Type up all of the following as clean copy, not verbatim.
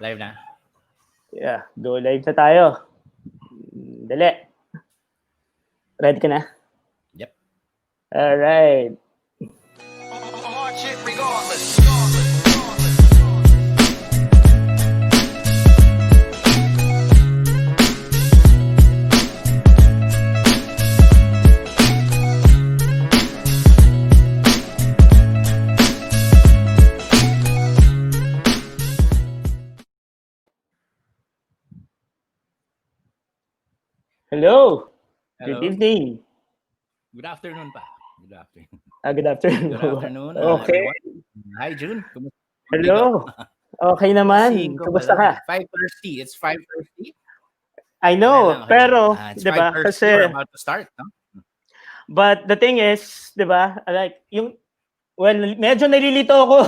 Live na? Yeah, go live na tayo. Dali. Ready ka na? Yep. Alright. Hello. Good evening. Good afternoon pa. Good afternoon. Good afternoon. Good afternoon, Okay. everyone. Hi, June. Kumusta? Hello. Okay naman. Kumusta ka? 5:30. It's 5:30. I know, Okay. pero, It's 'di ba? 5:30. Kasi We're about to start, no? but the thing is, 'di ba? Like medyo nalilito ako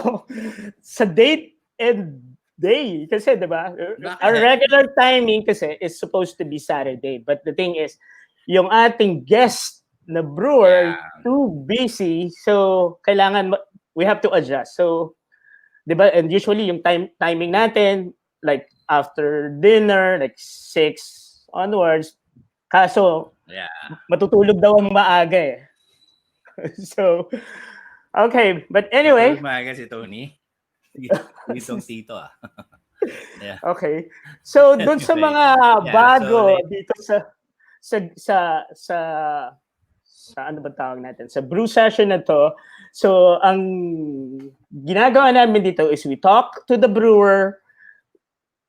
sa date and day kasi 'di ba? Our regular timing kasi is supposed to be Saturday, but the thing is yung ating guest na brewer too busy, so kailangan we have to adjust. So 'di ba? And usually yung timing natin like after dinner, like 6 onwards. Kaso matutulog daw ang maaga eh. So okay, but anyway. Umaga si Tony. Ditong tito ah. Yeah. Okay. So doon sa mga bago dito sa ano ba tawag natin? Sa brew session na to. So ang ginagawa namin dito is we talk to the brewer,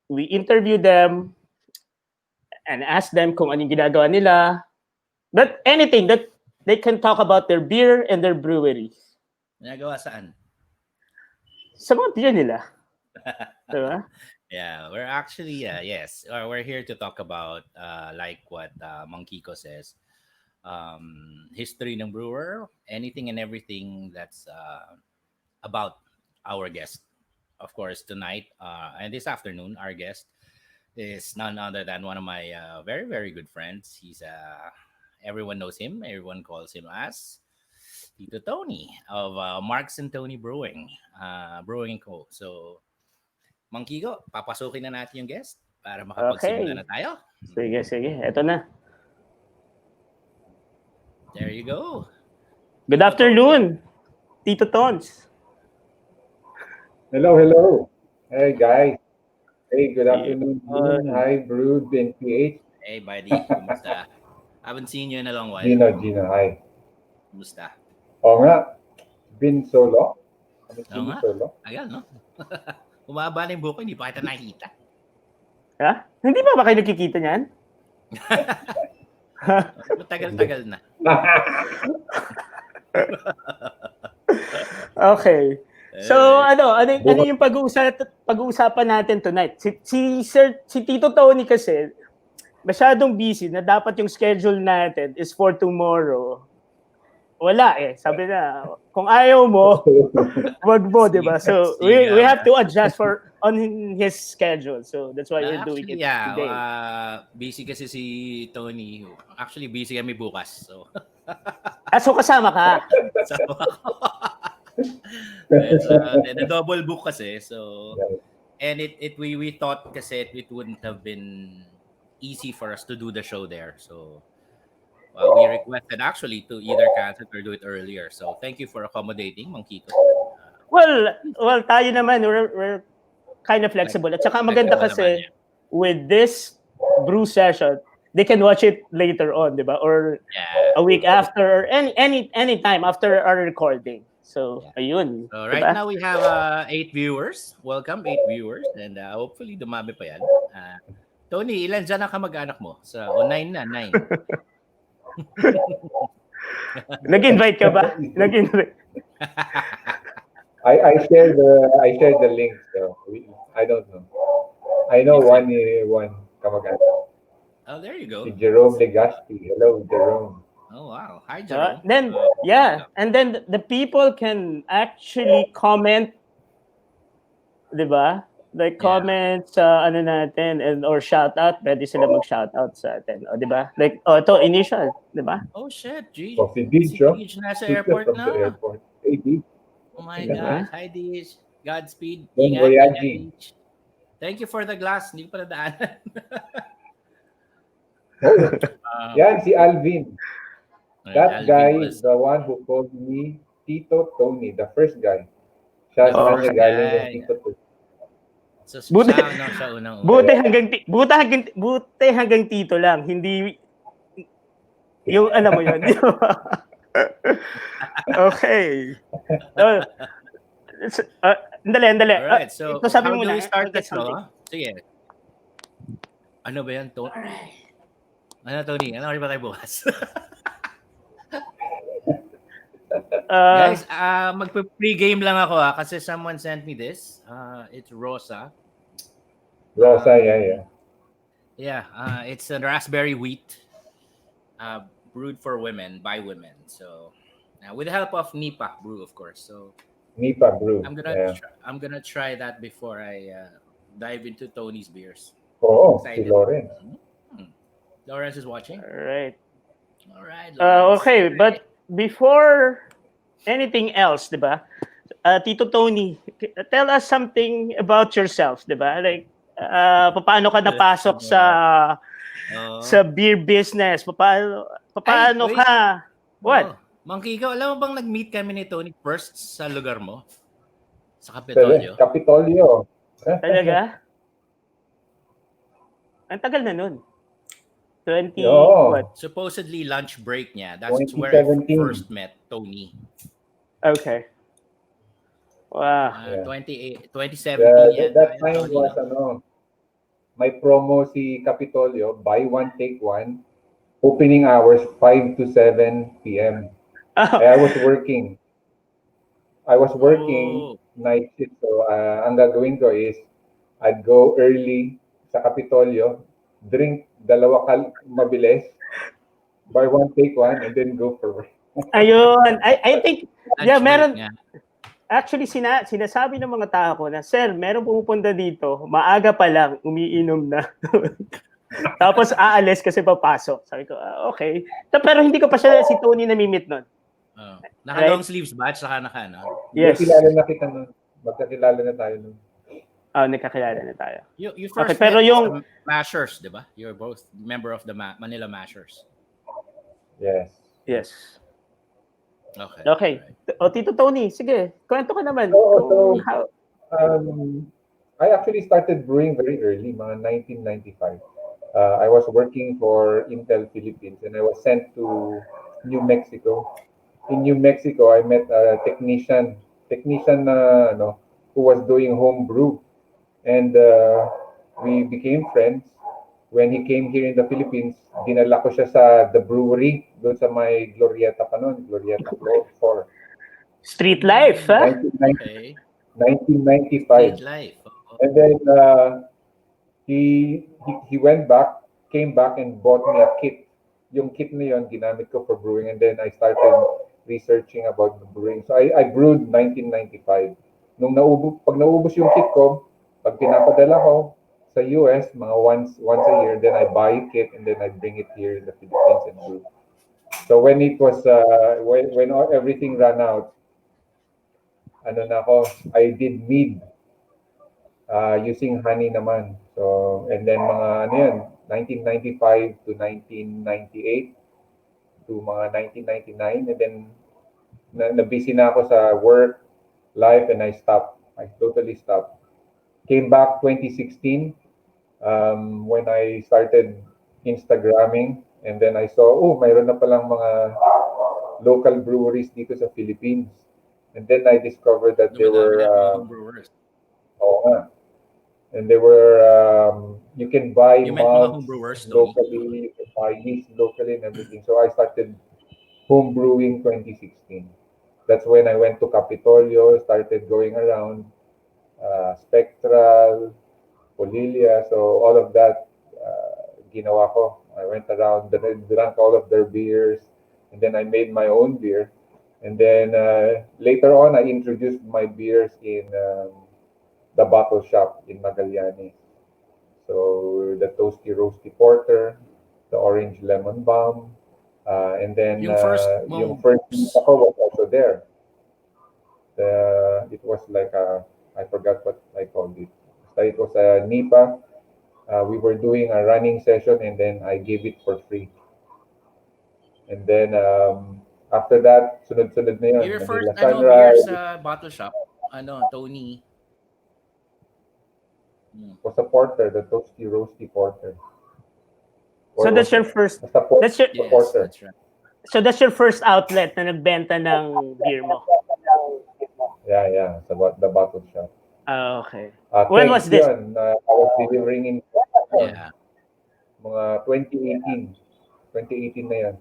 we interview them and ask them kung anong ginagawa nila. But anything that they can talk about their beer and their brewery. Ginagawa saan? Sa mga beer nila. Diba? Yeah, we're actually yes, we're here to talk about like what Mang Kiko says, history ng brewer, anything and everything that's about our guest. Of course, tonight and this afternoon, our guest is none other than one of my very, very good friends. He's everyone knows him. Everyone calls him as Tito Tony of Marc and Tony Brewing, Brewing Co. So, Mang Kiko, papasukin na natin yung guest para makapagsimula na tayo. Sige. Eto na. There you go. Good afternoon, Tito Tons. Hello. Hey, guys. Hey, good afternoon. Hi, Brew, PH. Hey, buddy. Kumusta? Haven't seen you in a long while. Gino, hi. Kumusta? Oo nga. Been so long. Agal, no? Umaba na yung buko, hindi pa kita nakikita. Ha? Hindi ba kayo nakikita niyan? Matagal-tagal na. Okay. So, ano yung pag-uusapan natin tonight? Si Tito Tony kasi masyadong busy na dapat yung schedule natin is for tomorrow. Wala eh. Sabi na, kung ayaw mo, wag mo, di ba? So, we have to adjust on his schedule. So, that's why we're doing it today. Busy kasi si Tony. Actually, busy kami bukas. So, so kasama ka? Kasama ako. The double book kasi. So, and we thought kasi it wouldn't have been easy for us to do the show there. So, we requested actually to either cancel or do it earlier. So, thank you for accommodating, Mang Kiko. Well, tayo naman, we're kind of flexible. At saka maganda kasi with this brew session, they can watch it later on, di ba? Or a week after, or any time after our recording. So, ayun. So, right now we have 8 viewers. Welcome, 8 viewers. And hopefully, dumami pa yan. Tony, ilan dyan ang kamag-anak mo? So, 9 na, 9. Nag-invite ka ba? Nag-invite. I shared the link, so I don't know. I know one kamag-anak. Oh, there you go. Si Jerome Legaspi. Hello, Jerome. Oh, wow. Hi, Jerome. And then the people can actually comment, di ba? Like comment sa ano natin or shout out, pwede sila mag-shout out sa atin, o di ba? Like to initial, di ba? Oh shit, G. Si Dij nasa airport na. Hey, Dij. Oh my God. Hi, Dij. Godspeed. Bon voyage. Thank you for the glass. Hindi ko pa nadaanan. Oh, yan, si Okay. Alvin. That Alvin guy is was the one who called me Tito Tony, the first guy. the Siya sa kanya first galing yung guy. Tito Tony. So, Buti, siya unang-una. buti hanggang tito lang, hindi yung alam mo yun. Okay. Uh, andali. Alright, Ito so sabi how mo do we na, start I the get show? something. Huh? Sige. Ano ba yan, Tony? Ano, Tony? Ano rin ba tayo bukas? Uh, Guys, magpe-pre-game lang ako kasi someone sent me this. It's Rosa. Rosa, Um, yeah. yeah, it's a raspberry wheat brewed for women by women. So, with the help of Nipa Brew, of course. So, Nipa Brew, yeah. I'm gonna try that before I dive into Tony's beers. Oo, si Excited. Loren. Lawrence is watching. all All right, Lawrence. okay, but before anything else, 'di ba? Tito Tony, tell us something about yourself, 'di ba? Like paano ka napasok sa Oh. beer business? Ay, Paano wait. ka? What? Oh, Monkey, ikaw, alam mo bang nag-meet kami ni Tony first sa lugar mo? Sa Sa Kapitolyo? Kapitolyo. Talaga? Ang tagal na nun. 20 Oo, what? Supposedly lunch break niya. That's where I 2017. first met Tony. Okay. Wow. Yeah. 2017 That yata yun, time Tony, was no? may promo si Kapitolyo, buy one take one. Opening hours 5 to 7 p.m. I was working. I was working Oh. night shift. So, ang gagawin ko is I'd go early sa Kapitolyo, drink mabilis, buy one take one, and then go for work. Ayun. I think, yeah, Lunch break meron, nga. actually, sinasabi ng mga tao ko na, Sir, meron pumupunta dito, maaga pa lang, umiinom na. Tapos aalis kasi papasok. Sabi ko, okay. Pero hindi ko pa si Tony namimit nun. Oh. Naka-long Right? sleeves ba? At saka naka, no? Yes. Kilala na kita nun. Magkakilala na tayo nun. Nagkakilala na tayo. You first pero met yung sa Mashers, di ba? You're both member of the Manila Mashers. Yes. Okay. O, Tito Tony, sige, kwento ka naman. So, How... I actually started brewing very early, mga 1995. I was working for Intel Philippines and I was sent to New Mexico. In New Mexico, I met a technician who was doing home brew. And we became friends. When he came here in the Philippines, dinala ko siya sa the brewery, doon sa may Glorieta pa noon, Glorieta 4. Street life, ha? 1995. Street life. Oh. And then he came back and bought me a kit. Yung kit na yun, ginamit ko for brewing. And then I started researching about the brewing. So I brewed 1995. Pag naubos yung kit ko, pag pinapadala ko sa US, mga once a year, then I buy a kit and then I bring it here in the Philippines and brew. So when it was, when everything ran out, I did mead using honey naman. So, and then mga 1995 to 1998 to mga 1999. And then, na-busy na ako sa work, life, and I totally stopped. Came back 2016 when I started Instagramming. And then I saw, mayroon na palang mga local breweries dito sa Philippines. And then I discovered that there were brewers. And there were you can buy malts locally, you can buy yeast locally and everything. So I started home brewing 2016. That's when I went to Capitolio, started going around Spectral, Polilia. So all of that ginawa ko. I went around, drank all of their beers, and then I made my own beer. And then later on, I introduced my beers in the bottle shop in Magallanes. So the Toasty Roasty Porter, the Orange Lemon Balm, and then yung first ako was also there. It was like I forgot what I called it. It was a NIPA. We were doing a running session, and then I gave it for free. And then after that, sunod-sunod na yun. Your first Manila beer Sunrise. sa bottle shop, Tony. Was a porter, the Toasty Roasty Porter. So that's your first, that's your, Yes, porter. that's right. so that's your first outlet na nagbenta ng beer mo. Yeah, the bottle shop. Okay. When was this? Yun, I was delivering in Yeah. mga 2018. 2018 na yan.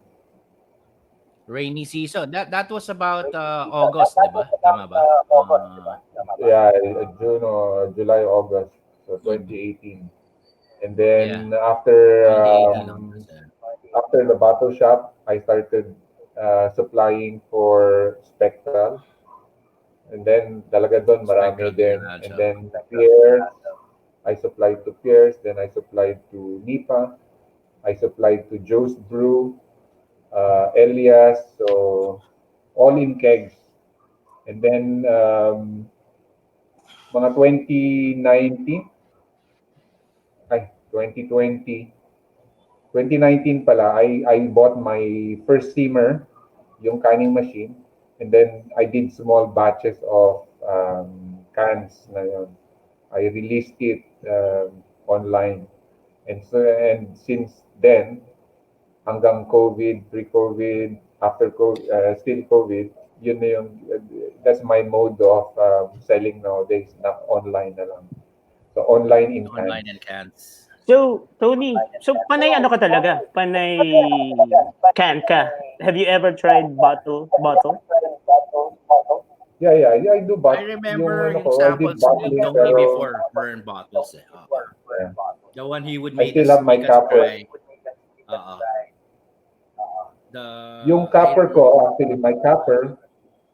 Rainy season. That was about August, di ba? Tama ba? Yeah, June or July, August. So 2018. And then after 2018 August. after the bottle shop, I started supplying for Spectral. And then talaga doon marami Spectral din. General And Shop. then Pierce, I supplied to Pierce. Then I supplied to Nipa. I supplied to Joe's Brew, Elias. So all in kegs. And then mga 2019, ay 2020, 2019 pala, I bought my first steamer, yung canning machine, and then I did small batches of cans na yun. I released it online. And since then, hanggang COVID, pre-COVID, after COVID, still COVID, yun na yung, that's my mode of selling nowadays, na online na lang. So online in Online cans. and cans. So, Tony, so panay ano ka talaga? Panay can ka? Have you ever tried bottle? Yeah, I do I remember yung I did samples ni bottling, Tony pero before burn bottles. yeah. The one he would I still have my make us copper. try. The Yung copper ko, actually, my copper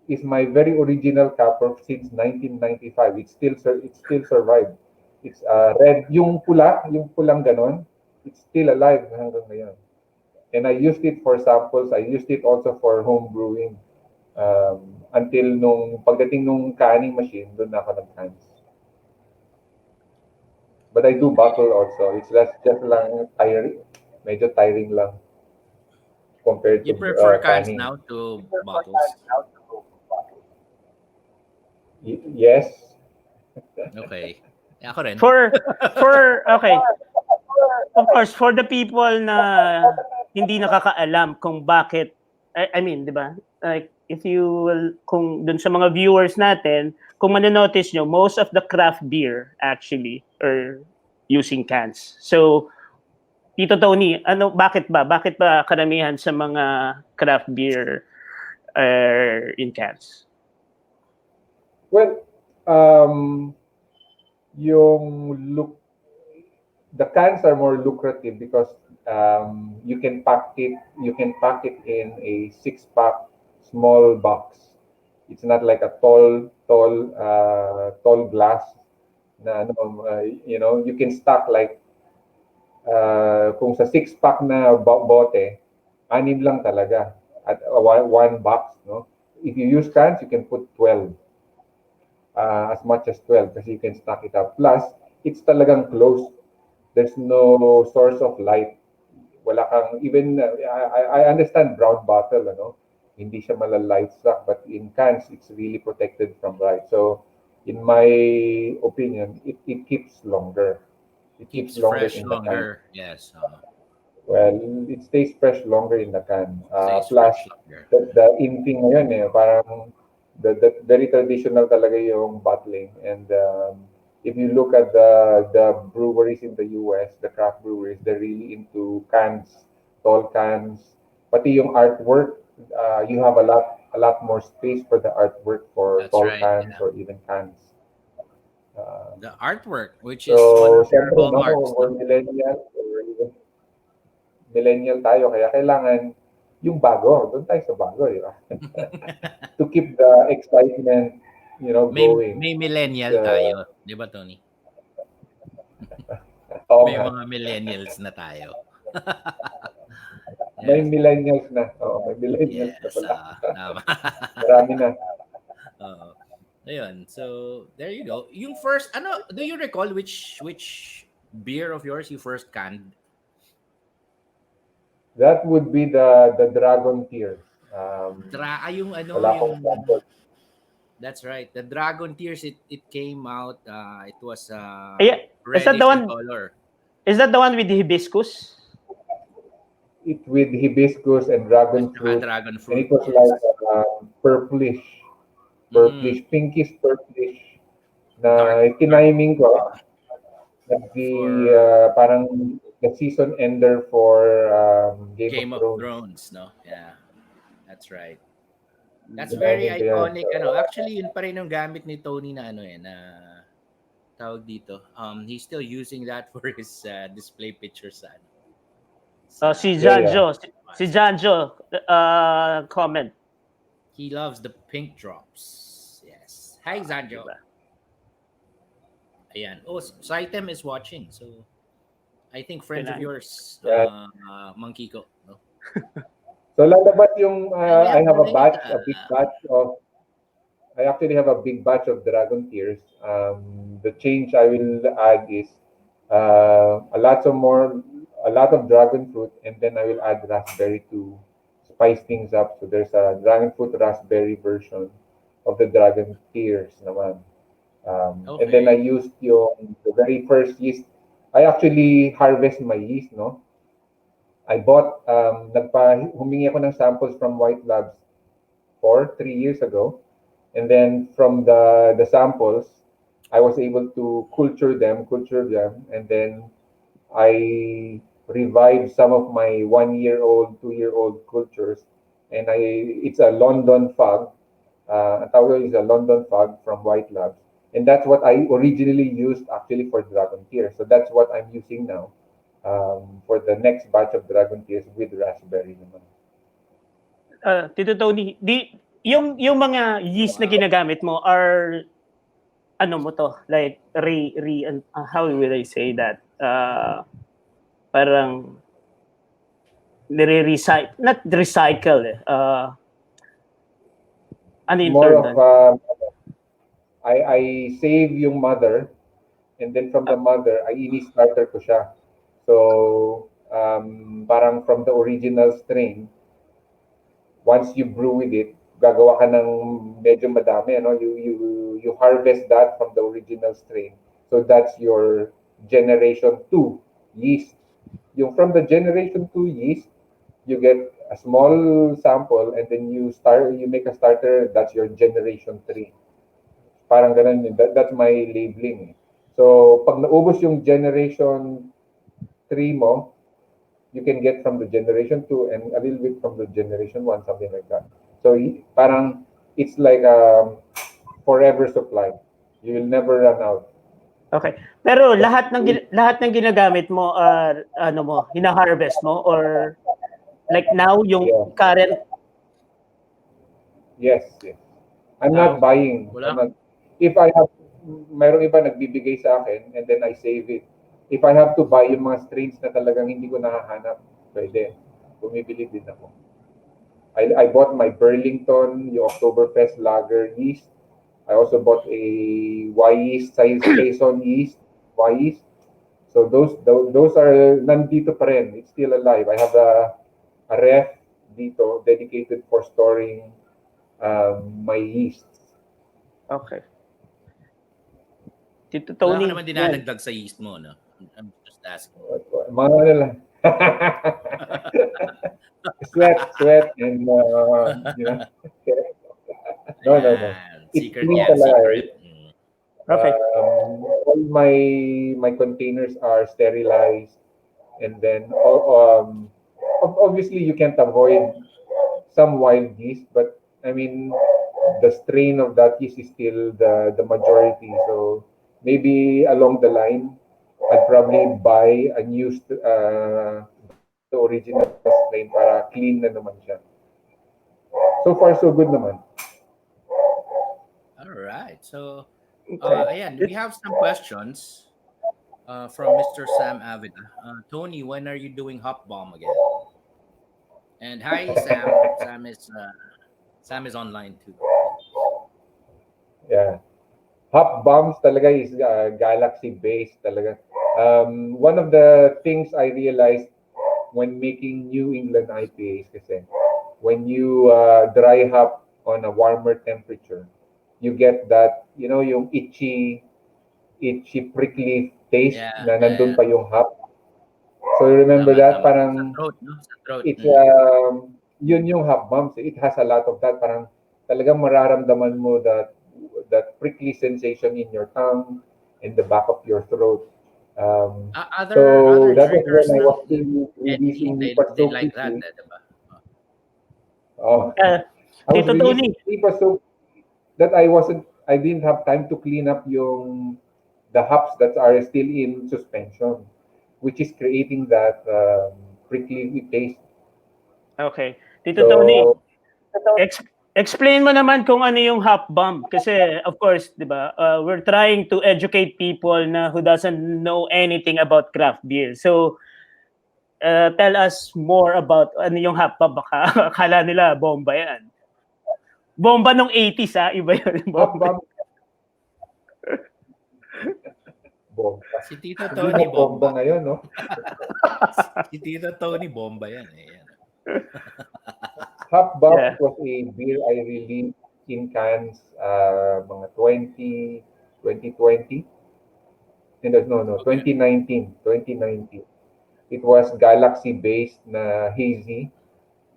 is my very original copper since 1995. It still survived. It's red, yung pulang ganon, it's still alive hanggang ngayon. And I used it for samples. I used it also for home brewing. Until pagdating nung canning machine, doon na ako nag-cans. But I do bottle also. It's just lang tiring. Medyo tiring lang compared You to prefer cans canning. now to bottles? Yes. Okay. Ako rin. Okay. Of course, for the people na hindi nakakaalam kung bakit, I mean, di ba? Like, if you will, kung dun sa mga viewers natin, kung manonotice nyo, most of the craft beer actually are using cans. So, Tito Tony, bakit ba? Bakit ba karamihan sa mga craft beer are in cans? Well, yung the cans are more lucrative because you can pack it in a 6-pack small box. It's not like a tall glass na you can stack like kung sa 6-pack na bote, 6 lang talaga at one box, no? If you use cans, you can put 12. As much as 12 kasi you can stack it up. Plus, it's talagang closed. There's no source of light. Wala kang, even, I understand brown bottle, hindi siya malalight suck, but in cans, it's really protected from light. So, in my opinion, it keeps longer. It keeps longer fresh in the can. Yes. Well, it stays fresh longer in the can. Stays Plus, fresh longer. the in-thing ngayon parang the very traditional talaga yung bottling. And if you look at the breweries in the US, the craft breweries, they're really into cans, tall cans. Pati yung artwork, you have a lot more space for the artwork for That's tall right, cans yeah. or even cans. The artwork, which is one of your syempre, hallmarks. we're millennial tayo, kaya kailangan yung bago. Doon tayo sa bago, di ba? To keep the excitement, going. May millennial tayo. Di ba, Tony? May mga millennials na tayo. May millennials na. Oo, may millennials na pala. Tama. Marami na. Ayun. So, there you go. Yung first, ano, do you recall which beer of yours you first canned? That would be the Dragon Tears. Yung ano, Wala akong yung sample. that's right. The Dragon Tears, it came out, it was Yeah, is that the reddish in one? color. Is that the one with the hibiscus? It with hibiscus and dragon At saka fruit, dragon and it fruit, was yes. like purplish, Mm-mm. pinkish purplish Dark, na dark tiniming ko nagdi for parang the season ender for Game of Game of Thrones. Thrones, no? Yeah, that's right. That's very Tiniming ko yan. iconic, ano. Actually, yun pa rin yung gamit ni Tony na ano na tawag dito. He's still using that for his display pictures sa ano, Si sa Yeah, yeah. Janjo, si Janjo, comment. he loves the pink drops. Yes. Hi, Zanjo. Diba? Ayan. Oh, Saitem is watching. So, I think friends of Kailangan. yours, Yeah. Monkey ko. No? So lalabas yung And we I have have Loretta. a big batch of I actually have a big batch of Dragon Tears. The change I will add is a lot of dragon fruit, and then I will add raspberry to spice things up. So there's a dragon fruit raspberry version of the Dragon Tears naman. And then I Okay. used the very first yeast. I actually harvest my yeast, no? I bought, humingi ako ng samples from White Labs 3 years ago. And then from the samples, I was able to culture them, and then I revived some of my 1 year old, 2 year old cultures, and it's a London fog. Ang tawag is a London fog from White Labs, and that's what I originally used actually for Dragon Tears. So that's what I'm using now for the next batch of Dragon Tears with raspberry naman. Tito Tony, yung mga yeast na Wow. ginagamit mo are ano mo to? Like how will I say that? Parang nire-recycle, not recycle eh. Ano yung More term of doon? I save yung mother, and then from the mother, I ini-starter ko siya. So, parang from the original strain, once you brew with it, gagawa ka ng medyo madami, ano? You harvest that from the original strain. So that's your generation 2 yeast. Yung from the generation 2 yeast, you get a small sample, and then you make a starter, that's your generation 3. Parang ganun yun. That's my labeling. So, pag naubos yung generation 3 mo, you can get from the generation 2 and a little bit from the generation 1, something like that. So, parang it's like a forever supply. You will never run out. Okay. Pero lahat ng ginagamit mo ano mo, hina-harvest mo or like now yung Yeah. current Yes, yes. I'm now? not buying. Wala. If I have, mayroong iba nagbibigay sa akin, and then I save it. If I have to buy yung mga strains na talagang hindi ko nakahanap, pwede. Bumibili din ako. I bought my Burlington, yung Oktoberfest Lager yeast. I also bought a Y yeast, Saison yeast, Y yeast. So those are nandito pa rin. It's still alive. I have a ref dito dedicated for storing my yeasts. Okay. Tito Wala ka Tony, naman yan. dinadagdag sa yeast mo, no? I'm just asking. Mga ano lang. Sweat, and no. Ayan. It's Secret clean yan, talaga. secret. Mm. Okay. All my containers are sterilized, and then obviously you can't avoid some wild yeast, but I mean the strain of that yeast is still the majority. So maybe along the line, I'd probably buy the original strain para clean na naman siya. So far, so good naman. All right. So, Okay. ayan, we have some questions from Mr. Sam Avila. Tony, when are you doing Hop Bomb again? And hi, Sam. Sam is online too. Yeah. Hop bombs talaga is galaxy based talaga. One of the things I realized when making New England IPAs kasi when you dry hop on a warmer temperature, you get that, yung itchy prickly taste Yeah, na yeah, nandun yeah. pa yung hop. So you remember Tama, that? tama. Sa Parang throat, no? Sa throat. it's yun yung hop bombs. It has a lot of that. Parang talagang mararamdaman mo that prickly sensation in your tongue, in the back of your throat. Other So that was drinkers when I ng was still Eddie, releasing Lipas they so like that, quickly. di ba? Oh, Uh, I was Tito releasing Tony, Lipas so that I didn't have time to clean up yung the hops that are still in suspension, which is creating that prickly taste. okay. Tito Tony, So explain mo naman kung ano yung hop bomb. Kasi, of course, di ba, we're trying to educate people na who doesn't know anything about craft beer. So, tell us more about ano yung hop bomb. Baka akala nila bomba yan. Bomba nung 80s, ha? Iba yun. hop Bomba. bomb, bomba. Si Tito Hindi na Tony bomba bomba. ngayon, no? Si Tito Tony bomba yan eh. Yan. Hop Bombs Yeah. was a beer I released in cans mga 2020. No, Okay. 2019. It was Galaxy-based na hazy.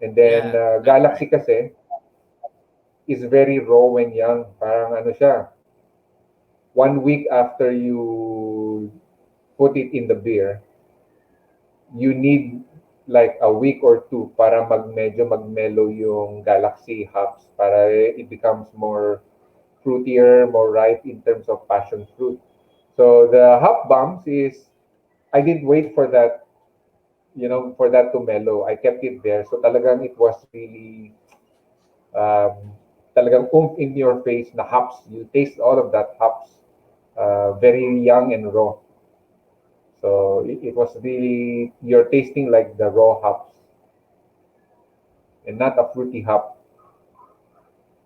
And then, Yeah, that's Galaxy right. kasi is very raw when young. Parang ano siya, 1 week after you put it in the beer, you need like a week or two para medyo mag-mellow yung Galaxy hops para it becomes more fruitier, more ripe in terms of passion fruit. So the hop bombs is I didn't wait for that, for that to mellow. I kept it there. So talagang it was really talagang in your face na hops. You taste all of that hops, very young and raw. So it was really you're tasting like the raw hops and not a fruity hop.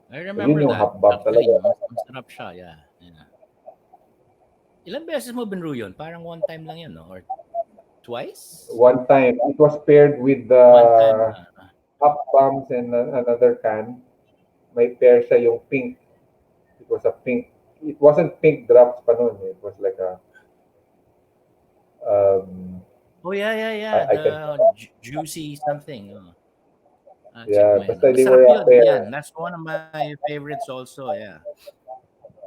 I So yun remember yung that. hop bomb Actually, talaga. masarap siya. Yeah. Yeah. Ilan beses mo binrew yun? Parang one time lang yun, no? Or twice? One time it was paired with One time. the hop bombs and another can. May pair siya yung pink. It was a pink. It wasn't pink drops pa noon. It was like a um, Oh, yeah, yeah, yeah. I can The juicy something. Oh. Check yeah, mo yun. basta they Masarap were a yun. Yan. pair. That's one of my favorites also. Yeah.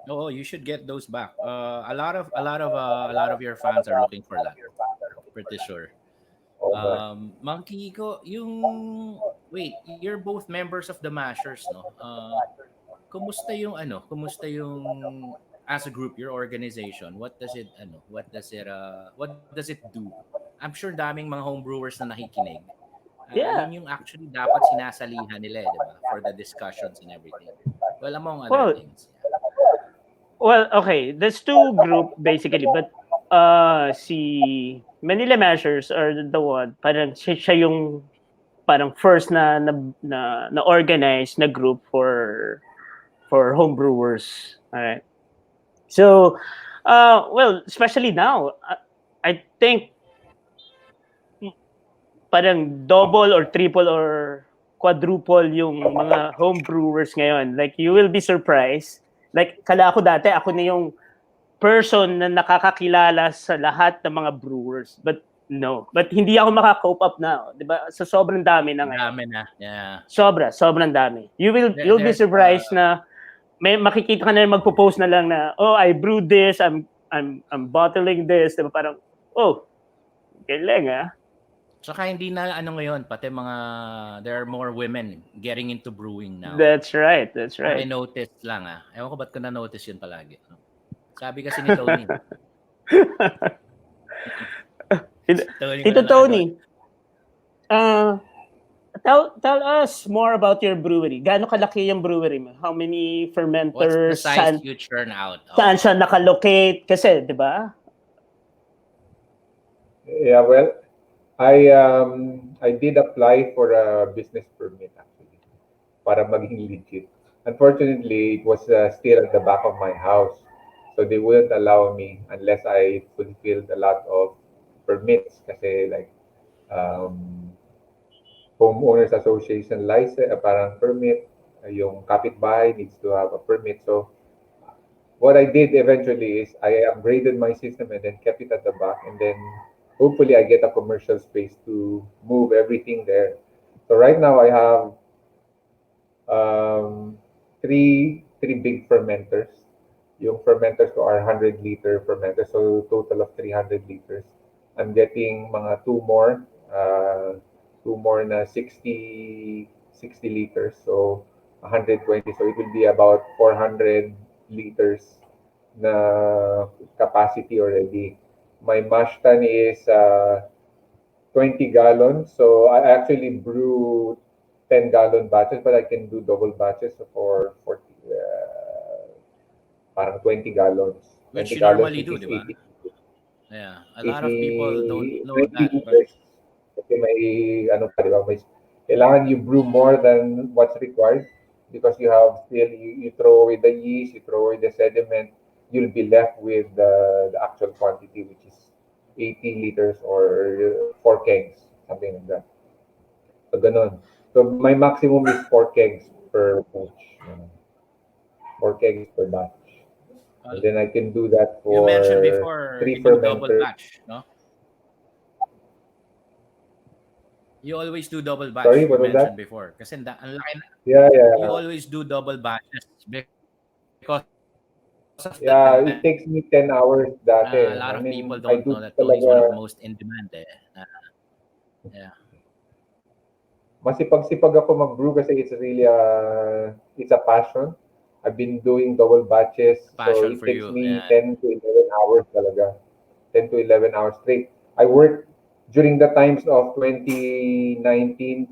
Oh, you should get those back. A lot of your fans are looking for that. Pretty sure. Oh my. Monkey ko, wait, you're both members of the Mashers, no? Kumusta yung as a group, your organization? What does it do? I'm sure daming mga homebrewers na nakikinig. Yeah. Yun yung actually dapat sinasalihan nila, di ba? For the discussions and everything. Well, among other Well, things. Yeah. okay. There's two group basically, but si Manila Mashers are the one. Parang siya yung parang first na organized na group for home brewers. Alright. So, well, especially now, I think parang double or triple or quadruple yung mga home brewers ngayon. Like, you will be surprised. Like, kala ko dati, ako na yung person na nakakakilala sa lahat ng mga brewers. But no. But hindi ako maka-cope up na. Di ba? Sa sobrang dami na ngayon. Dami na. Yeah. Sobrang dami. You'll be There's surprised na may makikita ka na magpo-post na lang na, oh, I brewed this, I'm bottling this, diba? Parang, oh, galing ah. Tsaka hindi na ano ngayon, pati there are more women getting into brewing now. That's right. I noticed lang Ewan ko ba't ko na-notice yun palagi. Sabi kasi ni Tony. Tony ko Tito na Tony, tell us more about your brewery. Gaano kalaki yung brewery mo? How many what's the fermenters? size you churn out? Saan siya nakalocate? Kasi, di ba? Yeah, well, I did apply for a business permit actually para maging legit. unfortunately, it was still at the back of my house. So they wouldn't allow me unless I fulfilled a lot of permits. Kasi like, um, homeowners association license, parang permit, yung kapitbahay needs to have a permit. So what I did eventually is I upgraded my system and then kept it at the back, and then hopefully I get a commercial space to move everything there. So right now I have three big fermenters. Yung fermenters ko are 100-liter fermenters, so total of 300 liters. I'm getting mga two more na 60 liters, so 120. So it will be about 400 liters na capacity already. My mash tun is 20 gallons. So I actually brew 10-gallon batches, but I can do double batches for 40, parang 20 gallons. Which 20 you gallons, normally which do, is di ba? 80, Yeah, a lot of people don't 80, know 20 that, but liters. Kasi may, ano pa, di ba? May, kailangan you brew more than what's required because you have still, you throw away the yeast, you throw away the sediment, you'll be left with the actual quantity, which is 80 liters or 4 kegs, something like that. So, ganun. So, my maximum is 4 kegs per batch. 4 kegs per batch. And uh, then I can do that you mentioned for before three you do double fermenters. batch, no? You always do double Sorry, batch. You what was mentioned that? before, kasi ang laki Yeah, you yeah. always do double batches because of the demand. Yeah, it takes me 10 hours A lot of dati. I people don't mean, know I that do Tony is one of the most talaga, in demand. Yeah, masipag-sipag ako mag-brew kasi it's really it's a passion. I've been doing double batches, a so passion it for takes you. me Yeah, 10 to 11 hours talaga. 10 to 11 hours straight. I worked during the times of 2019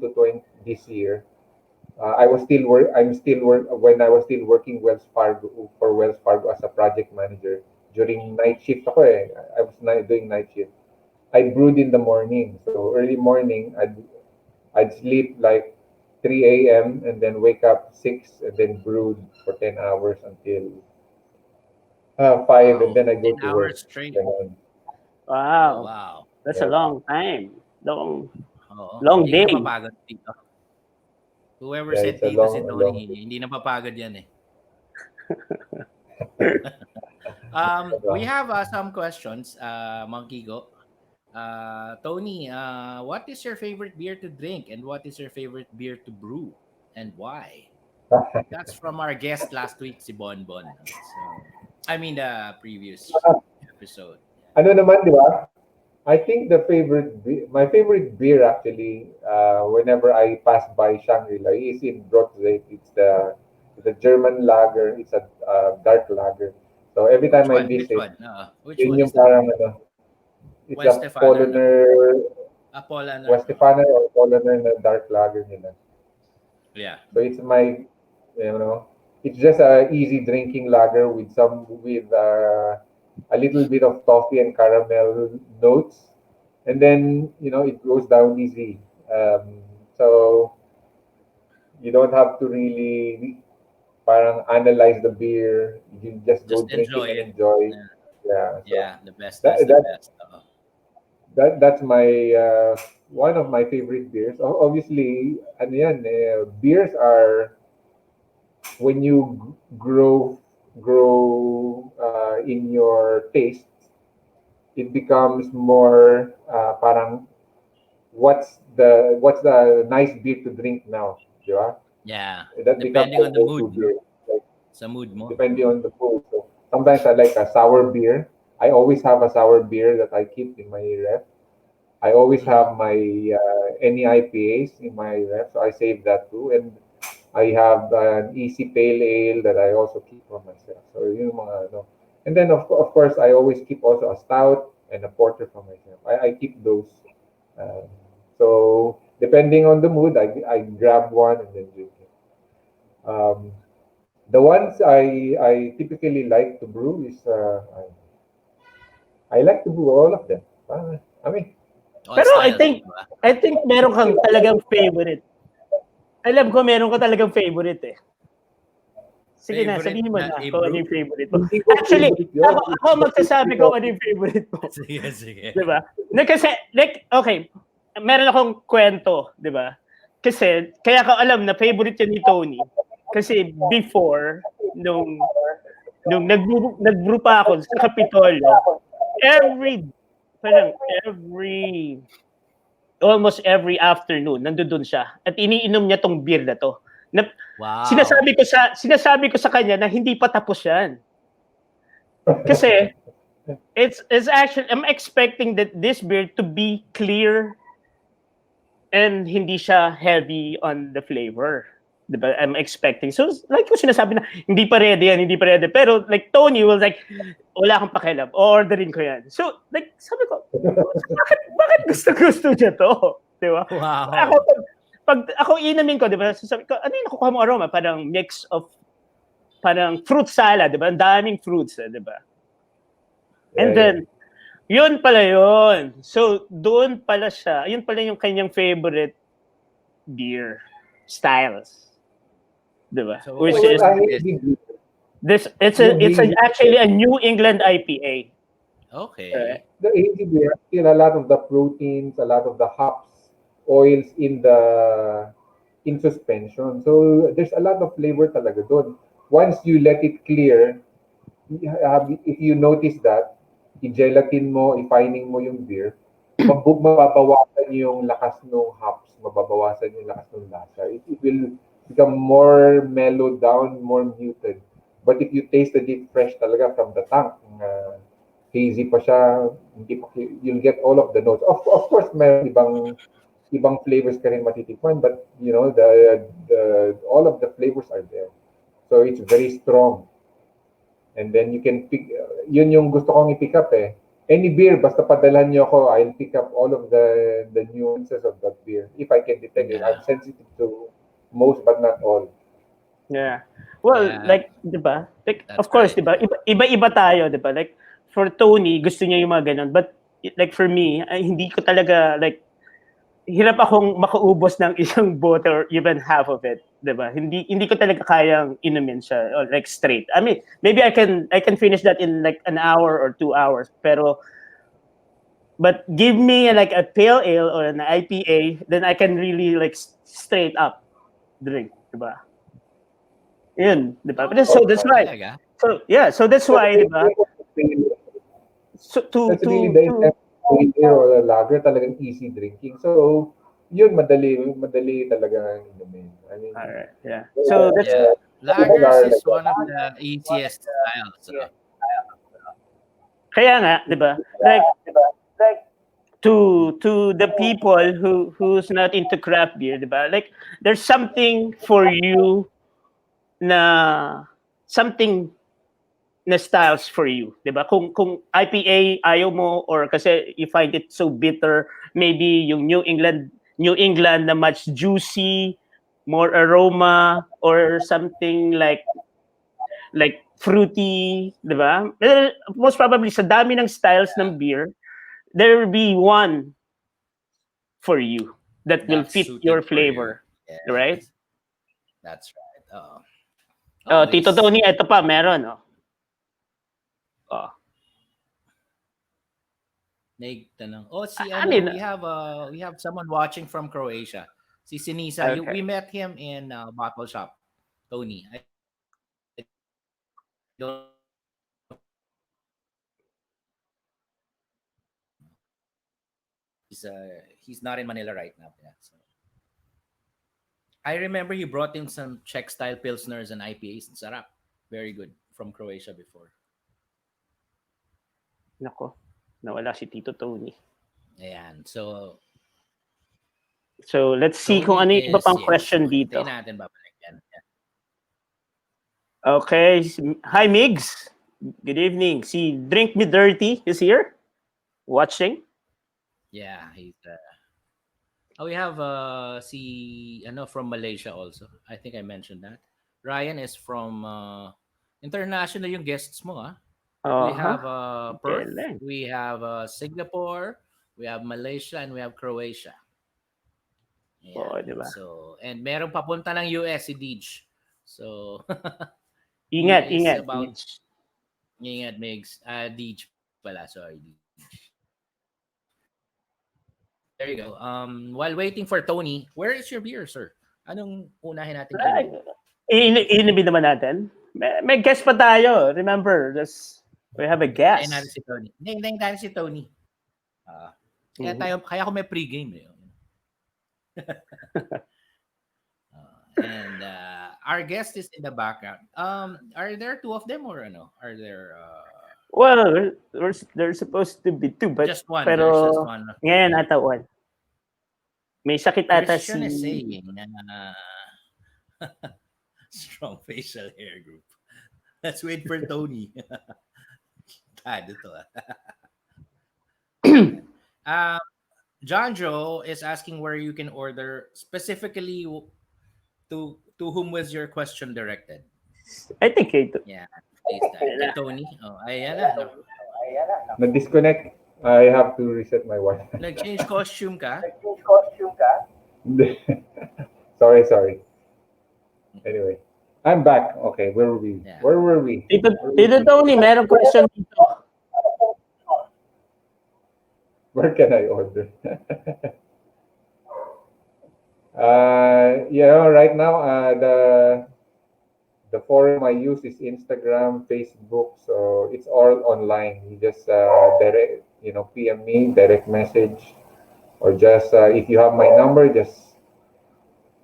to 20 this year. I'm still work when I was still working Wells Fargo as a project manager during night shift ako eh. I was doing night shift. I brewed in the morning. So early morning, I'd sleep like 3 a.m. and then wake up 6 and then brewed for 10 hours until 5 and wow, then I go 10 to work. hours straight. Ganun. Oh Wow. wow. That's a Yeah. long time. Long Oo, long hindi ka day. napapagod dito. Whoever Yeah, said it's a dito si long Tony, day. hindi napapagod yan eh. We Diba? have some questions, Monkey Go. Tony, what is your favorite beer to drink and what is your favorite beer to brew and why? That's from our guest last week, si Bon Bon. So, I mean the previous episode. Ano naman, di ba? I think my favorite beer actually, whenever I pass by Shangri-La is in Brotzeit. It's a German lager. It's a dark lager. So every Which time I one? Which visit, one? Which yun one yung is that? parang ano, it's One a Stefaner, no? Poloner, Polaner. Westfaner or Poloner na dark lager nila. Yeah. So it's my, you know, it's just a easy drinking lager with a little bit of toffee and caramel notes, and then it goes down easy. So you don't have to really parang analyze the beer. You just go Just drink it enjoy and it. enjoy. Yeah. Yeah. So Yeah. The best that is the that best. that's my one of my favorite beers. Obviously, ano yan, beers are when you grow in your taste, it becomes more parang what's the nice beer to drink now, di ba? Yeah. That becomes Depending the on the go-to mood, no? beer, like, Sa mood mo. depending on the food. So sometimes I like a sour beer. I always have a sour beer that I keep in my ref. I always Mm-hmm. have my any IPAs in my ref, so I save that too. And I have an easy pale ale that I also keep for myself. So yung mga ano. And then of course I always keep also a stout and a porter for myself. I keep those. Um, so depending on the mood, I grab one and then drink it. The ones I typically like to brew is I like to brew all of them. I mean, All Pero I styles, think di ba? I think meron kang talagang favorite. Alam ko meron ka talagang favorite eh. Sige na, Favorite sabihin mo na na kung ano i-brew? yung favorite mo. Hindi ko Actually, favorite yun. ako magsasabi ko ano yung favorite mo. Sige, sige. Di ba? Kasi, like, okay, meron akong kwento, di ba? Kasi, kaya ko alam na favorite yan ni Tony. Kasi before, nung nag-brew pa ako sa Kapitolyo, parang almost every afternoon, nandoon siya. At iniinom niya tong beer na to. Na, Wow. sinasabi ko sa kanya na hindi pa tapos yan. Kasi, it's actually, I'm expecting that this beer to be clear and hindi siya heavy on the flavor. Diba? I'm expecting. So, like ko sinasabi na, hindi pa ready yan, hindi pa ready. Pero, like, Tony was like, wala akong pakialam. Orderin ko yan. So, like, sabi ko, bakit gusto niya to? Diba? Wow. Pag ako inamin ko, diba, sabi ko, ano yung nakukuha mo aroma? Parang mix of, parang fruit salad, diba? Ang daming fruits, diba? And then, yun pala yun. So, doon pala siya. Yun pala yung kanyang favorite beer styles. Diba? So, Which which is one is this? It's actually a New England IPA. okay? The hazy beer, still a lot of the proteins, a lot of the hops, oils in suspension. So there's a lot of flavor talaga doon. Once you let it clear, if you notice that, i-gelatin mo, i-fining mo yung beer, mababawasan yung lakas ng hops, mababawasan yung lakas ng lasa. It will become more mellowed down, more muted. But if you tasted it fresh talaga from the tank, hazy pa siya, hindi pa, you'll get all of the notes. Of course, may ibang flavors ka rin matitikman, but you know, the all of the flavors are there. So it's very strong. And then you can pick, yun yung gusto kong i-pick up eh. Any beer, basta padalhan niyo ako, I'll pick up all of the nuances of that beer. If I can detect it. I'm sensitive to most but not all. Yeah. Well, Yeah, like, di ba? Like, that's of course, right. di ba? Iba-iba tayo, di ba? Like, for Tony, gusto niya yung mga ganun. But, like, for me, ay, hindi ko talaga, like, hirap akong makaubos ng isang bottle or even half of it, 'di ba? Hindi ko talaga kayang inumin siya or like straight. I mean, maybe I can finish that in like an hour or 2 hours, but give me like a pale ale or an IPA, then I can really like straight up drink, 'di ba? Yun, 'di ba? But so that's why. Talaga? So yeah, so that's why, 'di ba? So That's really the intent of beer or a lager, talagang easy drinking. So, yun, madali talaga inumin. I mean, all right, yeah. So that's Yeah, people lagers are is like, one of the easiest styles. kaya nga, 'di ba? Like to the people who's not into craft beer, 'di ba? Like there's something for you na something na styles for you, 'di ba? Kung IPA ayaw mo or kasi you find it so bitter, maybe yung New England na much juicy, more aroma or something like fruity, 'di ba? Most probably sa dami ng styles ng beer, there will be one for you that will That's fit suited your for you. flavor, right? Yes, that's right. Tito Always. Tony, ito pa, meron. Oh. Tanong. Oh, I mean, we have someone watching from Croatia. Si Sinisa, we okay. met him in Bottle Shop. Tony. I don't know if you know him. He's not in Manila right now. Yeah, so. I remember you brought in some Czech style pilsners and IPAs. Sarap. Very good from Croatia before. Nako, nawala si Tito Tony. Ayan. So let's see kung Tony ano yung iba is, pang yes. question So, dito. hintayin natin babalik yan. Yeah. Okay. Hi, Migs. Good evening. Si Drink Me Dirty is here watching. Yeah, he's we have from Malaysia also. I think I mentioned that. Ryan is from international yung guests mo ah. We have Perth, Galing. we have Singapore, we have Malaysia, and we have Croatia. Yeah. Diba? So, and meron papunta ng US si Deej. So, Ingat, He is ingat, about Mitch. Ingat Migs. Deej pala, sorry, Deej. There you go. While waiting for Tony, where is your beer, sir? Anong unahin nating Right. inumin? Inumin naman natin. May guest pa tayo. Remember, we have a Hintayin natin guest. si Tony. Hindi, hintayin natin si Tony. Ah, Mhm. kaya ako may pregame eh. And our guest is in the background. Are there two of them or ano? Are there Well, there's supposed to be two, but just one? There's just pero one. ngayon Okay. ata one. May sakit ata Christian si... is saying na strong facial hair group. Let's wait for Tony. Tad ito ah. Um, John Joe is asking where you can order specifically to whom was your question directed? I think ito. Yeah, please that. Ayan Kay na. Tony. Oh, ayan na. No. Na-disconnect. I have to reset my Wi-Fi. Nag-change costume ka? Sorry. Anyway, I'm back. Okay, where were we? Yeah. Where were we? Tito Tony, meron question dito. Where can I order? Right now, the forum I use is Instagram, Facebook, so it's all online. You just direct, PM me, direct message, or just if you have my number, just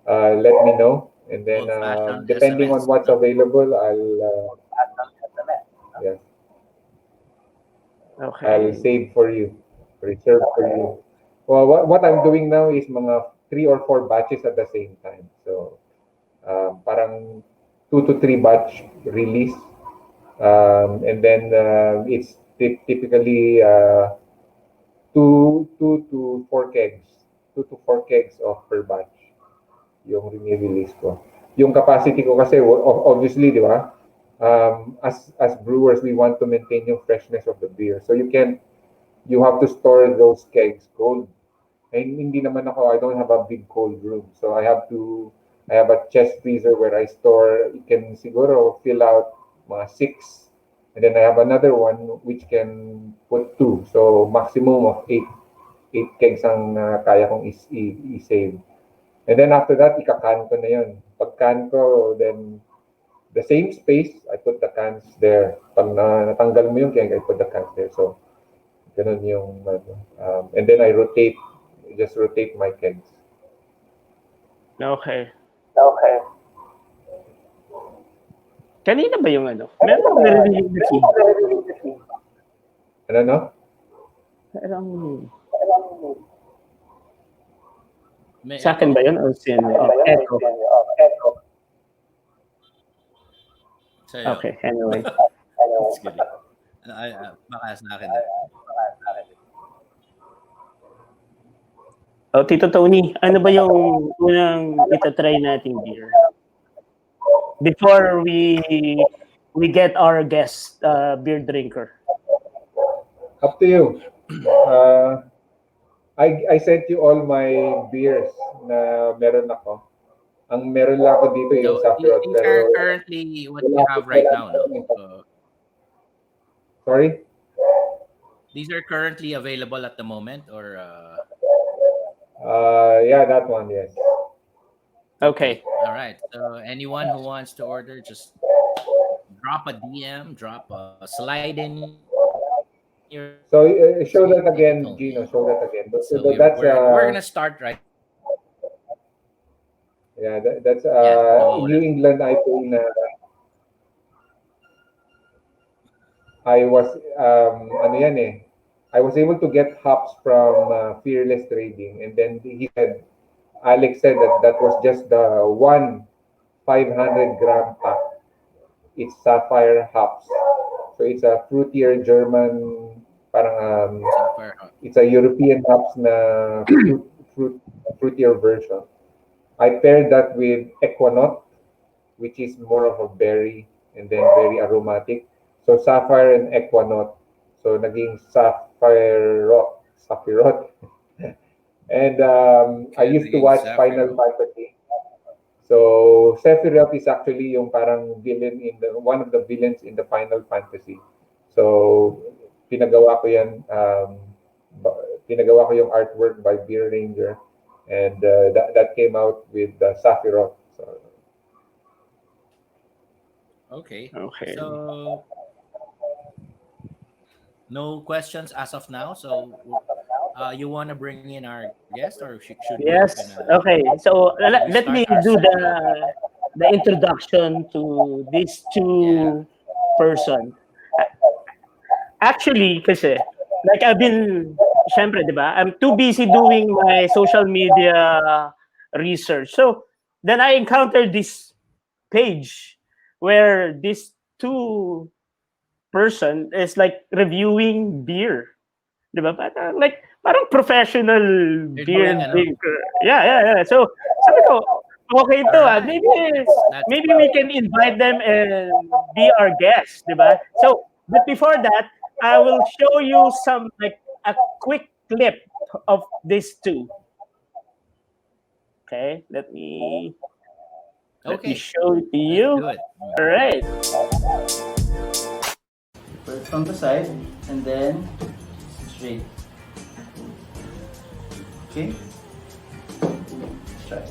let me know, and then Old-fashioned depending on SMS. what's No? available, yeah, I'll Okay. save for you, reserve for you. Well, what I'm doing now is mga 3 or 4 batches at the same time. So parang 2 to 3 batch release, and then it's typically 2 to 4 kegs, 2 to 4 kegs of per batch yung release ko. Yung capacity ko kasi obviously, di ba? As brewers, we want to maintain yung freshness of the beer. So you have to store those kegs cold. And hindi naman ako, I don't have a big cold room. So I have a chest freezer where I store, it can siguro fill out mga 6. And then I have another one which can put 2. So maximum of 8 kegs ang kaya kong i-save. And then after that, ika-can ko na yun. Pag-can ko, then the same space, I put the cans there. Pag natanggal mo yung keg, I put the cans there. So, ganun yung, and then I just rotate my kegs. Okay. Kanina ba yung ano? Meron ako narinig na feed. Ano, no? Parang... May Sa akin echo. ba yun? O sino? Oh, echo. Sa'yo. Okay, anyway. Just kidding. Baka sa akin din. Oh, Tito Tony, ano ba yung unang itatry nating beer? Before we get our guest beer drinker. Up to you. I sent you all my beers na meron ako. Ang meron lang ako dito yung So, Saffron. these are currently what you have right now, no? Sorry? These are currently available at the moment, or Yeah, that one, yes. Okay. All right. So anyone who wants to order, just drop a DM, drop a slide in your So say show Tito that again, Tony. Gino. Show that again. So That's we're gonna start right. yeah, that's Yeah. So New England IPA na I was ano yan eh. I was able to get hops from Fearless Trading, and then Alex said that was just the one 500-gram pack. It's Sapphire hops. So it's a fruitier German, parang it's a European hops na fruitier version. I paired that with Equanaut, which is more of a berry and then very aromatic. So Sapphire and Equanaut. So naging Sapphire. And I used to watch Final Fantasy. So Sephiroth is actually yung parang villain in the one of the villains in the Final Fantasy. So pinagawa ko yan pinagawa ko yung artwork by Beer Ranger, and that came out with Sephiroth. So Okay. Okay. So no questions as of now. So you want to bring in our guest, or should we open Yes. a? Okay. So Should we let start me our? do the introduction to these Yeah. two person. Actually, kasi like I've been, syempre, di ba? I'm too busy doing my social media research. So then I encountered this page where these two person is like reviewing beer. Di ba? Parang professional They're beer doing ano? drinker. Yeah. So, sabi ko, okay All to ah. right. That's Maybe we can invite them and be our guests, di ba? So, but before that, I will show you some, like, a quick clip of these two. Okay, let me okay. show it to Let's you. do it. All right. First from the side, and then straight. Okay. Let's try.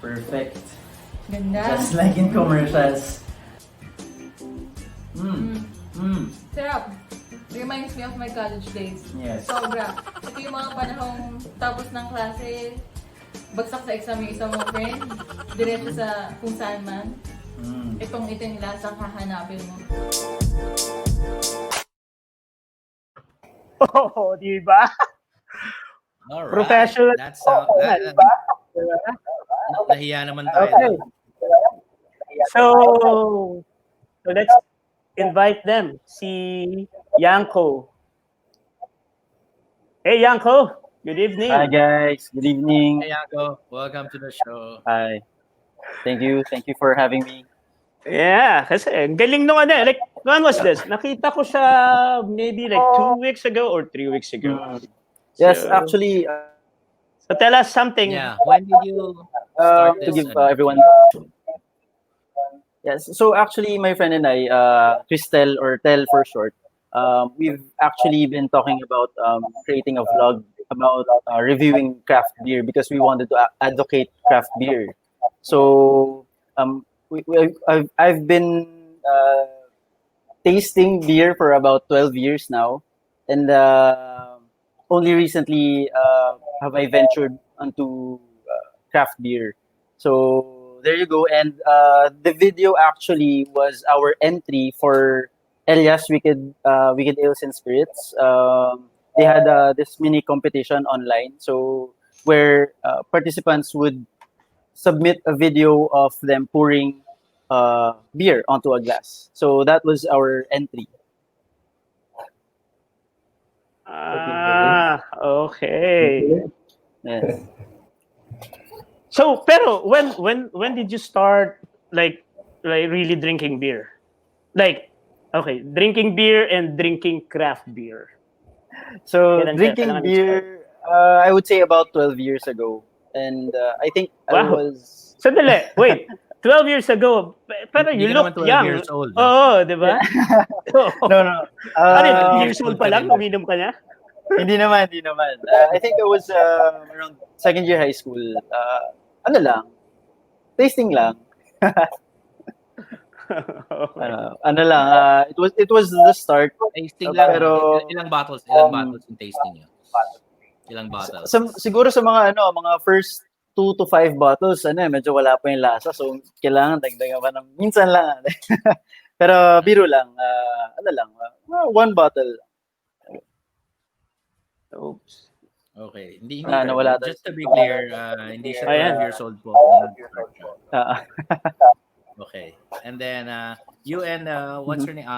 Perfect. Ganda. Just like in commercials. Sarap. Reminds me of my college days. Yes. Sobra. Ito yung mga panahong tapos ng klase, bagsak sa exam yung isang mong friend, diretso sa kung saan man. Ito yung lasang hahanapin mo. Oh, di ba? All right. Professional. That's Di ba? nahiya naman tayo. Okay. doon. So let's invite them. Si Yanko. Hey, Yanko. Good evening. Hi guys, good evening. Hey, Yago. Welcome to the show. Hi. Thank you for having me. Yeah, kasi ang galing nung like, when was this? Nakita ko siya maybe like 2 weeks ago or 3 weeks ago. Yes, So- actually, So tell us something. Yeah. When did you start to this? give everyone. Yes, so actually, my friend and I, Christel or Tel for short, we've actually been talking about creating a vlog about reviewing craft beer because we wanted to advocate craft beer. So I've been tasting beer for about 12 years now, and only recently have I ventured onto craft beer. So there you go. And the video actually was our entry for Elias Wicked Ales and Spirits. They had this mini competition online, so where participants would submit a video of them pouring beer onto a glass. So that was our entry. Okay. Yes. So, pero when did you start like really drinking beer? Like, okay, drinking beer and drinking craft beer. So Kailan drinking kailangan beer, I would say about 12 years ago, and I think I Wow. was. Sandali, wait. 12 years ago, pero Hindi you ka naman look 12 young. years old. Oo, di ba? No. Ano, 12 Uh, years old pa lang, uminom ka na? hindi naman. I think I was around second year high school. Ano lang, tasting lang. Okay. Ano lang, it was the start. Tasting lang. Pero Ilang bottles in tasting nyo? Ilang bottles? siguro sa mga first 2 to 5 bottles, medyo wala pa yung lasa. So, kailangan dagdagan pa ng minsan lang. Pero biro lang, one bottle. Oops. Okay. Hindi. Nawala Just to be clear, hindi siya 12 Ayan. years old po. Okay. And then, you and, what's her name?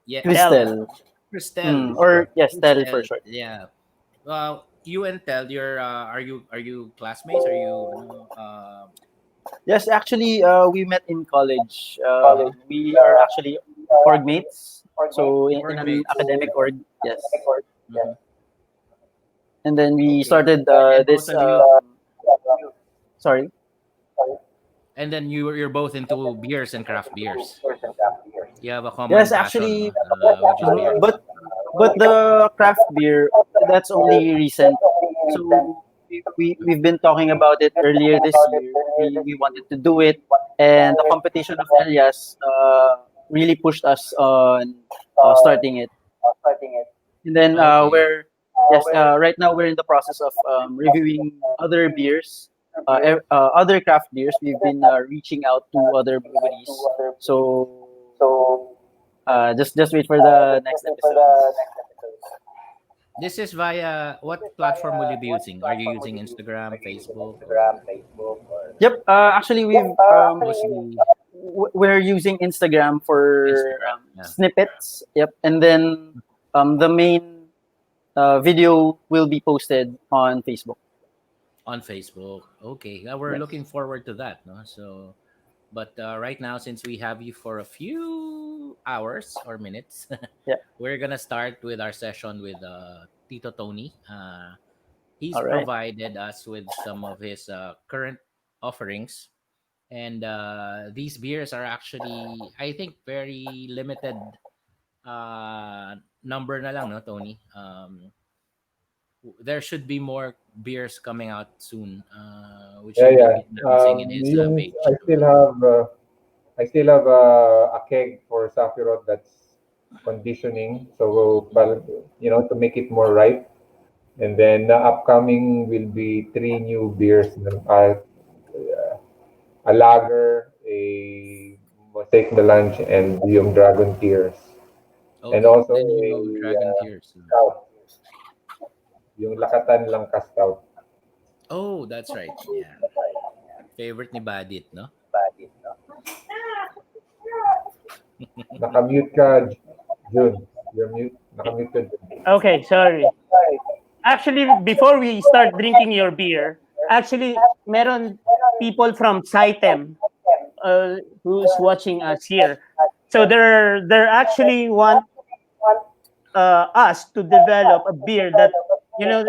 Yeah. Crystal. Christelle. Or yes, Tel for short. Yeah. Well, you and Tel, you're, are you classmates? Are you, Yes, actually, we met in college. We are actually org mates. So in Org an mates. academic org, yes. mhm. and then we Okay. started And this. both of you, Sorry. and then you're both into beers and craft beers. You have a Yes, common passion, actually, no? Which is beer. but the craft beer, that's only recent. So we've been talking about it earlier this year. We wanted to do it, and the competition of Elias really pushed us on starting it. And then Okay. right now we're in the process of reviewing other beers, other craft beers. We've been reaching out to other breweries. So just wait for the next episodes. This is via what platform will you be using? Are you using Instagram, Facebook, or Yep. Actually, mostly we're using Instagram for Instagram? Yeah. snippets. Yep. And then the main video will be posted on Facebook. On Facebook. Okay. Yeah, we're Yes. looking forward to that, no? So, but right now, since we have you for a few hours or minutes, Yeah. we're gonna start with our session with Tito Tony. He's All right. provided us with some of his current offerings, and these beers are actually, I think, very limited number na lang, no, Tony? There should be more beers coming out soon, which Yeah, he will yeah. be announcing in his Yung page. I still have a keg for Sapirot that's conditioning, so to make it more ripe. And then the upcoming will be three new beers, a lager, a Mosaic Melange, and yung Dragon Tears, and Okay, also then you a know Dragon Tears. stout, yung Lakatan Langka Stout. Oh, that's right. Yeah. Favorite ni Badit, no? Nakamute ka, June. You're mute. Nakamute ka, June. Okay, sorry. Actually, before we start drinking your beer, actually, meron people from Saitem who's watching us here. So they're actually want us to develop a beer that you know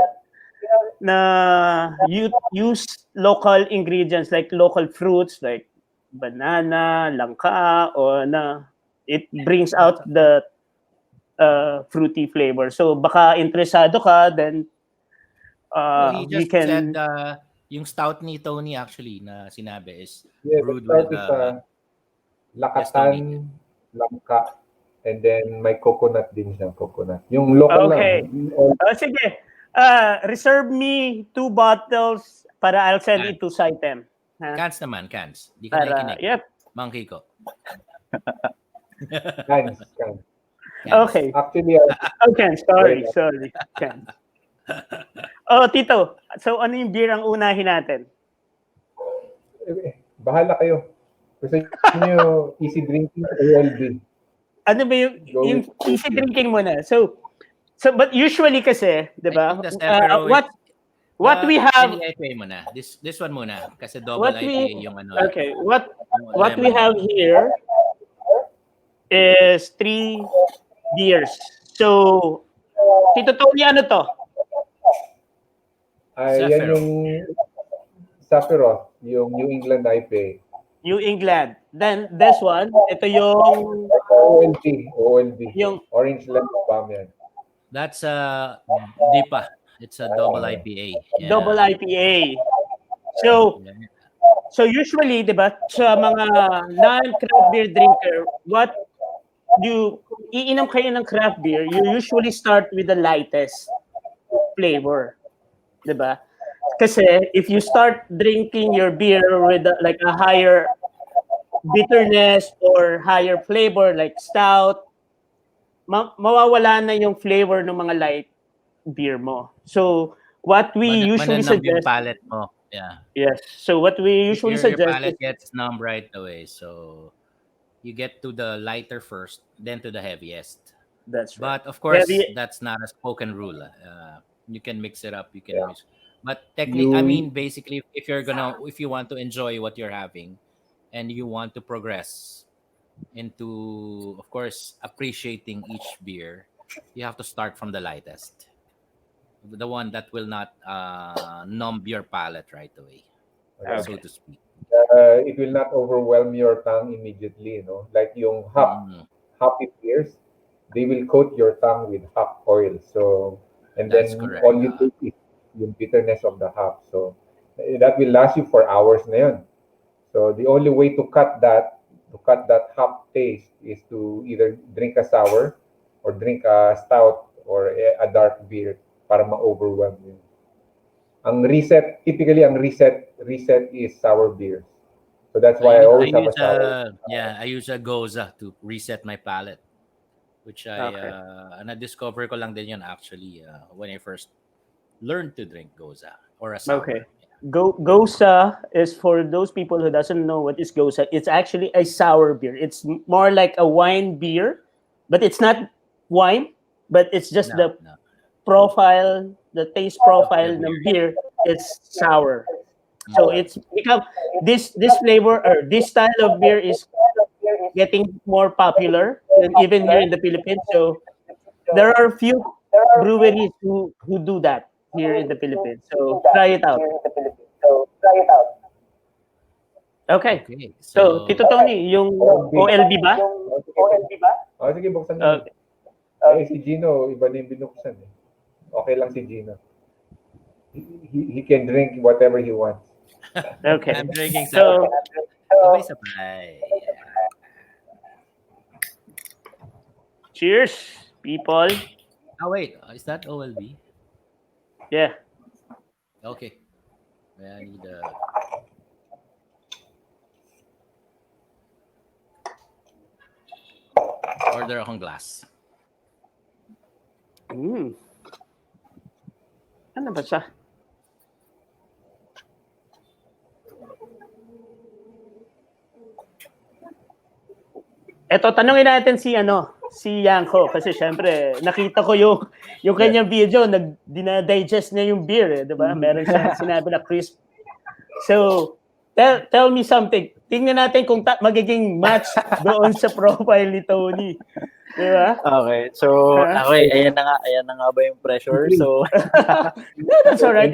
na you use local ingredients like local fruits like banana, langka, or na it brings out the fruity flavor. So baka interesado ka, then No, he we just said can. yung stout ni Tony actually na sinabi is Yeah, the brewed with stout is yes, Tony. Lakatan Langka, and then may coconut din siya, coconut. Yung local lang. Okay. Sige. Reserve me 2 bottles para I'll send Cans. it to Saitem. Ha? Cans naman, cans. Di ka Para, nakikinig. yep. Monkey ko. Cans, cans. Cans. Okay. Actually, Okay, sorry. Can. Oh, Tito. So, ano yung beer ang unahin natin? bahala kayo. Gusto niyo easy drinking o OLB? Ano ba yung easy drinking muna? So, but usually kasi, di ba? I think the Sephiroth What we have... Mini IPA muna. This one muna. Kasi double IPA yung ano. Okay. yung What we lemon. have here is 3 beers. So, Tito Tony, ano to? Ay, yan yung Sephiroth, yung New England IPA. New England. Then, this one, ito yung... OLB. Yung Orange Lemon Balm yan. That's DIPA. It's a double IPA. Yeah. double IPA. So, so usually, di ba, sa mga non-craft beer drinker, iinom kayo ng craft beer, you usually start with the lightest flavor. Di ba? Kasi if you start drinking your beer with like a higher bitterness or higher flavor like stout, mawawala na yung flavor ng mga light beer mo. So, what we usually Mananamb yung suggest... palate mo. Yeah. Yes. So, what we usually Your suggest palate is... gets numb right away. So, you get to the lighter first, then to the heaviest. That's right. But, of course, Heavy- that's not a spoken rule. You can mix it up. You can mix... But technically, I mean, basically, if you want to enjoy what you're having and you want to progress into, of course, appreciating each beer, you have to start from the lightest. the one that will not numb your palate right away, so Okay. to speak. It will not overwhelm your tongue immediately, like yung Mm, hoppy beers, they will coat your tongue with hop oil. So, and that's then correct. all you take is yung bitterness of the hop. So, that will last you for hours na yun. So, the only way to cut that hop taste is to either drink a sour or drink a stout or a dark beer para ma-overwhelm yun. Typically, ang reset is sour beers. So that's I why I use I always have a use sour. I use a goza to reset my palate, which Okay. na-discover ko lang din yun actually when I first learned to drink goza or a Okay. sour. Gosa is for those people who doesn't know what is Gosa. It's actually a sour beer. It's more like a wine beer, but it's not wine. But it's just No, the no, profile, the taste of the profile ng beer. beer. It's sour. So Mm. it's become this flavor or this style of beer is getting more popular, and even here in the Philippines. So there are few breweries who do that here in the Philippines. So try it out. Okay. Okay, So, so Tito Tony, yung Big. OLB ba? Sige, buksan mo. Okay. Si Gino, iba na yung binuksan. Okay lang si Gino. He can drink whatever he wants. Okay. I'm drinking So, sabay-sabay. cheers, people. Oh wait, is that OLB? Yeah. Okay. I need order akong glass. Ano ba siya? Eto, tanungin natin si Yanko kasi syempre nakita ko yung kanyang video, dindigest niya yung beer, 'di ba? Meron siyang sinabi na crisp. So, tell me something. Tingnan natin kung magiging match doon sa profile ni Tony. 'Di ba? Okay. So, okay, ayan na nga ba yung pressure? So, That's all right.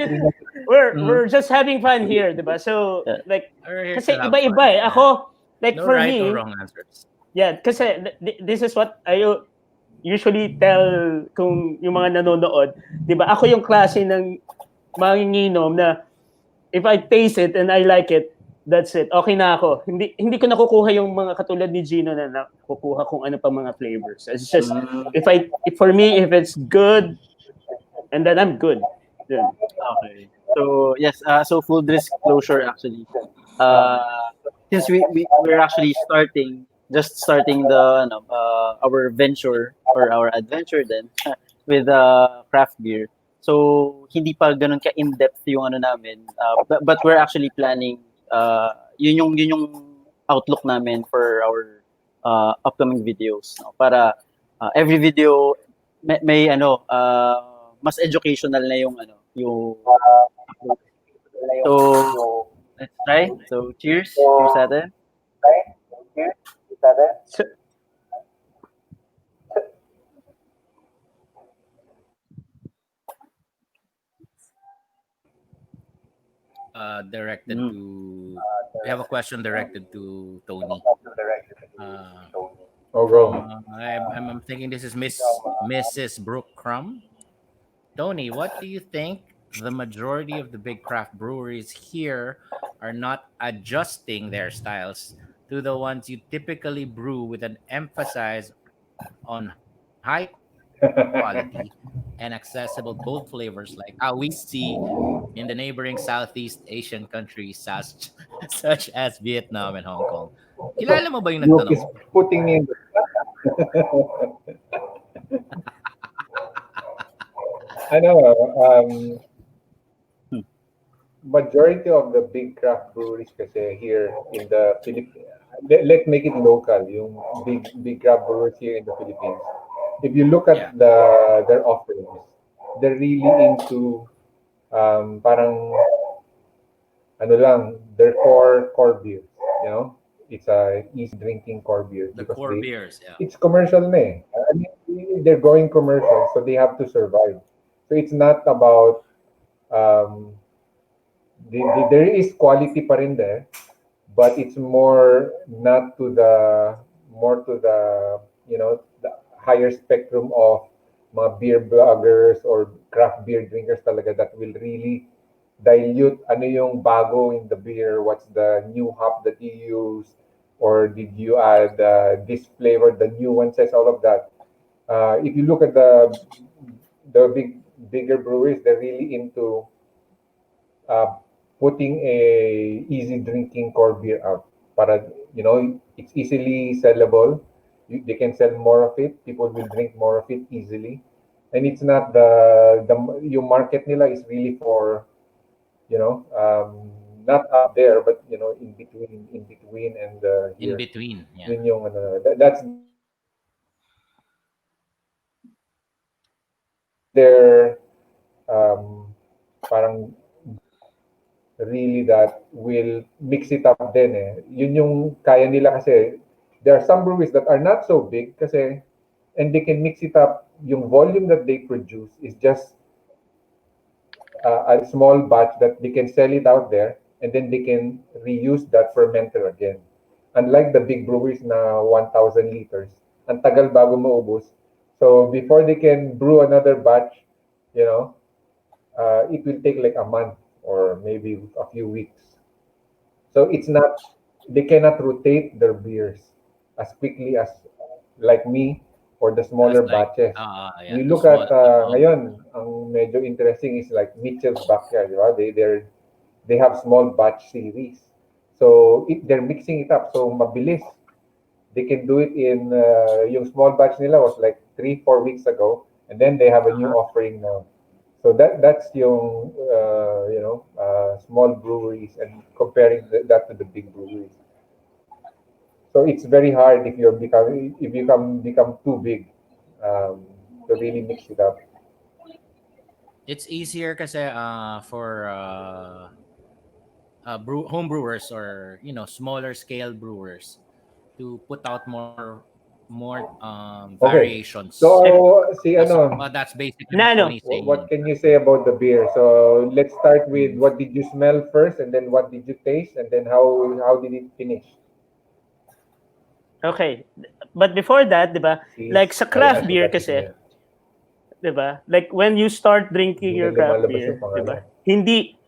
We're just having fun here, 'di ba? So, like We're here kasi to have iba-iba fun. eh. Ako, like No for right or me, wrong answers. yeah, kasi this is what I usually tell kung yung mga nanonood, 'di ba? Ako yung klase ng manginginom na if I taste it and I like it, that's it. Okay na ako. Hindi ko nakukuha yung mga katulad ni Gino na nakukuha kung ano pa mga flavors. It's just for me if it's good and then I'm good. Yun. okay. So, yes, so full disclosure actually. Since we're actually starting the our venture or our adventure then with craft beer. So hindi pa ganun ka in-depth yung namin. But we're actually planning yun yung outlook namin for our upcoming videos, no? Para every video may mas educational na yung so let's try. So cheers sa atin. So, Directed to. We have a question directed to Tony. Go. I'm thinking this is Mrs. Brooke Crumb. Tony, what do you think the majority of the big craft breweries here are not adjusting their styles to the ones you typically brew with an emphasis on high quality and accessible bold flavors like how we see in the neighboring Southeast Asian countries such as Vietnam and Hong Kong? Kilala mo ba yung Luke nagtanong? is putting me in the majority of the big craft breweries kasi here in the Philippines, let's make it local, yung big craft brewers here in the Philippines. If you look at their offerings, they're really into parang their core beer, it's a easy drinking core beer The because core beers, yeah. it's commercial na eh. I mean, they're going commercial, so they have to survive. So it's not about there is quality pa rin there, but it's more not to the more to the the higher spectrum of mga beer bloggers or craft beer drinkers talaga that will really dilute ano yung bago in the beer, what's the new hop that you use, or did you add this flavor, the new one says all of that. If you look at the bigger breweries, they're really into uh, putting a easy drinking core beer out. Para, it's easily sellable. They can sell more of it. People will drink more of it easily. And it's not yung market nila is really for, not up there, but, in between and In here. between, yeah. Yun yung, that's their, parang really that will mix it up din eh. Yun yung kaya nila kasi there are some breweries that are not so big kasi and they can mix it up. Yung volume that they produce is just a small batch that they can sell it out there and then they can reuse that fermenter again. Unlike the big breweries na 1,000 liters, ang tagal bago maubos. So before they can brew another batch, it will take like a month or maybe a few weeks. So it's not, they cannot rotate their beers as quickly as like me or the That's smaller like, batches. yeah, We the look small, at ngayon, ang medyo interesting is like Mitchell's Backyard, di ba? They have small batch series. So they're mixing it up. So mabilis. They can do it in yung small batch nila was like 3-4 weeks ago, and then they have a new offering now. So that's yung small breweries and comparing that to the big breweries. So it's very hard if you become too big to really mix it up. it's easier kasi for home brewers or smaller scale brewers to put out more Okay. variations. So si That's ano, that's basically what Nano. Tony's saying. what can you say about the beer? So let's start with what did you smell first, and then what did you taste, and then how did it finish? Okay. But before that, 'di ba? Since Like sa I craft beer forgot his kasi, name. 'di ba? Like when you start drinking Hindi your na craft lumalabas yung beer, 'di pangalan. ba?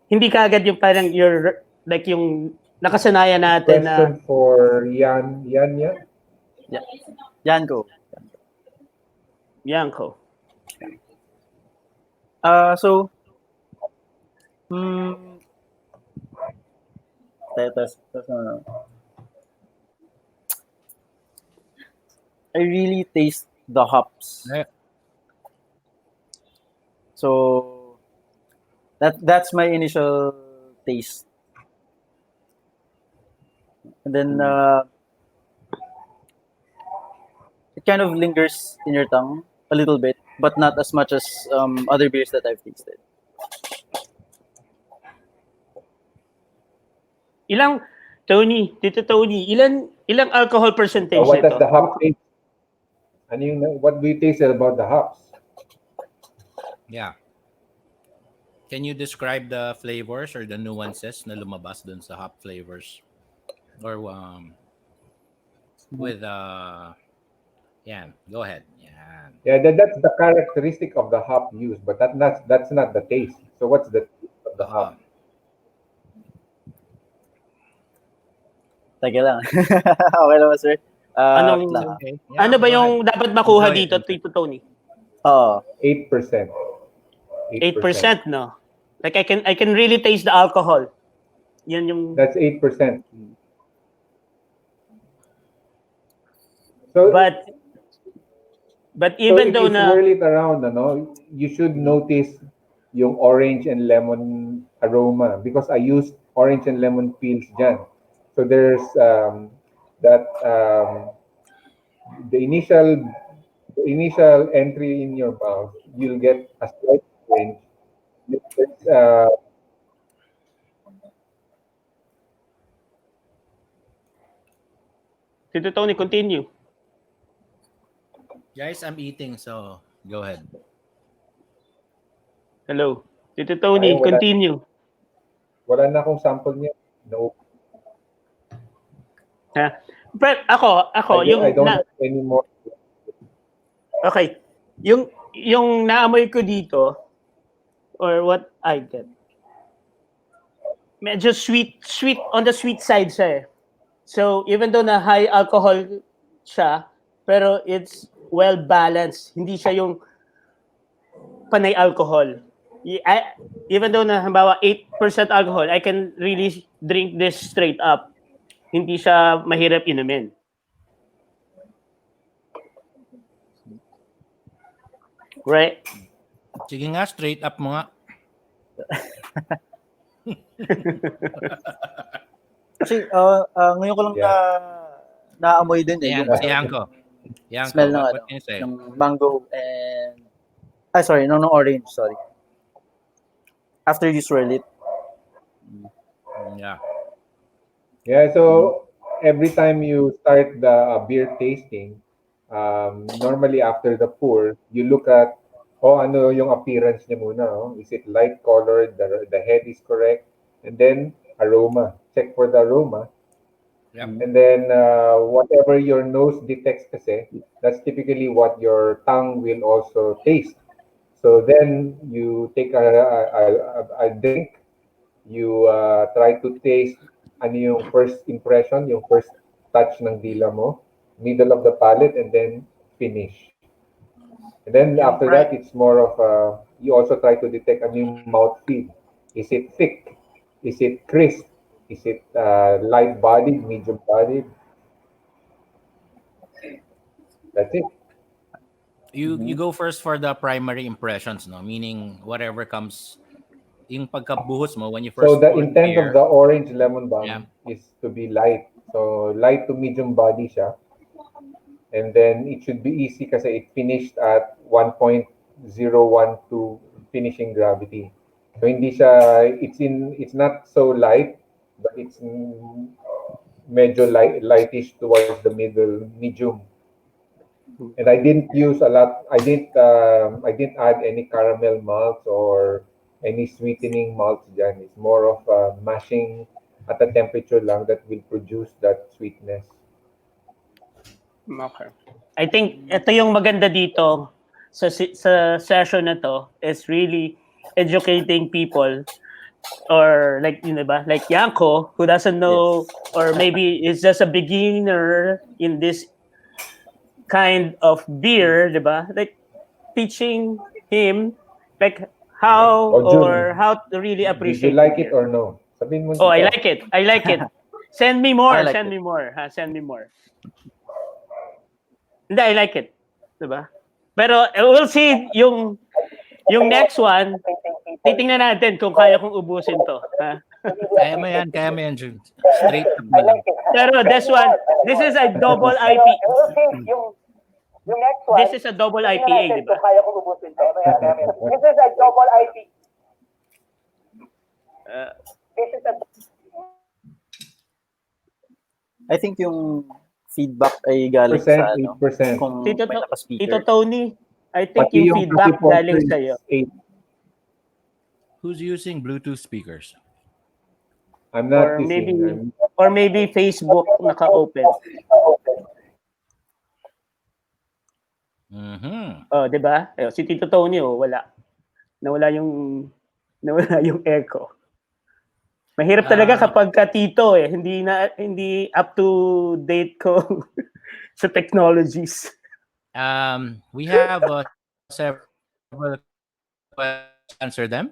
Hindi kaagad yung parang your like yung nakasanayan natin na Question for Yan. Yeah. Yanko. Yanko. So, hmm, ano. I really taste the hops. Yeah. So that's my initial taste. And then it kind of lingers in your tongue a little bit, but not as much as other beers that I've tasted. Tito Tony, ilang alcohol percentage What does nito? the hop taste? What do you taste about the hops? Yeah. Can you describe the flavors or the nuances na lumabas dun sa hop flavors? Or with yeah, go ahead. Yeah. Yeah, that's the characteristic of the hop used, but that's not the taste. So what's the taste of the hop? Teka lang. Okay lang ba, sir? Anong Wait lang. Okay. Yeah, ano ba go yung ahead. dapat makuha Enjoy it, dito, enjoy. Tito Tony? 8%. 8%, no? Like I can really taste the alcohol. Yan yung That's 8%. So but so even if though you na swirl it around, you should notice yung orange and lemon aroma because I used orange and lemon peels dyan. So there's that the initial entry in your mouth, you'll get a slight range. It's, Tito Tony, continue. Guys, I'm eating, so go ahead. Hello. Tito Tony, Ayun, continue. wala na akong sample niya. No, Ha? But ako, I yung don't have any more. okay. Yung naamoy ko dito, or what I get, medyo sweet on the sweet side siya eh. So even though na high alcohol siya, pero it's well balanced. Hindi siya yung panay alcohol. Even though na halimbawa 8% alcohol, I can really drink this straight up. Hindi siya mahirap inumin. Right? Sige nga, straight up mo nga. Kasi ngayon ko lang naamoy din Ayan, yung si Yanko. smell ng What can you say? ng mango and sorry, no orange, sorry. After you swirl it. Yeah. Yeah, so every time you start the beer tasting, normally after the pour, you look at, ano yung appearance niya muna. Oh? Is it light colored? The head is correct? And then aroma. Check for the aroma. Yep. And then whatever your nose detects kasi, that's typically what your tongue will also taste. So then you take a drink, you try to taste ano yung first impression, yung first touch ng dila mo, middle of the palate, and then finish. And then after that, it's more of you also try to detect ano yung mouthfeel. Is it thick? Is it crisp? Is it light-bodied, medium-bodied? That's it. You go first for the primary impressions, no? Meaning whatever comes yung pagkabuhos mo when you first So the pour intent beer. of the orange lemon balm Yeah. is to be light. So light to medium body siya. And then it should be easy kasi it finished at 1.012 finishing gravity. So hindi siya, it's not so light, but it's medyo lightish towards the middle, medium. And I didn't use a lot. I didn't add any caramel malts or any sweetening malts dyan. It's more of mashing at a temperature lang that will produce that sweetness. Okay. I think ito yung maganda dito sa session na to is really educating people or like ba like Yanko who doesn't know or maybe is just a beginner in this kind of beer, ba? Like teaching him like how Oh, Jun, or how to really did you appreciate like beer. it or no? Sabihin mo Oh, I dito. like it. I like it. Send me more. I like Send it. me more. Send me more. Hindi, I like it. Diba? Pero we'll see yung next one. Titingnan natin kung kaya kong ubusin to. Ha? Kaya mo yan, Jun. Straight up mo lang. Pero this one, this is a double IP. This is a double IPA, di ba? This is a double IP. I think yung feedback ay galing sa 8%. kung Tito, may naka-speaker. Tito Tony, I think Pati yung feedback Coffee galing Porter sa'yo. is 8. Who's using Bluetooth speakers? I'm not Or using. maybe Facebook naka-open. Oh, 'di ba? Si Tito Tony wala. Nawala yung echo. Mahirap talaga kapag tito hindi up to date ko sa technologies. We have several questions. Answer them.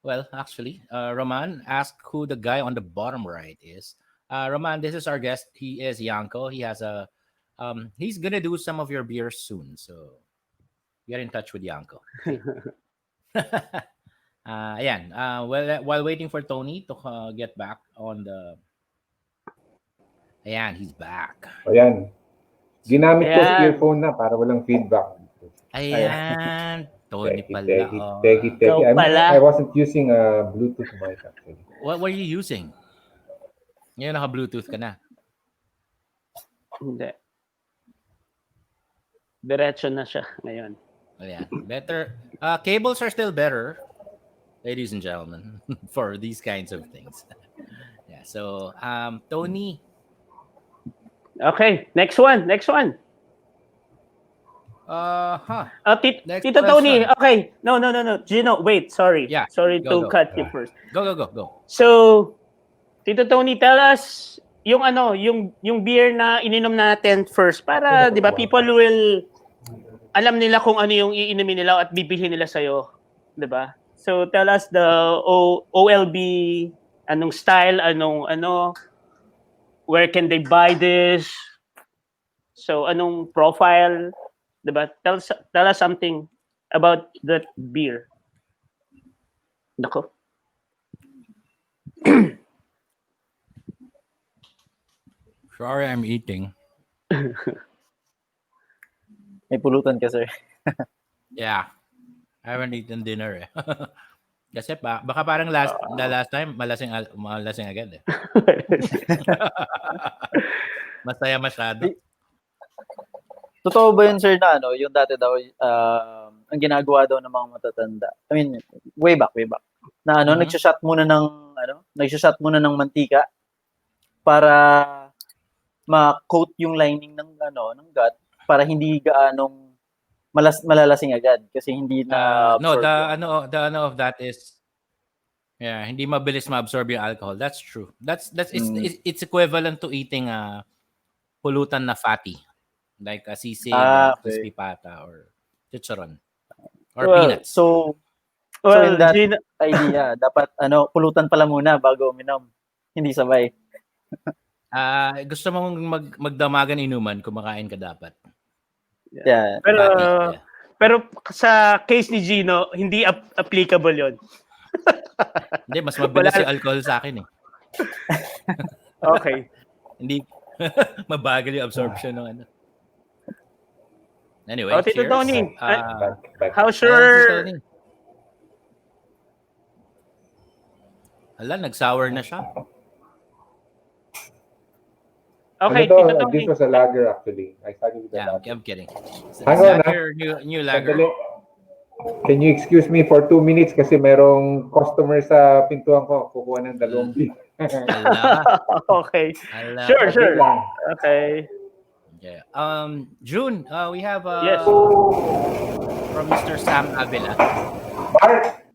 Well, actually, Roman asked who the guy on the bottom right is. Roman, this is our guest. He is Yanko. He has he's gonna do some of your beers soon, so get in touch with Yanko. Okay? Ayan. While waiting for Tony to get back on the. Ayan, he's back. Ayan. Ginamit ko sa earphone na para walang feedback. Ayan. Tony pala. Teki. I wasn't using a Bluetooth mic actually. What were you using? Ngayon naka-Bluetooth ka na. Hindi. Diretso na siya ngayon. Well, yeah, better. Cables are still better, ladies and gentlemen, for these kinds of things. Yeah. So, Tony. Okay, next one. Huh. Next Tito Tony, question. okay. No. Gino, wait, sorry. Yeah. Sorry Go to go cut you first. go. So, Tito Tony, tell us yung yung beer na ininom natin first para 'di ba people will alam nila kung ano yung iinumin nila at bibilhin nila sa 'di ba? So tell us the OLB, anong style, anong where can they buy this? So anong profile, 'di ba? Tell us something about that beer. Nako. Sorry, I'm eating. May pulutan ka, sir. Yeah. I haven't eaten dinner eh. Kasi baka parang the last time malasing agad eh. Masaya masyado. Totoo ba yun, sir, na yung dati daw, ang ginagawa daw ng mga matatanda, I mean, way back, na nagsashot muna ng mantika para ma-coat yung lining ng gut para hindi gaanong malalasing agad kasi hindi na No, absorb the of that is hindi mabilis ma-absorb yung alcohol. That's true. It's equivalent to eating pulutan na fatty like a sisig or crispy pata or chicharon or peanuts. So in that idea, dapat pulutan pala muna bago uminom. Hindi sabay. Gusto mong magdamagan inuman, kumakain ka dapat. Yeah. Pero sa case ni Gino, hindi applicable 'yon. Hindi, mas mabilis yung alcohol sa akin eh. Okay. Hindi mabagal yung absorption ng ano. Anyway, Tito cheers. Tony, how Ayan, sure? si Tony. Hala, nag-sour na siya. Okay, Tito, Tito Tony. this was a lager actually. I started with a Yeah, lager. I'm kidding. Lager, new lager. Sandali. Can you excuse me for 2 minutes kasi merong customer sa pintuan ko. Kukuha ng 2 beer. Okay. Hala. Sure. lang. Okay. Yeah. June, we have Yes. from Mr. Sam Avila. Marc,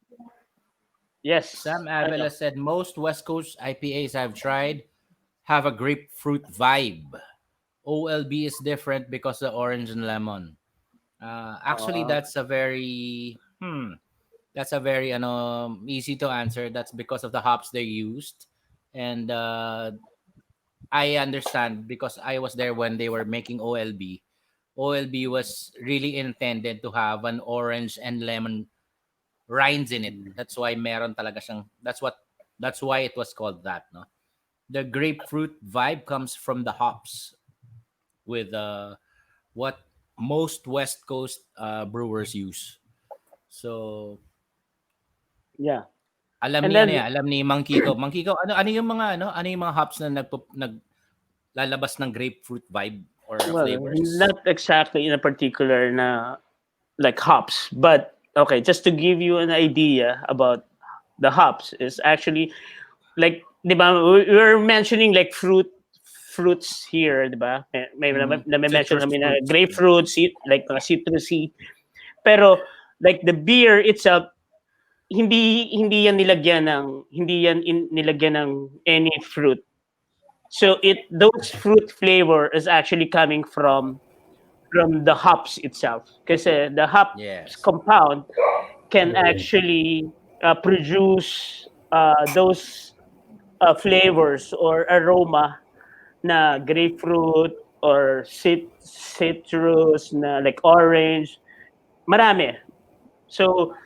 Yes. Sam Avila said most West Coast IPAs I've tried have a grapefruit vibe. OLB is different because of orange and lemon. Actually, that's a very easy to answer. That's because of the hops they used, and I understand because I was there when they were making OLB. OLB was really intended to have an orange and lemon rinds in it. That's why meron talaga siyang. That's why it was called that. No, the grapefruit vibe comes from the hops with what most West Coast brewers use. So Yeah. alam ni Mang Kiko. Mang Kiko, ano yung mga hops na naglalabas ng grapefruit vibe or flavors? Not exactly in a particular like hops, but okay, just to give you an idea about the hops is actually like, di ba, we were mentioning like fruits here, di ba? May mention kami na grapefruit, like citrusy. Pero like the beer itself, hindi yan nilagyan ng any fruit. So those fruit flavor is actually coming from the hops itself. Kasi the hops compound can actually produce those flavors or aroma na grapefruit or citrus na like orange. Marami. So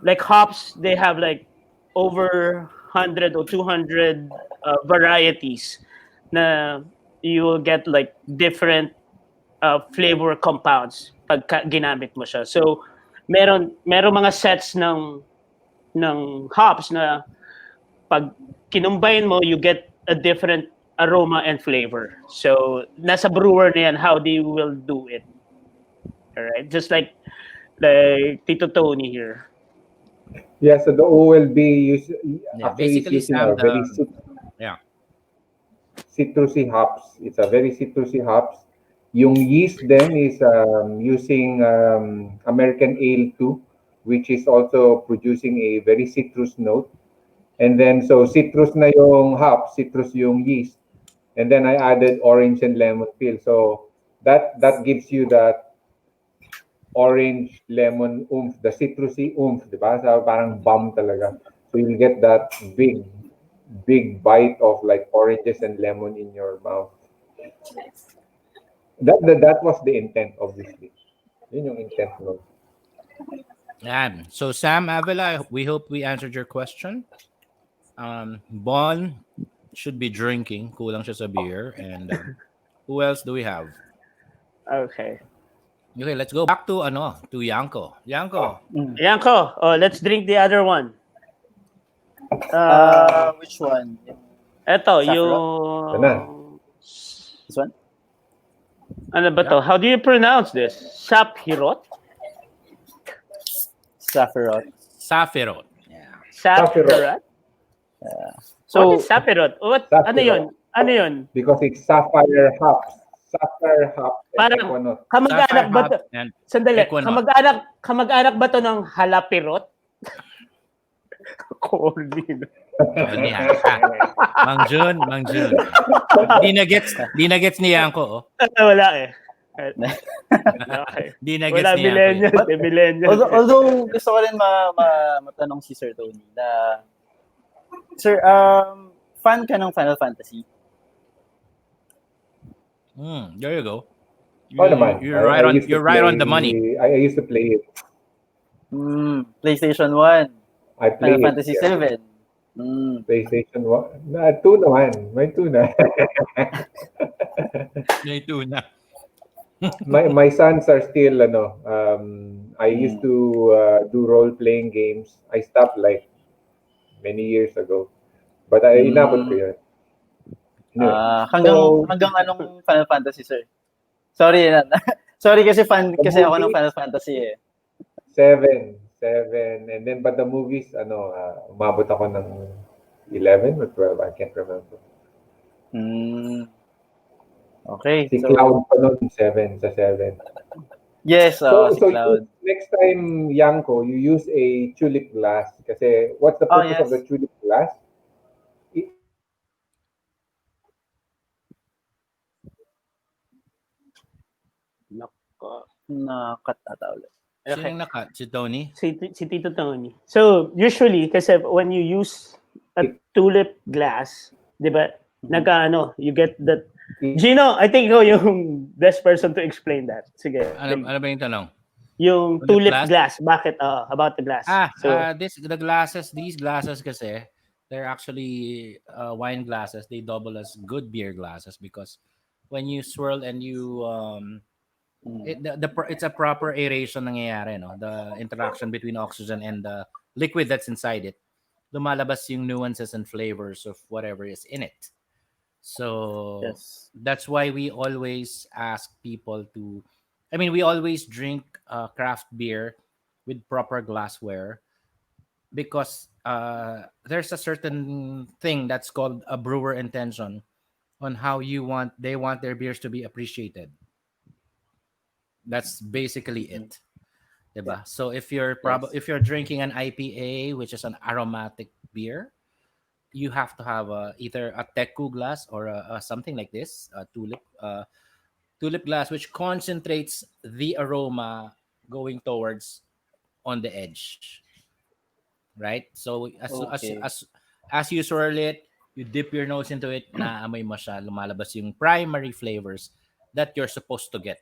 like hops, they have like over 100 or 200 varieties na you will get like different flavor compounds pag ginamit mo siya. So meron mga sets ng hops na pag kinumbine mo, you get a different aroma and flavor. So nasa brewer na yan how they will do it. All right, just like Tito Tony here. Yeah, so the OLB Yeah, actually is basically, using Sam, a very yeah. citrusy hops. It's a very citrusy hops. Yung yeast then is using American Ale 2, which is also producing a very citrus note. And then, so citrus na yung hops, citrus yung yeast. And then I added orange and lemon peel. So that gives you that orange lemon oomph, the citrusy oomph, di ba? So parang bomb talaga. So you'll get that big bite of like oranges and lemon in your mouth. That was the intent, obviously. Yun yung intent no. So Sam Avila, we hope we answered your question. Bon should be drinking. Kulang siya sa beer. And who else do we have? Okay. Okay, let's go back to Yanko. Yanko. Yanko, let's drink the other one. Which one? Eto, Saffron? yung... This one? Ano ba to? How do you pronounce this? Sapirot? Saffron. Sapphirot. Yeah. Sapirot? So, What is Sapirot? Sapphirot. Ano yun? Because it's sapphire hops. Sapphire hops. Parang kamag-anak ba to? Sandali. Kamag-anak ba to ng halapirot? Corny. Mang Jun. Di na gets ni Yanko, oh. Wala eh. Okay. Di na gets Wala ni millennial. Yanko. Millennial. although gusto ko rin matanong si Sir Tony na, Sir, fan ka ng Final Fantasy? There you go. You're right on the money. I used to play it. PlayStation 1. I played Final Fantasy 7. PlayStation 1. 2 naman. May 2 na. May 2 na. my sons are still I used to do role playing games. I stopped like many years ago. But inabot ko yun. Hanggang anong Final Fantasy, sir? Sorry kasi fan kasi ako ng Final Fantasy eh. 7 and then but the movies umabot ako ng 11 or 12, I can't remember. Okay. Si Cloud pa nun, 7. Yes, si Cloud. Next time, Yanko, you use a tulip glass. Kasi what's the purpose of the tulip glass? Nakat ata ulit. Sino nakat? Si Tony? Si Tito Tony. So, usually, kasi when you use a tulip glass, di ba, you get that. Gino, I think ikaw yung best person to explain that. Sige. Ano ba yung tanong? Yung tulip glass. Bakit? About the glass. These glasses kasi, they're actually wine glasses. They double as good beer glasses because when you swirl and you it's a proper aeration nangyayari, no? The interaction between oxygen and the liquid that's inside it. Lumalabas yung nuances and flavors of whatever is in it. So that's why we always ask people we always drink craft beer with proper glassware because there's a certain thing that's called a brewer intention on how they want their beers to be appreciated. That's basically it. Diba? So if you're drinking an IPA, which is an aromatic beer, you have to have either a teku glass or a something like this, a tulip glass, which concentrates the aroma going towards on the edge. Right? So as you swirl it, you dip your nose into it, naamoy mo siya, lumalabas yung primary flavors that you're supposed to get.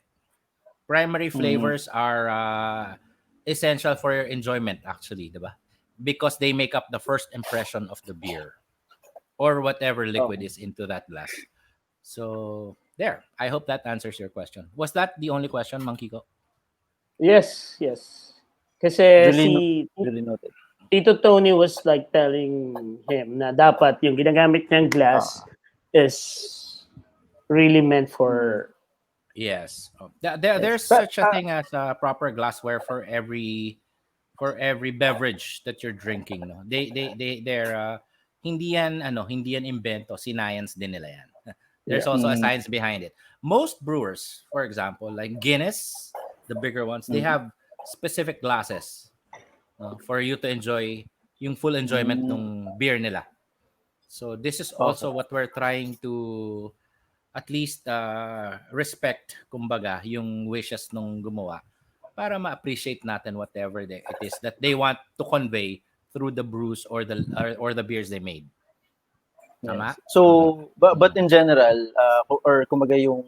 Primary flavors are essential for your enjoyment, actually, diba? Because they make up the first impression of the beer or whatever liquid is into that glass. So there, I hope that answers your question. Was that the only question, Mangkiko? Yes. Kasi really noted. Tito Tony was like telling him na dapat yung ginagamit niyang glass is really meant for Yes. Yes. There's But such a thing as a proper glassware for every beverage that you're drinking. No, they're hindi yan hindi yan invento, science din nila yan. There's yeah. also a Mm, science behind it. Most brewers, for example, like Guinness, the bigger ones, they mm, have specific glasses, no, for you to enjoy yung full enjoyment mm. ng beer nila. So this is Okay. also what we're trying to at least respect kumbaga yung wishes nung gumawa para ma-appreciate natin whatever it is that they want to convey through the brews or the beers they made. Tama? Yes. Mhm. So, but Mhm. in general, or kumbaga yung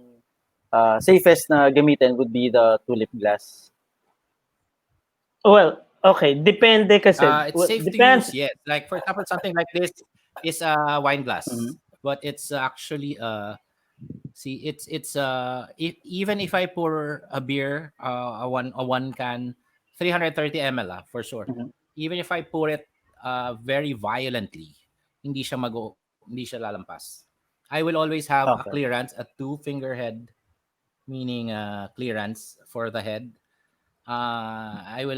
safest na gamitin would be the tulip glass. Well, okay, depende kasi. It's Well, safe to use, depends. yes. Like for example, something like this is a wine Mm-hmm. glass, but it's actually see it's even if I pour a beer a one can 330 ml for sure. Mm-hmm. Even if I pour it very violently, hindi siya lalampas. I will always have a Okay. clearance, a two finger head, meaning clearance for the head. I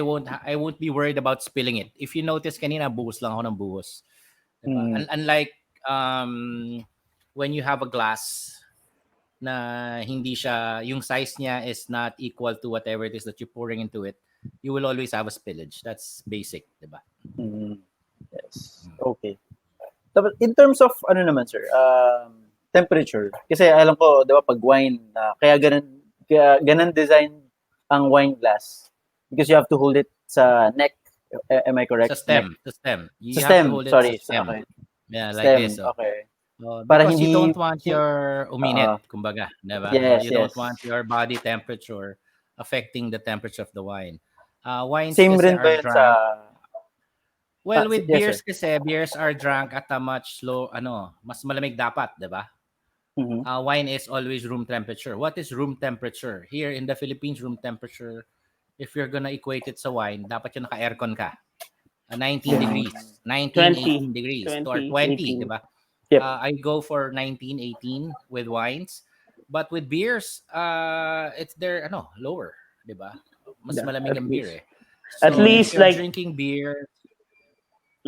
won't be worried about spilling it. If you notice kanina buhos lang ako ng buhos. Diba? Mm-hmm. Unlike when you have a glass na hindi siya, yung size niya is not equal to whatever it is that you're pouring into it, you will always have a spillage. That's basic, diba? Mm-hmm. Yes. Okay. Tapos, in terms of, ano naman, sir, temperature. Kasi alam ko, di ba, pag wine, kaya ganun design ang wine glass. Because you have to hold it sa neck. Am I correct? Neck. Sa stem. Sa You have to stem. hold it sa Sorry. stem. Okay. Yeah, like Stem. this. Oh. Okay. Para Because you hindi... don't want your uminit, kumbaga, diba? Yes, You don't yes. want your body temperature affecting the temperature of the wine. Wines Same kasi rin are ba yun sa... drunk. Well, with yes, sir. beers kasi, beers are drunk at a much low, mas malamig dapat, diba? Mm-hmm. Wine is always room temperature. What is room temperature? Here in the Philippines, room temperature, if you're gonna equate it sa wine, dapat yung naka-aircon ka. 19 Yes. degrees, 19, 20, 18 degrees, or 20, 20, 18. diba? Yep. I go for 19, 18 with wines. But with beers, it's there, lower, diba? Mas Yeah, malamig at ang beer least. eh. At So, if least you're like drinking beer,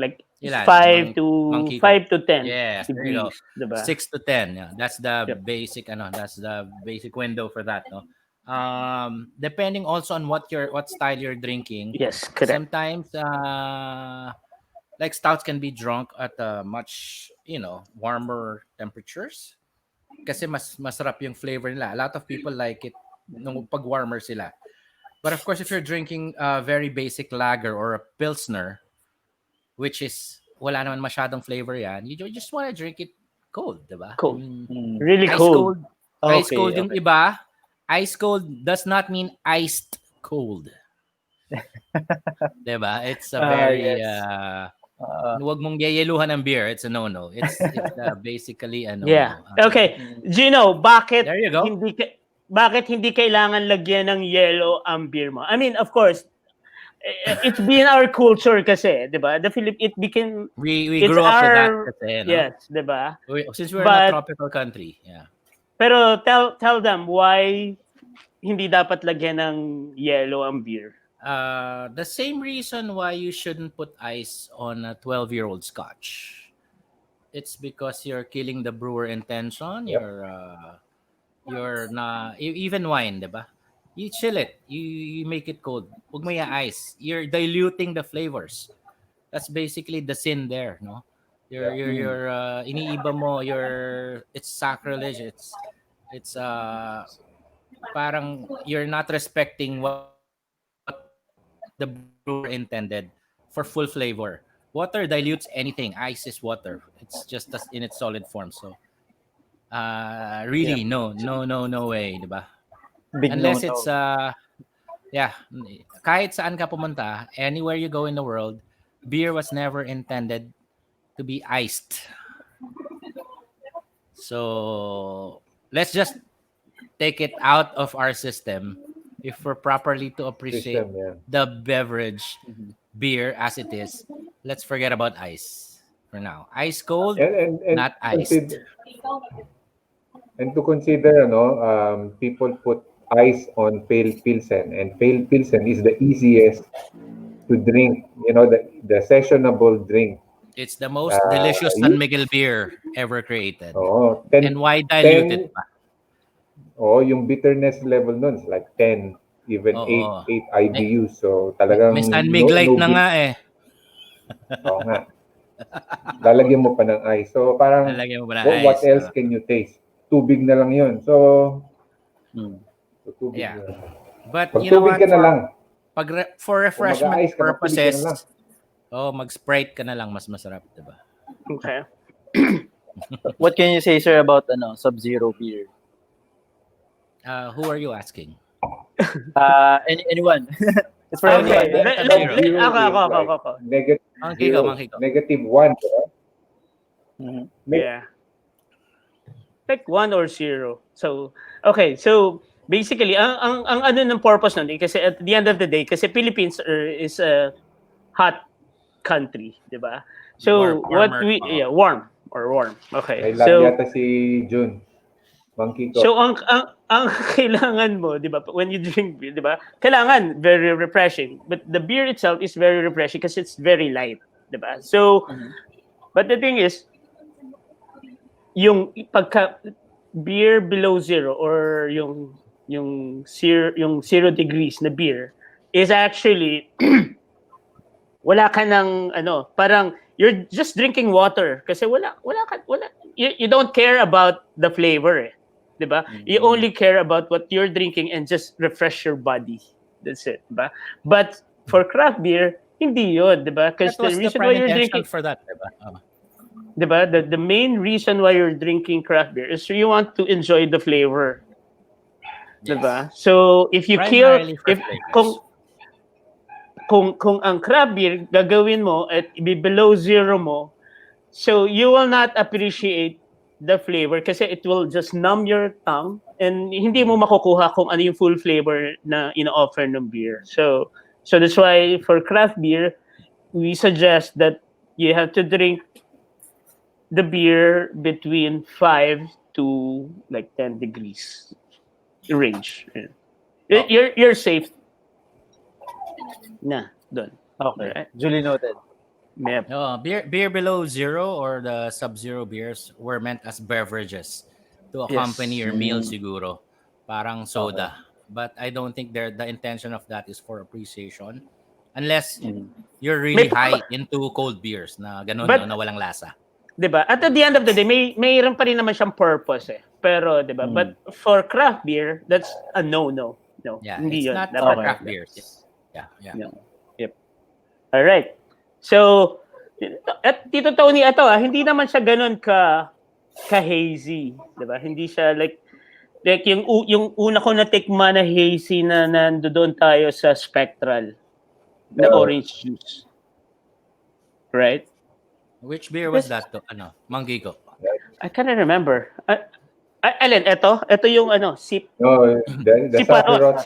like ilan? 5 to Monkey ko. 5 to 10 Yes, there you go. degrees, diba? 6 to 10. Yeah, that's the Yep. basic that's the basic window for that, no. Depending also on what style you're drinking. Yes, correct. Sometimes like stouts can be drunk at much, warmer temperatures. Kasi mas masarap yung flavor nila. A lot of people like it nung pag warmer sila. But of course, if you're drinking a very basic lager or a pilsner, which is wala naman masyadong flavor yan, you just want to drink it cold, diba? I Cold. mean, Really ice cold. cold. Ice Okay, cold yung okay. iba. Ice cold does not mean iced cold. Diba? It's a very Yes. huwag mong yeyeluhan ng beer. It's a no-no. It's basically a Yeah. no-no. Okay. Mm. Gino, There you go. bakit hindi kailangan lagyan ng yellow ang beer mo? I mean, of course, it's been our culture kasi, 'di ba? It became We it's grew up with that our kasi, no? yes, 'di ba? Since we're in a But tropical country, yeah. pero tell them why hindi dapat lagyan ng yellow ang beer. The same reason why you shouldn't put ice on a 12-year-old scotch. It's because you're killing the brewer intention. Yep. You're even wine, diba? You chill it. You make it cold. Huwag mo ice. You're diluting the flavors. That's basically the sin there, no? You're iniiba mo, it's sacrilege. It's parang you're not respecting what the brewer intended for full flavor. Water dilutes anything. Ice is water. It's just in its solid form. So, really, no way, diba? Big Unless no-no. it's yeah, kahit saan ka pumunta, anywhere you go in the world, beer was never intended to be iced. So, let's just take it out of our system if we're properly to appreciate System, yeah. the beverage Mhm. beer as it is. Let's forget about ice for now. Ice cold, And not iced. And to consider, people put ice on pale pilsen, and pale pilsen is the easiest to drink. The sessionable drink. It's the most Uh, delicious San you, Miguel beer ever created. oh, And 10, why diluted 10, pa? yung bitterness level nun is like 10, even 8, Oo. 8 May, IBUs. So may talagang San no, Miguelite no na bit. nga eh. Oo nga. Lalagyan mo pa ng ice. So parang, Nalagyan mo ba ng what ice? else can you taste? Tubig na lang yun. So tubig Yeah. na. But you know Magtubig what? ka na lang. For Kung refreshment mag-a-ice ka, magtubig ka na lang. purposes, mag-Sprite ka na lang, mas masarap, diba? Okay. What can you say, sir, about Sub-Zero beer? Who are you asking? Anyone? It's for Okay. anyone. Sub-Zero. Ako. Negative zero. Monkey ko. -1. Diba? Mhm. Yeah. Like 1 or 0. So, okay. So, basically, ang ano ng purpose nun, kasi at the end of the day, kasi Philippines is a hot country, di ba? So, Warmer. warm. Okay. May love So, yata si Jun. Monkey ko. so ang kailangan mo, 'di ba, when you drink beer, 'di ba? Kailangan very refreshing. But the beer itself is very refreshing because it's very light, 'di ba? So, but the thing is, yung pagka beer below zero or yung 0 degrees na beer is actually wala ka ng parang you're just drinking water kasi wala you don't care about the flavor, eh. 'Di ba? You only care about what you're drinking and just refresh your body. That's it, 'di ba? But for craft beer, hindi 'yun, 'di ba? Because That the was the reason why prime you're intention drinking, for that, diba? 'di ba? The main reason why you're drinking craft beer is you want to enjoy the flavor, 'di ba? Yes. So if you kill Primarily for if flavors. kung ang craft beer gagawin mo at below zero mo, so you will not appreciate the flavor kasi it will just numb your tongue and hindi mo makukuha kung ano yung full flavor na ino-offer ng beer. So that's why for craft beer, we suggest that you have to drink the beer between 5 to like 10 degrees range. Oh. You're safe na doon. Okay. Right? Duly noted. Yep. Beer below zero or the sub-zero beers were meant as beverages to accompany your meal siguro. Parang soda. But I don't think the intention of that is for appreciation. Unless you're really high into cold beers na ganun, But- na walang lasa. 'Di ba? At the end of the day, mayroon pa rin naman siyang purpose, eh. Pero 'di ba? But for craft beer, that's a no. Yeah, Hindi it's yun. not Dapat for craft beers. Yeah. Yep. All right. So, at Tito Tony, hindi naman siya ganun ka hazy, 'di ba? Hindi siya like yung una ko na tikman na hazy na nandoon tayo sa Spectral na orange juice. Right? Which beer was that to? Monkey ko. I can't remember. Alin, ito yung sip. No, the Siparot.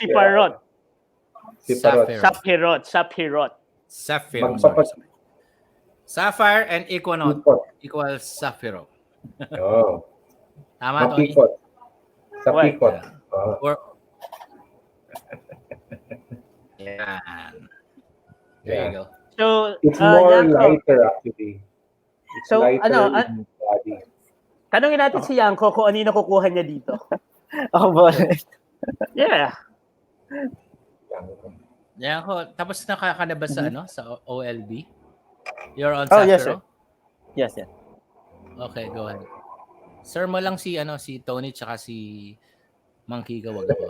Siparot. Saphirot. Sapphire. Magpapat- Sorry. Sapphire and Equinox Ikot. equals Sapphire. Oh. Tama, Tony? Mapikot. Sa Why? pikot. Or... Yan. There you go. So, It's more Yanko, lighter actually. It's So, lighter ano, in body. tanungin natin si Yanko kung ano yung nakukuha niya dito. Ako ba? Yeah. Yan ako. Tapos nakakalabas sa sa OLB? You're on Oh, yes, sir. Sapphire? Yes. Okay, go ahead. Sir mo lang si Tony tsaka si Monkey ka, wag ako.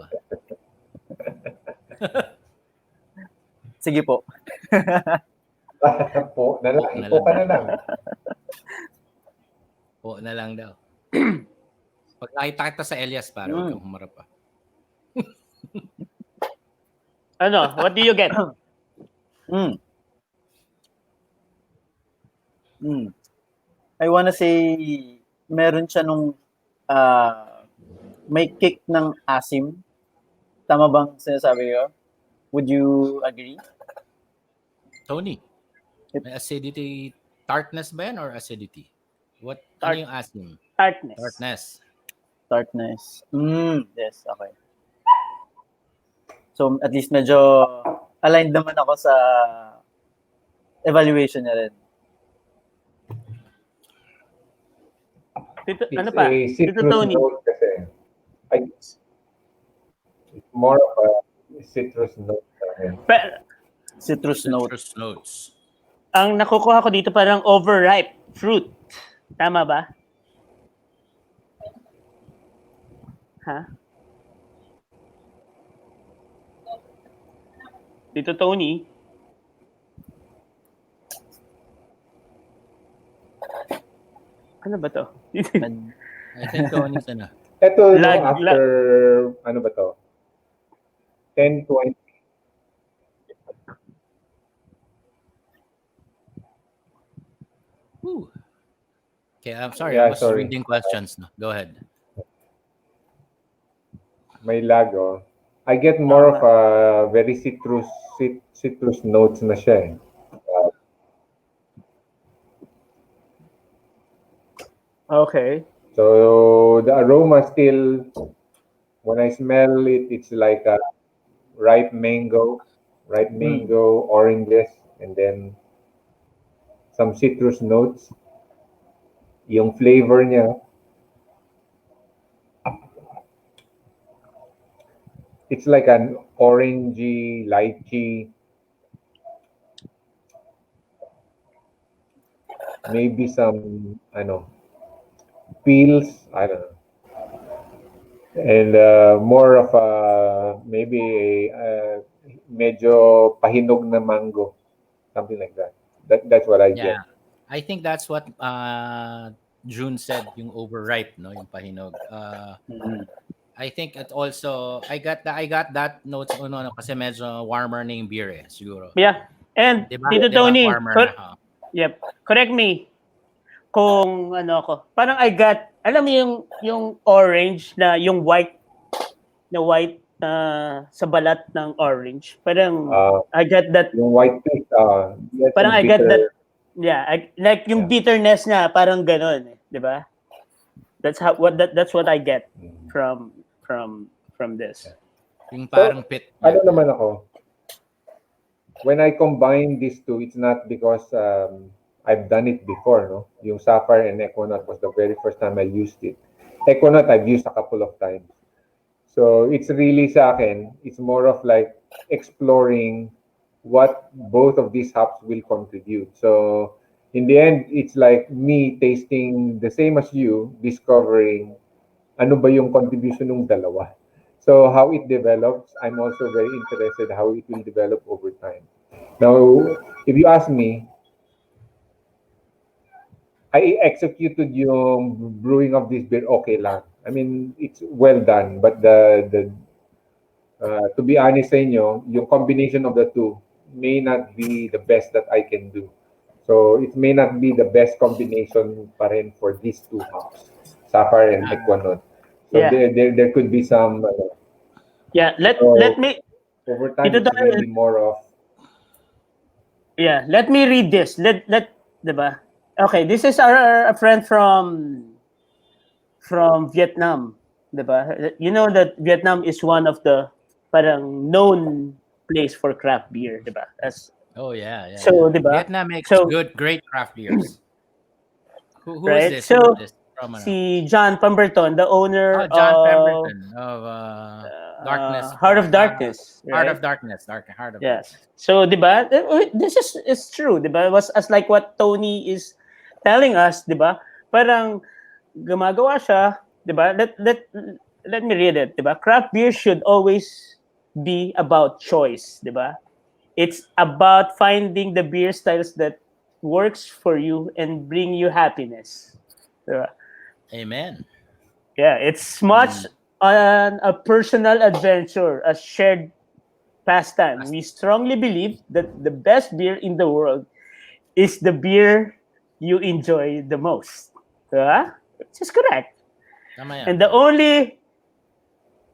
Sige po. Po na lang. Ipo ka na lang. Po na lang daw. Pag nakita kita sa Elias, para huwag kang humarap pa. What do you get? I wanna say, meron siya nung may kick ng asim. Tama bang sinasabi ko? Would you agree? Tony, may acidity, tartness ba yan or acidity? Ano yung asim? Tartness. Tartness. Darkness. Yes, okay. So, at least medyo aligned naman ako sa evaluation niya rin. Tito, It's ano pa? a Tito citrus Tony. note kasi. It's more of a citrus note. Citrus note. Citrus notes. Ang nakukuha ko dito parang overripe fruit. Tama ba? Ha? Tito Tony? Ano ba to? I think Tony's na. Ito, no, Lag- after, ano ba to? 10, 20. Whew. Okay, I'm sorry. Yeah, I was sorry. reading questions. No, go ahead. May lag, oh. I get more of a very citrus notes na siya eh. Okay. So the aroma still, when I smell it, it's like a ripe mango, oranges, and then some citrus notes. Yung flavor niya, it's like an orangey, lychee, maybe some, peels, I don't know. And more of a, maybe a medyo pahinog na mango, something like that. That's what I get. Yeah. I think that's what June said, yung overripe, no, yung pahinog. I think it also I got that notes kasi medyo warmer na yung beer eh, siguro. Yeah. And Diba? Tito Diba? Tony, Warmer na. yep. Correct me kung ano ako. Parang I got, alam mo yung orange na yung white sa balat ng orange. Parang I got that. Yung white taste, Parang I got that. bitter. Yeah, like yung bitterness na parang ganun, eh, 'di ba? That's what I get from this. Yung parang pit. Ano naman ako, when I combine these two, it's not because I've done it before, no? Yung Sapphire and Equinox was the very first time I used it. Equinox I've used a couple of times. So it's really sa akin, it's more of like exploring what both of these hops will contribute. So in the end, it's like me tasting the same as you, discovering ano ba yung contribution ng dalawa. So how it develops, I'm also very interested how it will develop over time. Now, if you ask me, I executed yung brewing of this beer okay lang. I mean, it's well done, but to be honest sa inyo, yung combination of the two may not be the best that I can do. So it may not be the best combination pa rin for these two hops, Sapphire and Equinox. So there could be some. Let me. Over time, it's really more of. Yeah, let me read this. Diba? Okay, this is a friend from Vietnam, diba? You know that Vietnam is one of the parang known place for craft beer, diba? Yeah. So, diba? Vietnam makes great craft beers. Who right? is this? So, Who is this? si John Pemberton, the owner John Pemberton of Darkness. Heart of Darkness. Heart right? of Darkness. Heart of Yes. Darkness. So, diba? This is true, diba? It was as like what Tony is telling us, diba? Parang gumagawa siya, diba? Let me read it, diba? Craft beer should always be about choice, diba? It's about finding the beer styles that works for you and bring you happiness. Diba? Amen. Yeah, it's much on a personal adventure, a shared pastime. We strongly believe that the best beer in the world is the beer you enjoy the most. Diba? Which is correct. Tama yan. And the only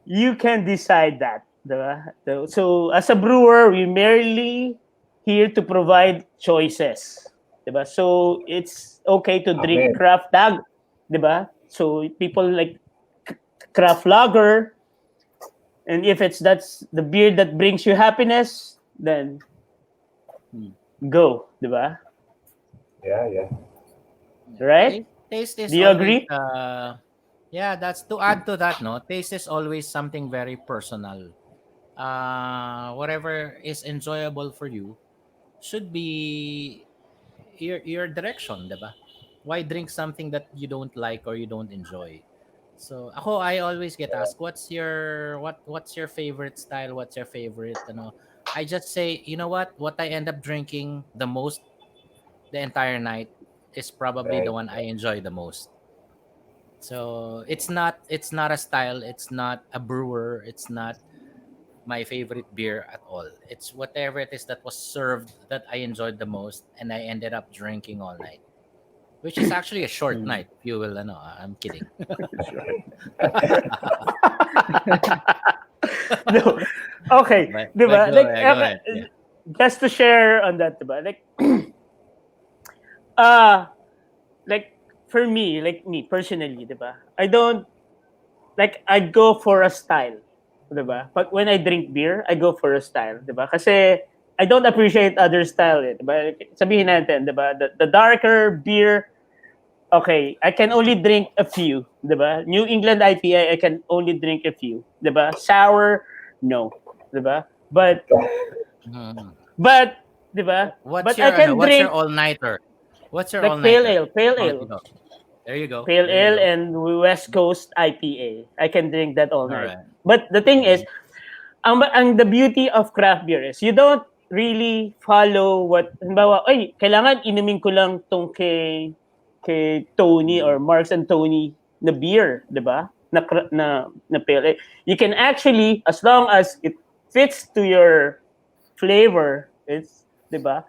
you can decide that. Diba? So as a brewer, we merely here to provide choices. Diba? So it's okay to drink craft tag. Diba? So people like craft lager, and if that's the beer that brings you happiness, then go, di ba? Yeah. Right? Taste is Do you always agree? yeah, that's to add to that, no. Taste is always something very personal. Whatever is enjoyable for you should be your direction, diba? Why drink something that you don't like or you don't enjoy? So ako, I always get asked, what's your favorite style? What's your favorite? I just say, you know what? What I end up drinking the most the entire night is probably the Right. one I enjoy the most. So it's not a style, it's not a brewer, it's not my favorite beer at all. It's whatever it is that was served that I enjoyed the most and I ended up drinking all night. Which is actually a short night, if you will. I'm kidding. No. Okay, di but ba? go, Like, yeah, go ahead. Yeah. just to share on that, di ba? Like, uh, like, for me, like me personally, di ba? I don't, like, I go for a style, di ba? But when I drink beer, I go for a style, di ba? Kasi, I don't appreciate other style, di ba? Like, sabihin natin, di ba? The darker beer, okay, I can only drink a few, 'di ba? New England IPA, I can only drink a few, 'di ba? Sour, no, 'di ba? Mhm. But 'di ba? What's But I your can what's your drink all nighter? What's your all like pale nighter? ale, pale Oh, you ale, go. There you go. pale There you ale go. and West Coast IPA. I can drink that all All night. right. But the thing is, Mhm. ang the beauty of craft beer is you don't really follow what, halimbawa, ay, kailangan inumin ko lang tong kay Tony or Marks and Tony na beer, 'di ba? Na pale ale. You can actually, as long as it fits to your flavor, it's, 'di ba?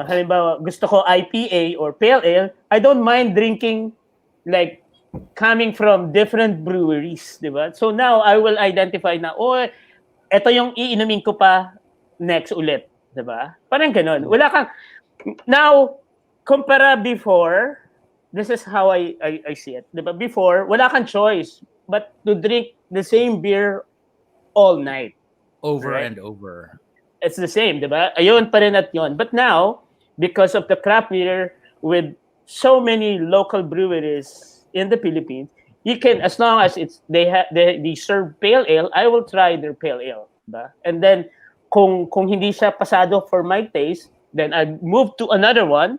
Halimbawa, gusto ko IPA or pale ale, I don't mind drinking like coming from different breweries, 'di ba? So now I will identify na, oh, eto yung iinumin ko pa next ulit, 'di ba? Parang gano'n. Wala kang now kumpara before, this is how I see it, 'di ba? Before, wala kang choice but to drink the same beer all night, Over right? and over. It's the same, di ba? Ayun pa rin at yun. But now, because of the craft beer with so many local breweries in the Philippines, you can, as long as it's they serve pale ale, I will try their pale ale, diba? And then kung hindi siya pasado for my taste, then I move to another one,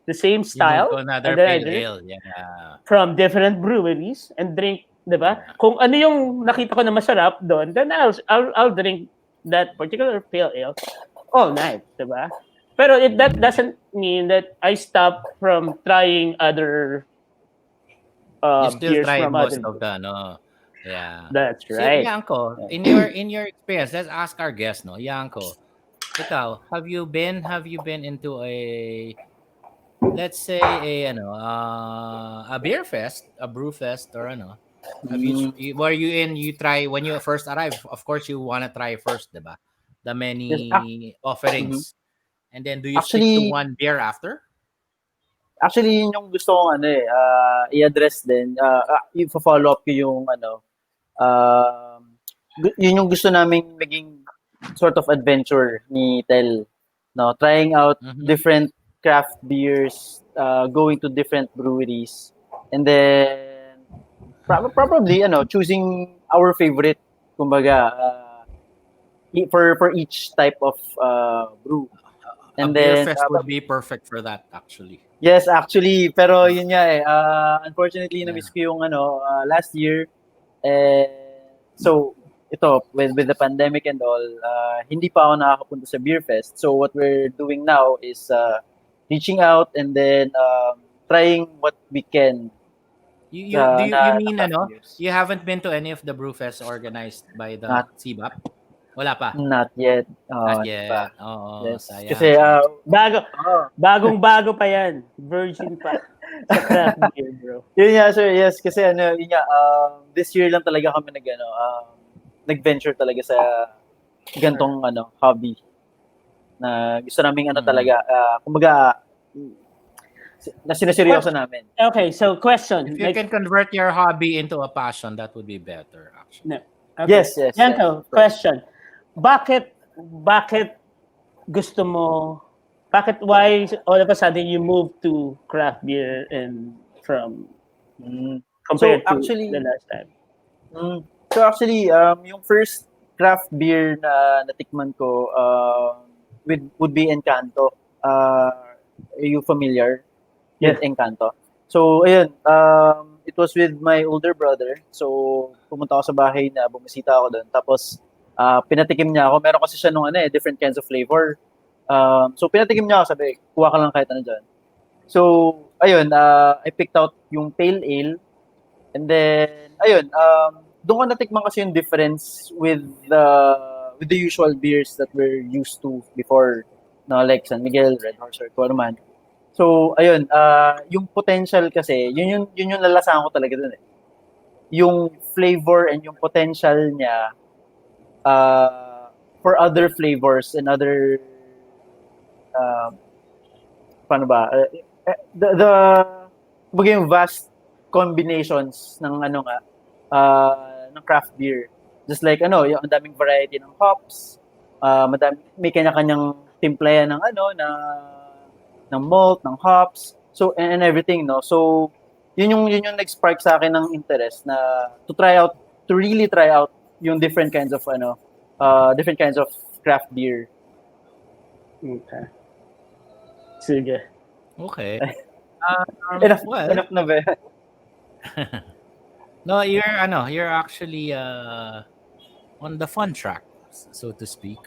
the same You move to style, and another then I pale drink ale. Yeah. from different breweries and drink, 'di ba? Yeah. Kung ano yung nakita ko na masarap doon, then I'll drink that particular pale ale all night, 'di ba? Pero that doesn't mean that I stop from trying other You still beers try from most other. of the no. Yeah. That's So, right. Yanko, in your experience, let's ask our guest, no, Yanko. Ikaw, have you been into a, let's say, a beer fest, a brew fest, or ano? Were you in? You try when you first arrive. Of course, you wanna try first, diba? The Yes, many mhm. offerings, and then do you stick to Actually, one beer after? Actually, yun yung gusto kong i-address din. I-follow up ko yung yun yung gusto naming maging sort of adventure ni Tel. No, trying out Mm-hmm. different craft beers, going to different breweries, and then probably choosing our favorite, kumbaga, for each type of brew. A And beer then fest would be perfect for that, actually. yes, actually, pero yun nga unfortunately Yeah. na-miss ko yung last year. And so ito with the pandemic and all, hindi pa ako nakakapunta sa beer fest. So what we're doing now is reaching out and then trying what we can You do you na mean craft beers. you haven't been to any of the brew fest organized by the Not CBAP? Wala pa. not yet. Not Hindi pa. yet. Oo, Yes. sayang, Kasi sayang. Bago, oh, bagong-bago pa yan. Virgin pa sa craft beer, bro. yun nga sir, yes kasi yun nga this year lang talaga kami nag-venture talaga sa gantong hobby na gusto naming Mm. talaga kumbaga na sinaseryoso namin. Okay, so question. If you can convert your hobby into a passion, that would be better, actually. No. Okay. Yes, yes, Yanko, yes. question. Bakit gusto mo, why all of a sudden you moved to craft beer and from Mm. So compared to the actually, last time? yung first craft beer na natikman ko would be Encanto. Are you familiar with Yes. Encanto? So, ayun, it was with my older brother. So, pumunta ako sa bahay na bumisita ako doon. Tapos, pinatikim niya ako. Meron kasi siya nung different kinds of flavor. So, pinatikim niya ako. Sabi, kuha ka lang kahit ano dyan. So, ayun, I picked out yung pale ale. And then, ayun, doon ko natikman kasi yung difference with the usual beers that we're used to before, no, like San Miguel, Red Horse, or kung ano man. So, ayun, yung potential kasi, yun yung lalasahan ko talaga dun eh. Yung flavor and yung potential niya for other flavors and other, uh, paano ba, kumbaga yung vast combinations ng ng craft beer. Just like yung ang daming variety ng hops, may kanya-kanyang timplayan ng malt, ng hops, so and everything, no. So yun yung nag-spark sa akin ng interest na to really try out yung different kinds of craft beer. Okay. Sige. Okay. Well, Enough na ba? no, you're actually on the fun track, so to speak.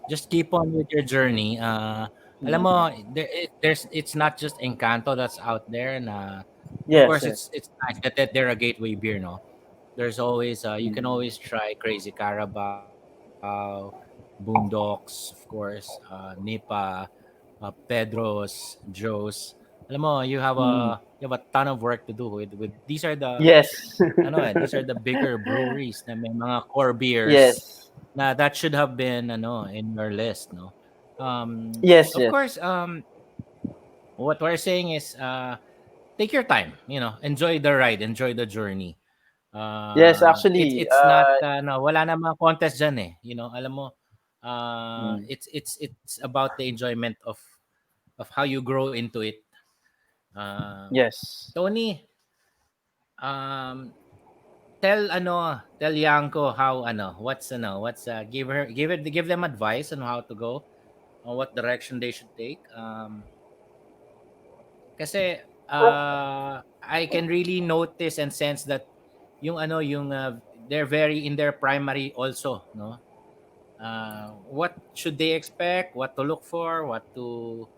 Just keep on with your journey. Alam mo, it's not just Encanto that's out there. Na, Yes, of course, yes. it's nice that they're a gateway beer, no? There's always you can always try Crazy Carabao, Boondocks, of course, Nipa, Pedro's, Joe's. Alam mo, you have a ton of work to do with these are the Yes. these are the bigger breweries na may mga core beers Yes. na that should have been in your list, no. Yes, Of yes. course, what we're saying is take your time, enjoy the ride, enjoy the journey. Yes, It's actually, it's not no, wala namang contest diyan eh. Alam mo, it's about the enjoyment of how you grow into it. yes. Tony, um tell Yanko how give them advice on how to go, on what direction they should take. Kasi I can really notice and sense that they're very in their primary also, no. What should they expect, what to look for, what to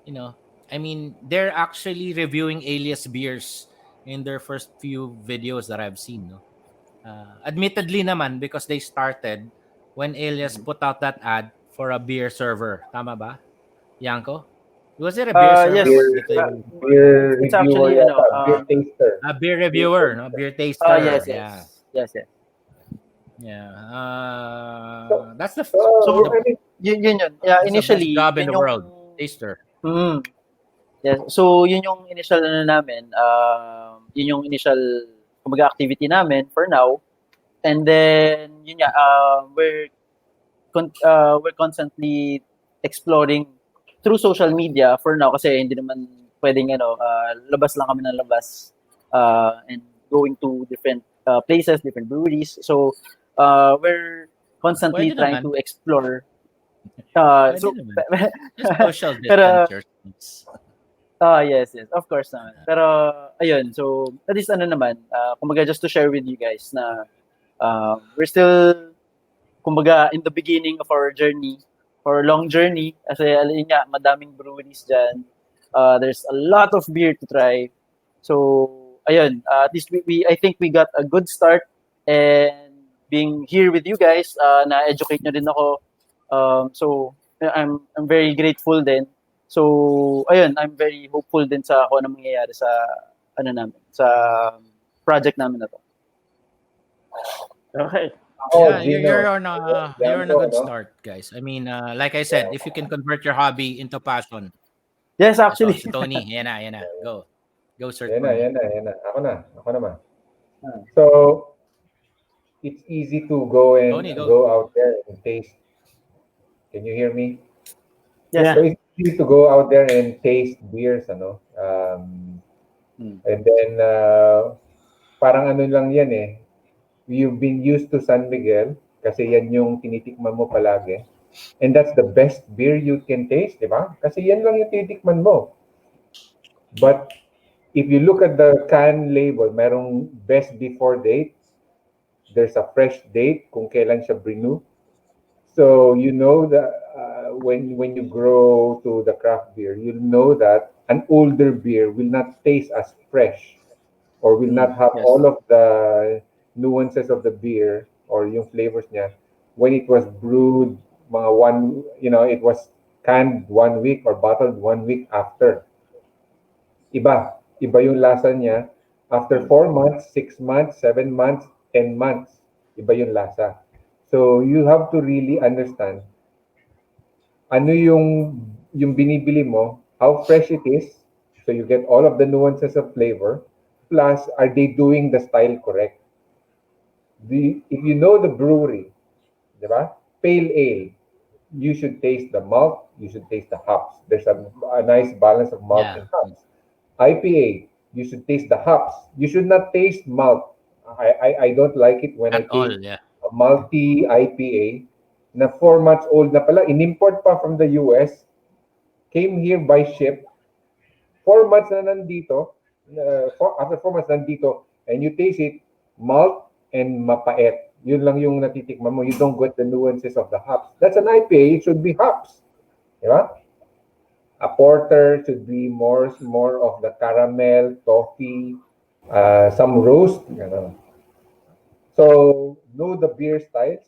you know I mean, they're actually reviewing alias beers in their first few videos that I've seen, no. Admittedly naman, because they started when alias put out that ad for a beer server, tama ba, Yanko? Was it a beer server? Yes. What Beer, did they beer It's reviewer actually yata, beer taster. a beer reviewer, no? Beer taster. yes, Yeah. yes. Yes, yes. Yeah. So, That's the so the I mean, Yun. Yeah, that's the best initially, job in yun the yung world. Taster. mm, yes. So yun yung initial namin, yun yung initial kumbaga activity namin for now. And then yun nga, we're constantly exploring through social media for now kasi hindi naman pwedeng labas lang kami ng labas and going to different places, different breweries. So we're constantly Pwede trying naman. to explore. Pwede So naman. Just social pero distance yourselves. yes, of course naman. Pero ayun, so at least naman, kumbaga just to share with you guys na we're still kumbaga in the beginning of our journey, or long journey, kasi alin nga, madaming breweries dyan. There's a lot of beer to try. So, ayun, at least I think we got a good start, and being here with you guys, na-educate nyo din ako. So, I'm very grateful din. So, ayun, I'm very hopeful din sa kung ano mangyayari sa sa project namin na to. Okay. Yeah, Gino. you're on a good no? start, guys. I mean, like I said, if you can convert your hobby into passion, Yes, So, actually. si Tony, yan na, yan na. Go. Go, Sir Yan na, Tony. yan na, yan na. Ako naman. Ah. So, it's easy to go and Tony, go. go out there and taste. Can you hear me? Yes, Yeah. So sir. it's easy to go out there and taste beers, ano? Mm. And then, parang ano lang yan eh. You've been used to San Miguel kasi yan yung tinitikman mo palagi. And that's the best beer you can taste, di ba? Kasi yan lang yung tinitikman mo. But if you look at the can label, merong best before date. There's a fresh date kung kailan siya brew. So you know that when you grow to the craft beer, you know that an older beer will not taste as fresh or will not have Yes. all of the nuances of the beer or yung flavors niya when it was brewed mga one, it was canned 1 week or bottled 1 week after. Iba yung lasa niya after 4 months, 6 months, 7 months, 10 months. Iba yung lasa. So you have to really understand ano yung binibili mo, how fresh it is, so you get all of the nuances of flavor, plus are they doing the style correct? If you know the brewery, di ba? Pale ale, you should taste the malt, you should taste the hops. There's a nice balance of malt Yeah. and hops. IPA, you should taste the hops. You should not taste malt. I don't like it when I At all, taste yeah. a malty IPA na 4 months old na pala, inimport pa from the US, came here by ship, 4 months na nandito, after 4 months nandito, and you taste it, malt and mapait. Yun lang yung natitikman mo. You don't get the nuances of the hops. That's an IPA, it should be hops. Di ba? A porter should be more of the caramel, toffee, some roast. So know the beer styles,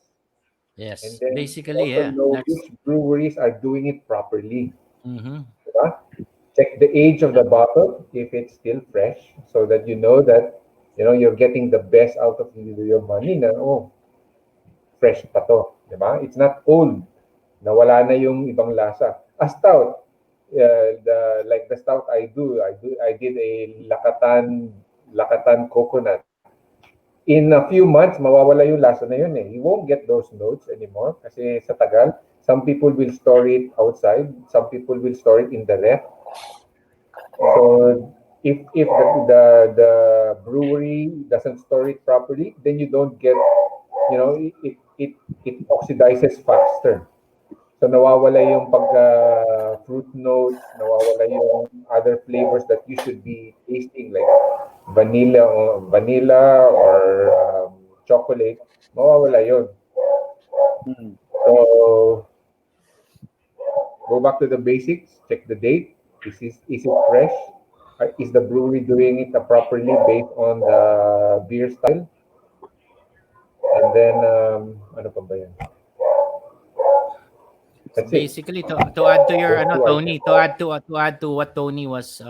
and Yes. then Basically, also yeah. know That's which breweries are doing it properly. mm-hmm. Diba? Check the age of the bottle if it's still fresh, so that you know that you're getting the best out of your money. Na fresh pa to, diba? It's not old. Nawala na yung ibang lasa. A stout, like the stout I did a lakatan coconut. In a few months, mawawala yung lasa na yun eh. You won't get those notes anymore kasi sa tagal. Some people will store it outside. Some people will store it in the ref. So if the brewery doesn't store it properly, then you don't get, it oxidizes faster. So nawawala yung pagka fruit notes, nawawala yung other flavors that you should be tasting like vanilla or chocolate. Mawawala yun. Mm. So go back to the basics, check the date. Is it fresh? Is the brewery doing it properly based on the beer style? And then ano pa ba yan? That's it. Basically to add to your Those two Tony, items. to add to what Tony was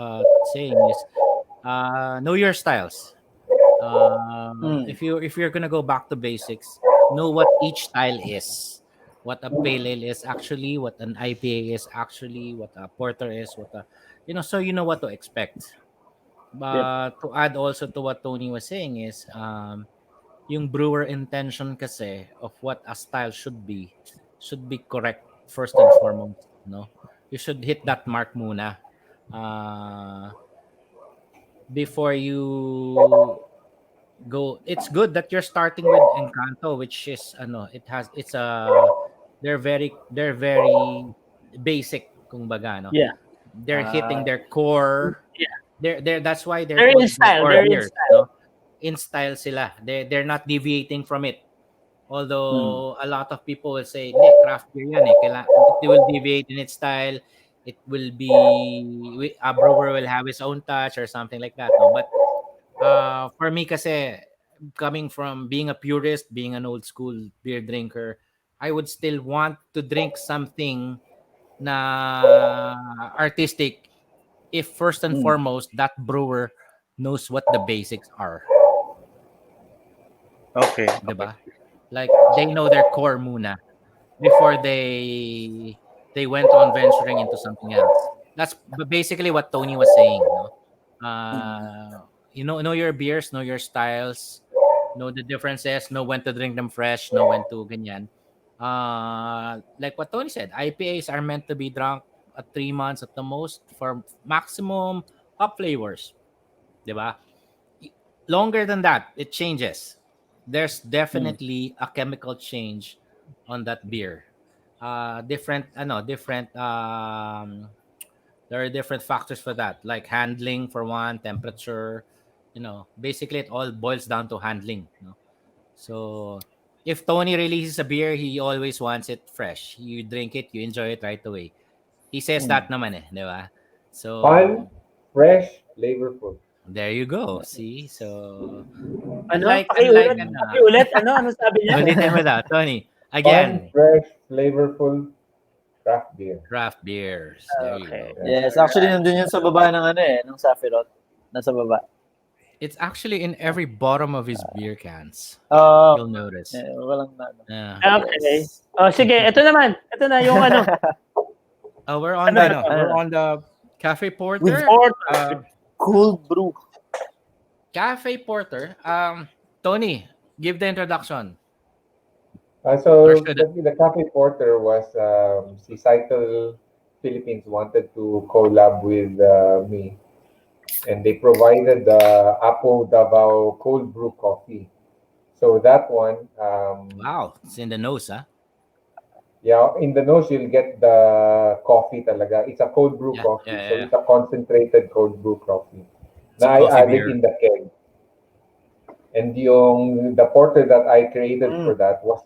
saying is know your styles. Mm. If you're gonna go back to basics, know what each style is. What a pale ale is actually, what an IPA is actually, what a porter is, so you know what to expect. Yep. But to add also to what Tony was saying is yung brewer intention kasi of what a style should be correct first and foremost, no? You should hit that mark muna before you go. It's good that you're starting with Encanto, which is they're very basic kung baga, no? Yeah. They're hitting their core. Yeah. That's why they're They're in called the style. core They're in beers, style. no? In style sila. They're not deviating from it. Mm. Although a lot of people will say, "Hindi, craft beer yan eh. It will deviate in its style. It will be a brewer will have his own touch or something like that." No, but for me kasi coming from being a purist, being an old school beer drinker, I would still want to drink something na artistic if first and Mm. foremost that brewer knows what the basics are, Okay. 'di Okay. ba? Like they know their core muna before they went on venturing into something else. that's basically what Tony was saying, no? Know your beers, know your styles, know the differences, know when to drink them fresh, know when to ganyan. Like what Tony said, IPAs are meant to be drunk at 3 months at the most for maximum hop flavors, diba? Longer than that, it changes. There's Mm. definitely a chemical change on that beer. Different, different. There are different factors for that, like handling for one, temperature. Basically, it all boils down to handling. So if Tony releases a beer, he always wants it fresh. You drink it, you enjoy it right away. He says Mm. that naman di ba? Fun, So fresh, flavorful. there you go. See? So Ano? unlike Pakiulit, ano sabi niya? ulitin mo daw, Tony. Fun, Again, fresh, flavorful craft beer. craft beers. There you Okay. go. Yeah. Yes, actually nandun yun sa baba ng ng Safirot. Nasa baba. It's actually in every bottom of his beer cans. Uh, You'll notice. walang na. Yeah. Okay. Yes. Oh, sige, ito naman. Ito na yung ano. We're on Ano the na to? we're on the Cafe With Porter. Porter. cold brew. Cafe Porter. Tony, give the introduction. Or So should the Cafe Porter was si Cycle Philippines wanted to collab with me, and they provided the Apo Davao cold brew coffee. So that one, Wow, it's in the nose, huh? yeah, in the nose you'll get the coffee talaga. It's a cold brew Yeah, yeah, coffee, so yeah. it's a concentrated cold brew coffee. It's a Na I coffee added beer. in the keg. And the porter that I created for that was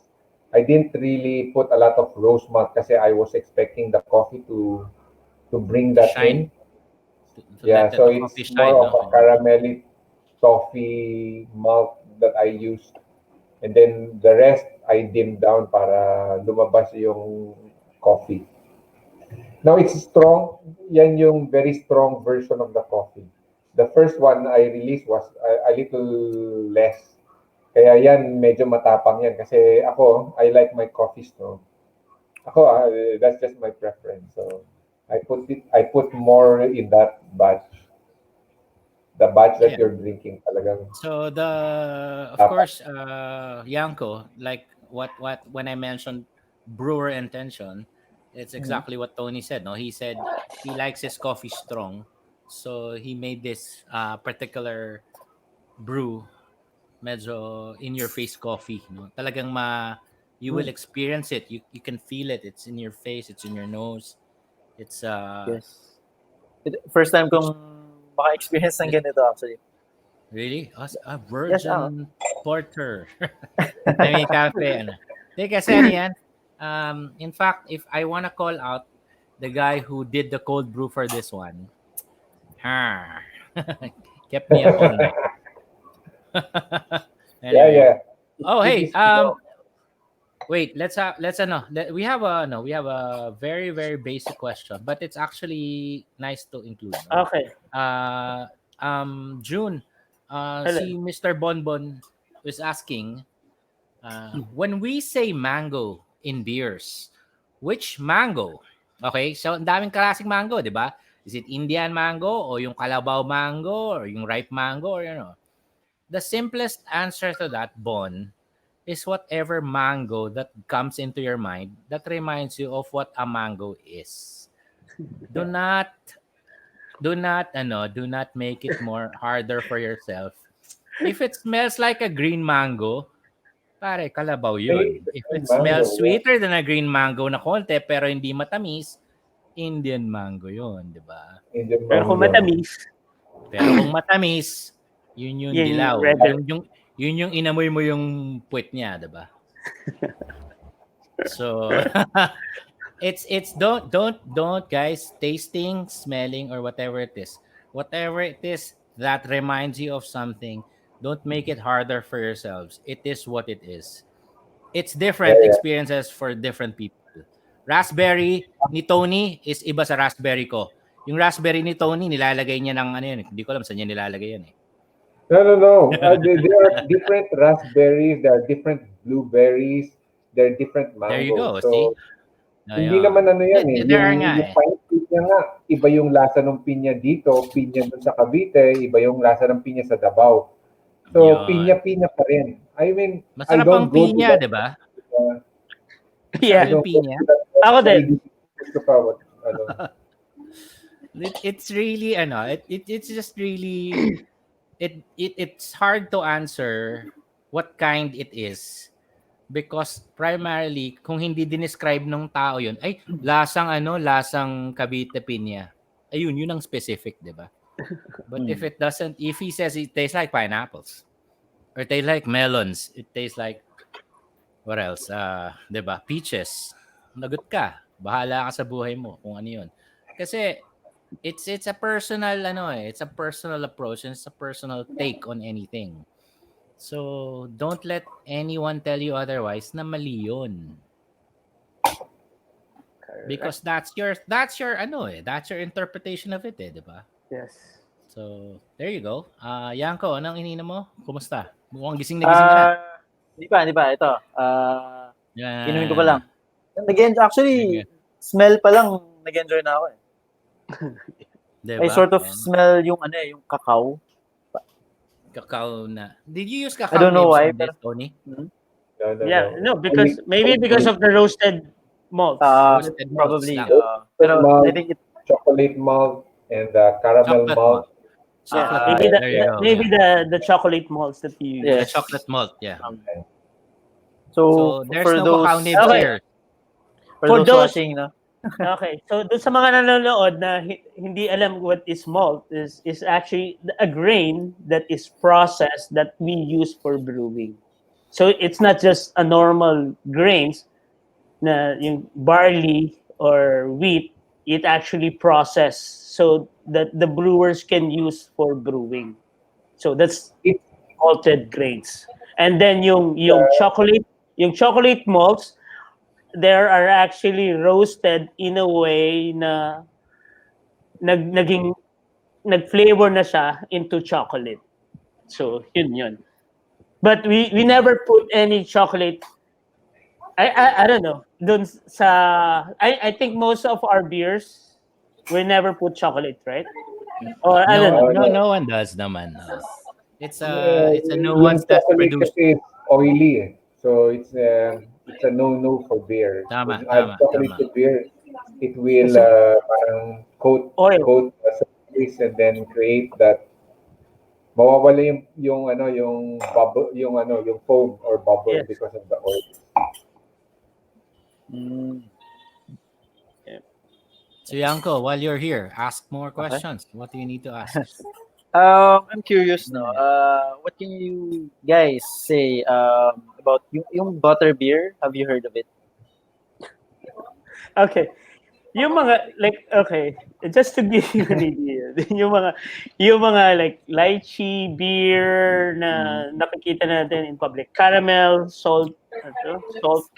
I didn't really put a lot of rose malt kasi I was expecting the coffee to bring To that shine, in. to Yeah, let so the it's coffee more shine, of no? a caramelly toffee malt that I used. And then the rest I dimmed down para lumabas yung coffee. Now it's strong. Yan yung very strong version of the coffee. The first one I released was a little less. Kaya yan, medyo matapang yan. Kasi ako, I like my coffee strong. Ako, that's just my preference. So, I put more in that batch. The batch that Yeah. you're drinking talagang So of dapat. course, Yanko, like what when I mentioned brewer intention, it's exactly what Tony said. No, he said he likes his coffee strong, so he made this particular brew, medyo in your face coffee. No, talagang you will experience it. You can feel it. It's in your face. It's in your nose. It's Yes. First time which kong maka-experience ng ganito actually. really a Yes, virgin porter. I mean, cafe. Ano. Hindi, kasi ano yan. In fact, if I wanna call out the guy who did the cold brew for this one, ha, kept me up all night. Yeah, Anyway. yeah. Oh, It hey. is strong. Wait. Let's we have a very very basic question, but it's actually nice to include. No? Okay. June. Hello. Si Mr. Bonbon was asking. When we say mango in beers, which mango? Okay, so ang daming klaseng mango, di ba? Is it Indian mango o yung Kalabaw mango or yung ripe mango or The simplest answer to that, Bon, is whatever mango that comes into your mind that reminds you of what a mango is. Do not do not make it more harder for yourself. If it smells like a green mango, pare, kalabaw Hey, yun. If it mango, smells yeah. sweeter than a green mango na konti pero hindi matamis, Indian mango yun, di ba? Indian Pero kung mango. matamis, Pero kung matamis, yun yung yung dilaw. regular. Yun yung inamoy mo yung puwet niya, di ba? So, it's don't guys, tasting, smelling, or whatever it is. Whatever it is that reminds you of something, don't make it harder for yourselves. It is what it is. It's Yeah, different yeah. experiences for different people. Raspberry ni Tony is iba sa raspberry ko. Yung raspberry ni Tony, nilalagay niya ng ano yun. Hindi ko alam saan niya nilalagay yan eh. No, no, no. There are different raspberries, there are different blueberries, there are different There you mangoes. go. See? So, hindi Ayun. naman ano yan eh. There are nga Yung eh. pinya nga, iba yung lasa ng pinya dito, pinya dun sa Cavite, iba yung lasa ng pinya sa Davao. So, Yun. pinya-pinya pa rin. I mean, I Masarap ang don't go to pinya, that. di ba? I Yeah. Masarap yung don't go pinya. to that. Ako din. Gusto pa, ano. It's really it's just really it's hard to answer what kind it is because primarily kung hindi dinescribe ng tao yun ay lasang Cavite pinya. Ayun, yun ang specific, 'di ba? But if he says it tastes like pineapples or tastes like melons, it tastes like what else? 'Di ba? Peaches. Lagot ka. Bahala ka sa buhay mo kung ano 'yun. Kasi it's a personal it's a personal approach and it's a personal take on anything. So don't let anyone tell you otherwise na mali 'yun. Because that's your that's your interpretation of it, 'di ba? Yes. So there you go. Yanko, anong ininom mo? Kumusta? Mukhang gising na gising ka na. Hindi pa. Ito. Inumin ko pa lang. Actually, Sige. smell pa lang, nag-enjoy na ako eh. Diba? I sort of smell yung yung cacao. Cacao na. Did you use I cacao don't know nibs why, on this, Tony? No. Yeah, no, because of the roasted malts. Roasted malts Probably. lang. Pero malt, I think it, chocolate malt, and caramel Chocolate malt. malt. Chocolate maybe malt. There you go. maybe the chocolate malts that you use. The yes. chocolate malt, yeah. So, So there's for no those, cacao nibs Okay. here. For those- watching, no? Okay, so dun sa mga nanonood na hindi alam what is malt is actually a grain that is processed that we use for brewing. So it's not just a normal grains na yung barley or wheat, it actually processed so that the brewers can use for brewing. So that's malted grains. And then yung chocolate malts, there are actually roasted in a way na nag-flavor na siya into chocolate. So, yun. But we never put any chocolate. I don't know. Dun sa I think most of our beers we never put chocolate, right? Or I don't know. No one does naman. No. It's a new ones that's chocolate produced. kasi is oily, eh. So it's a no for beer. Tama, When you add chocolate tama. to beer, it will parang coat Oil. the surface and then create that mawawala yung bubble, yung foam or bubble Yes. because of the oil. So Yanko, while you're here, ask more questions. What do you need to ask? I'm curious, no? What can you guys say about yung butter beer? Have you heard of it? Okay. Yung mga just to give you an idea, yung mga like lychee beer na nakikita natin in public, caramel, salt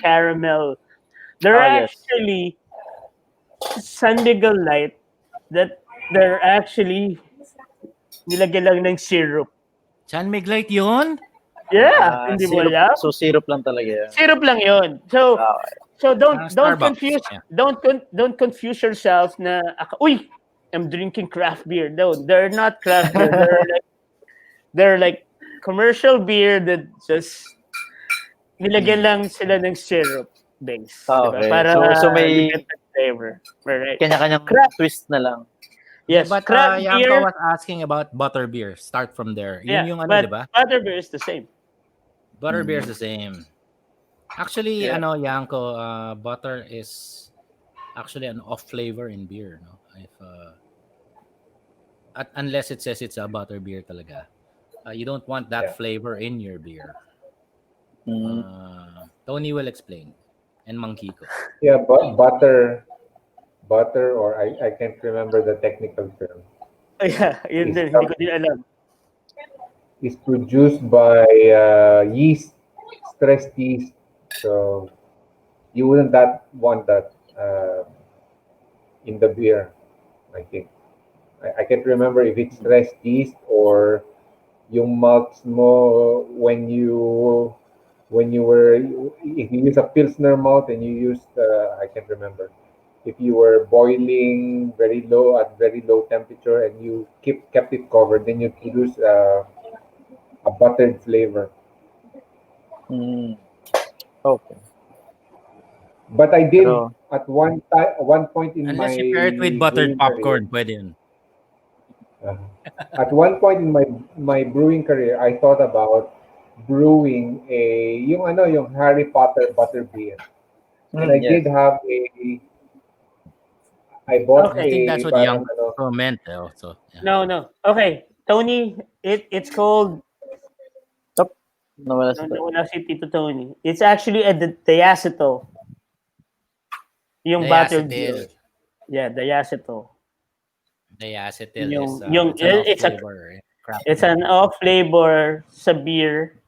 caramel. There are Yes. actually Sandigal Light that they're actually nilagyan lang ng syrup. San Miglite yun? Yeah, hindi mo Syrup, alam? so syrup lang talaga yan. Syrup lang 'yon. So don't Starbucks, confuse yeah. don't confuse yourself na uy, I'm drinking craft beer. No, they're not craft beer. They're like commercial beer that just nilagyan lang sila ng syrup base, Okay. diba? Para So may you get the flavor. Right? kanya-kanyang twist na lang. Yes, But craft Yanko beer. was asking about butter beer. Start from there. Yun Yeah, yung but di ba? butter beer is the same. Butter beer is the same. Actually, Yanko, butter is actually an off flavor in beer, no? If unless it says it's a butter beer talaga. You don't want that flavor in your beer. Tony will explain. And Monkey ko. Yeah, but butter, or I can't remember the technical term. Yeah, yun din. Hindi ko din alam. Is produced by yeast, stressed yeast. So you wouldn't want that in the beer, I think. I can't remember if it's stressed yeast or yung malts mo when you were, if you use a Pilsner malt and you used I can't remember. if you were boiling very low temperature and you kept it covered, then you produce a buttered flavor. Mm. Okay. But I did Pero, at one point in my Unless you pair it with buttered brewing career, popcorn, pwede yun. uh, at one point in my brewing career, I thought about brewing yung Harry Potter butter beer. And I yes. did have I bought I think that's a what young parang ano, people meant also. Yeah. No. Okay, Tony, it's called. Top. Nawala No, si no, Tony. wala si Tito Tony. It's actually a diacetyl, yung buttered Diacetyl. beer. Yeah, diacetyl. Diacetyl is Yung it's an off it's a flavor, craft it's beer. an off flavor sa beer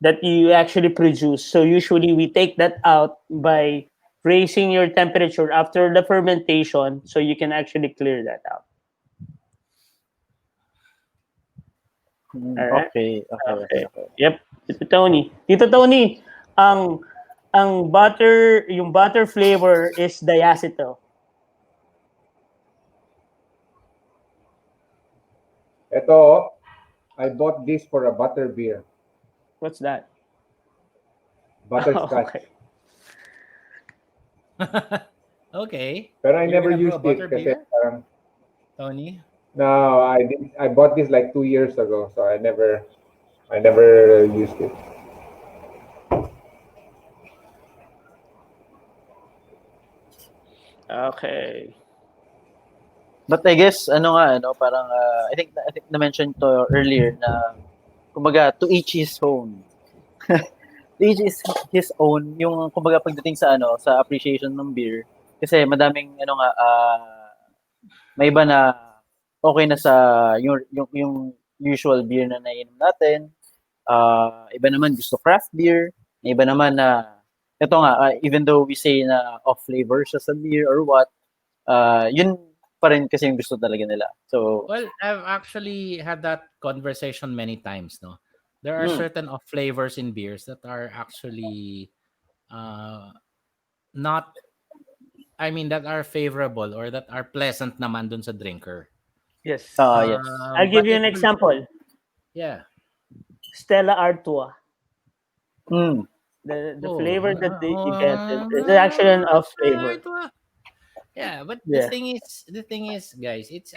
that you actually produce. So usually we take that out by raising your temperature after the fermentation, so you can actually clear that out. All right. Okay. Okay. Yep. Tito Tony. Tito Tony, ang yung butter flavor is diacetyl. ito, I bought this for a butter beer, What's that? Oh, butterscotch. okay. Okay. Pero I You're never gonna brew a used it butter kasi beer, parang Tony? no, I bought this like 2 years ago, so I never used it. Okay. But I guess parang I think na-mention to earlier na kumbaga to each his own. To each is his own yung kumbaga pagdating sa sa appreciation ng beer kasi madaming may iba na okay na sa yung usual beer na naiinom natin. Iba naman gusto craft beer, may iba naman na ito nga even though we say na off flavor siya sa beer or what, yun pa rin kasi yung gusto talaga nila. So, Well, I've actually had that conversation many times. No, there are Mm. certain of flavors in beers that are actually uh, not. I mean, that are favorable or that are pleasant naman dun sa drinker. Yes. yes. I'll give But you it an will, example. yeah. Stella Artois. Mm. The Oh, flavor that you get is actually an off flavor. yeah. But Yeah. the thing is, guys, it's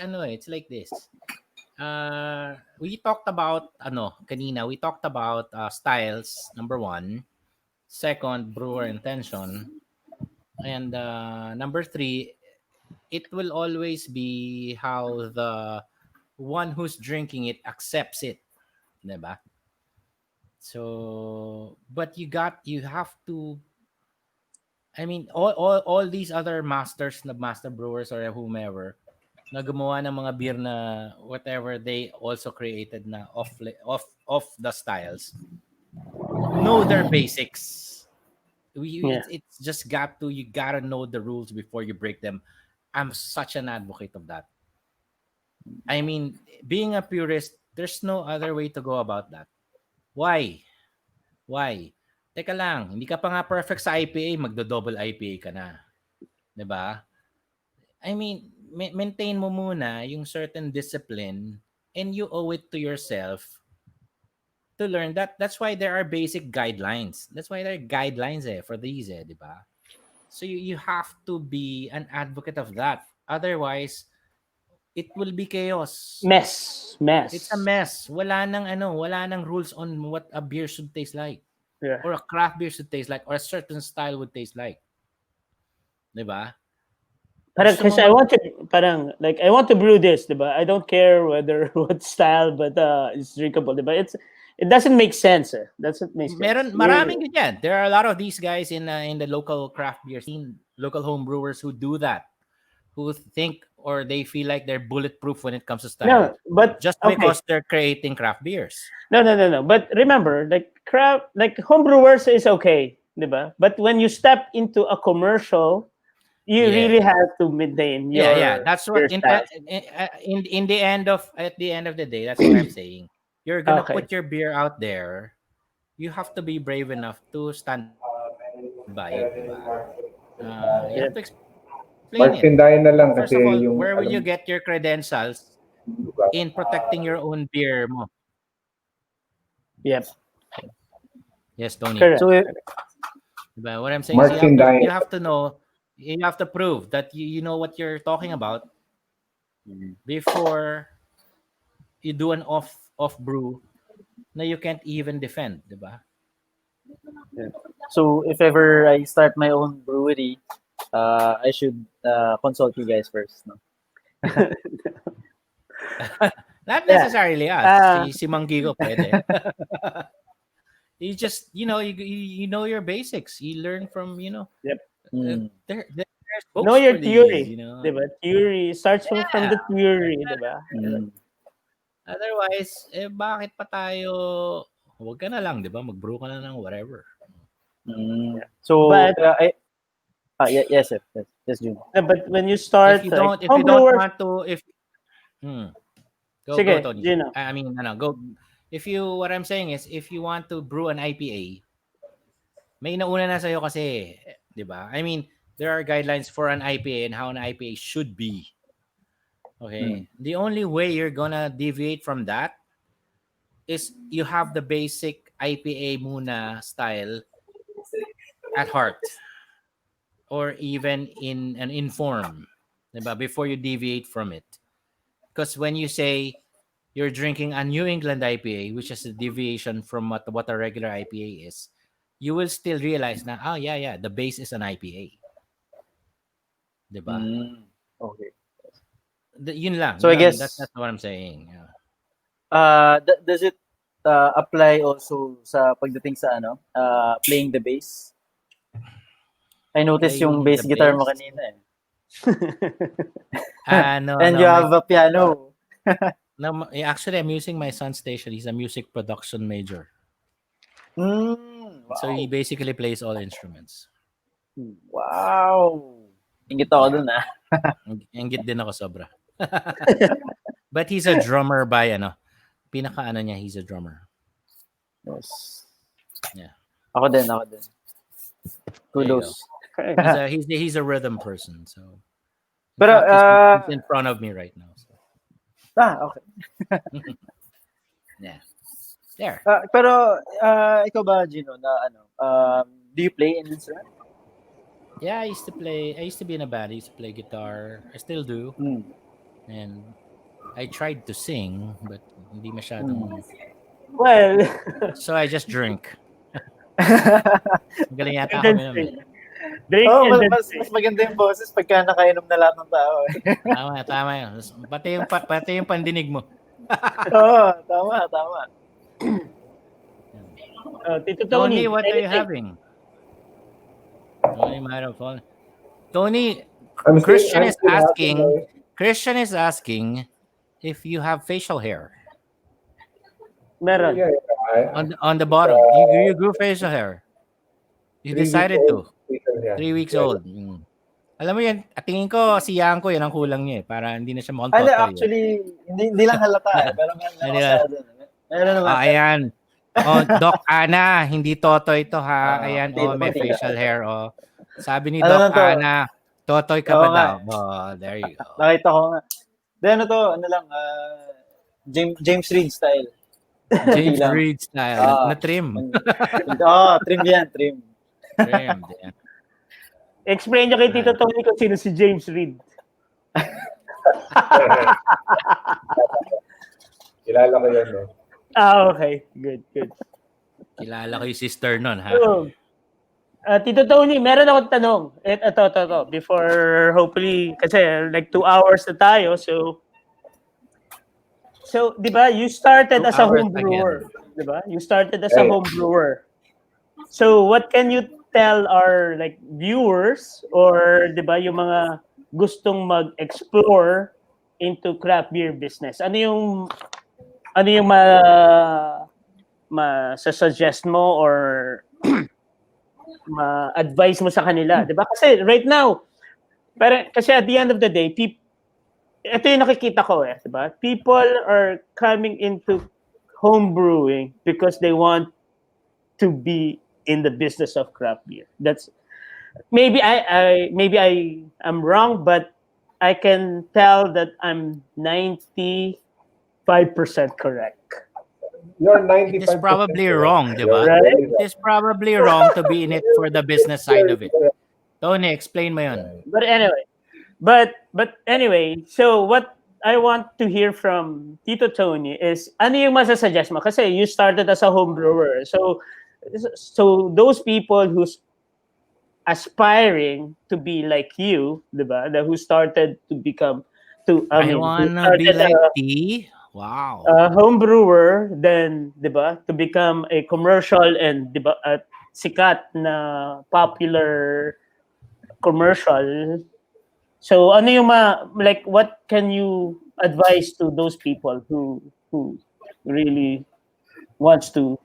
like this. We talked about kanina. We talked about styles. Number one, second, brewer intention, and number three, it will always be how the one who's drinking it accepts it, diba? So, but you have to. I mean, all these other masters, na master brewers or whomever, na gumawa ng mga beer na whatever they also created na off the styles, know their basics. Yeah. It's just you gotta know the rules before you break them. I'm such an advocate of that. I mean, being a purist, there's no other way to go about that. Why? Why? Teka lang, hindi ka pa nga perfect sa IPA, magdo-double IPA ka na. 'Di ba? I mean, maintain mo muna yung certain discipline and you owe it to yourself to learn that. That's why there are basic guidelines. That's why there are guidelines for these, di ba? So you have to be an advocate of that. Otherwise, it will be chaos. It's a Mess. mess. Wala nang rules on what a beer should taste like Yeah. or a craft beer should taste like or a certain style would taste like. 'Di ba? Parang Gusto mo kasi I want to brew this, diba? I don't care whether what style, but it's drinkable, diba? It doesn't make sense. Doesn't make sense. maraming ganyan. There are a lot of these guys in the local craft beer scene, local home brewers who do that, who think or they feel like they're bulletproof when it comes to style, No, but just okay. because they're creating craft beers. No. But remember, like homebrewers is okay, diba? But when you step into a commercial, you Yeah, really have to maintain yeah. your That's what style. in the end of at the end of the day, that's what I'm saying. You're gonna Okay. put your beer out there. You have to be brave enough to stand up for it. buy it, diba? You have Yep. to explain Mark it. Sindayen na lang First kasi of all, yung where will alam you get your credentials lugar. in protecting your own beer mo? Yep. Yes, Tony. Correct. So Diba? What I'm saying is Mark Sindayen. you have to know, you have to prove that you know what you're talking about before you do an off brew na you can't even defend, diba? so if ever I start my own brewery, I should consult you guys first, no? Not Yeah. necessarily us. Ah. Si Mang Gigo pwede. You just you know your basics. You learn from Yep. there's Know books your for these. theory, diba? Theory starts from Yeah. the theory, diba? Otherwise, bakit pa tayo? Huwag ka na lang, di ba? Mag-brew ka na ng whatever. So But yes, yes, June. but when you start like If you home don't brewers, want to, go sige, Tony. Gino. I mean, go. If you, what I'm saying is, if you want to brew an IPA, may nauna na sa'yo kasi, di ba? I mean, there are guidelines for an IPA and how an IPA should be. Okay. The only way you're gonna deviate from that is you have the basic IPA muna style at heart or even in an inform, diba? Before you deviate from it. Because when you say you're drinking a New England IPA, which is a deviation from what a regular IPA is, you will still realize na, yeah, the base is an IPA. Diba? Okay. Yun lang. So I guess that's what I'm saying. Yeah. does it apply also sa pagdating sa playing the bass? I noticed yung Playing bass the guitar mo bass? kanina eh. No, And no, you have a piano. No, actually, I'm using my son's station. He's a music production major. Wow. So he basically plays all instruments. Wow. Ingit ako dun ah. Inggit din ako sobra. But he's a drummer by niya, he's a drummer. Yes. Yeah. Ako din. There you Kudos. go. He's a rhythm person. So in Pero fact, he's in front of me right now. So. okay. Yeah. There. Pero ikaw ba, Gino, na do you play an instrument? Yeah, I used to be in a band. I used to play guitar. I still do. And I tried to sing, but hindi masyadong. Well, So I just drink. Magaling yata and then kami naman. drink and then mas maganda yung boses pagka nakainom na lahat ng tao. Tama yun. Pati yung pandinig mo. Tama. Tito Tony, what are you having? Tony might have fallen. Tony, Christian is asking if you have facial hair. meron. Yeah. On the bottom. You grew facial hair. You decided to. 3 weeks old. Alam mo yan, tingin ko si Yanko, yan ang kulang niya eh. Para hindi na siya mukhang totoy. Actually, hindi lang halata eh. Pero meron naman. Ayan. Doc Ana, hindi totoy to ha. Ayan, may facial hair. Sabi ni Doc Ana, totoy ka pa daw. There you go. Nakita ko nga. Then James Reed style. James Reed style. Na trim. Trim yan. Trim. Yan. Explain nyo kay Tito Tony kung sino si James Reed. Kilala ko yan, no? Okay. Good. Kilala ko yung sister nun, ha? Tito Tony, meron akong tanong. Ito. Before, hopefully, kasi like 2 hours na tayo. So, di ba, you started as a home brewer. Di ba? You started as a home brewer. So, what can you tell our like viewers or di ba yung mga gustong mag-explore into craft beer business? Ano yung ma-suggest mo or ma-advise mo sa kanila, 'di ba? Kasi right now, kasi at the end of the day, ito yung nakikita ko 'di ba? People are coming into home brewing because they want to be in the business of craft beer. That's maybe I am wrong, but I can tell that I'm 95% correct. You're It is 95% probably correct. wrong, di You're ba? Right? very It right. is probably wrong to be in it for the business side of it. You're Tony, explain mo yun. right. But anyway, so what I want to hear from Tito Tony is ano yung masasuggest mo? Kasi you started as a home brewer. So those people who's aspiring to be like you, 'di ba? Who started to become to I I mean, who wanna be started like T. Wow. a home brewer, then 'di ba, to become a commercial and 'di ba at sikat na popular commercial. So ano yung like what can you advise to those people who really wants to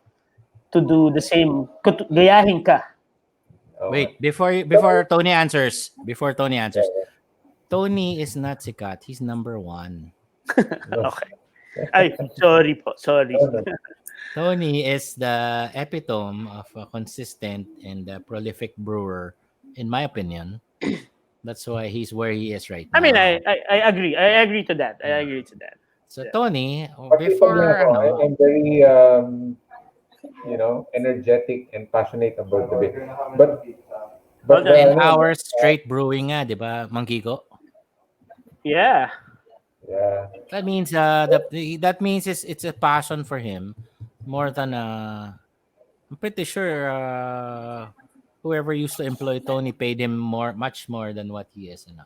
do the same gayahin ka? Okay. Wait, before Tony answers, Yeah, Tony is not sikat. He's number one. no, Okay. Ay, sorry po. Sorry. no, no. Tony is the epitome of a consistent and prolific brewer, in my opinion. That's why he's where he is right I mean, now. I agree. I agree to that. I Yeah. agree to that. So Yeah. Tony, Pakita niya before ako, ano, I'm very, energetic and passionate about the beer. But Hold on. 10 ano, hours straight brewing nga, 'di ba, Mangkiko? Yeah. yeah. That means that means it's a passion for him more than I'm pretty sure whoever used to employ Tony paid him much more than what he is, ano.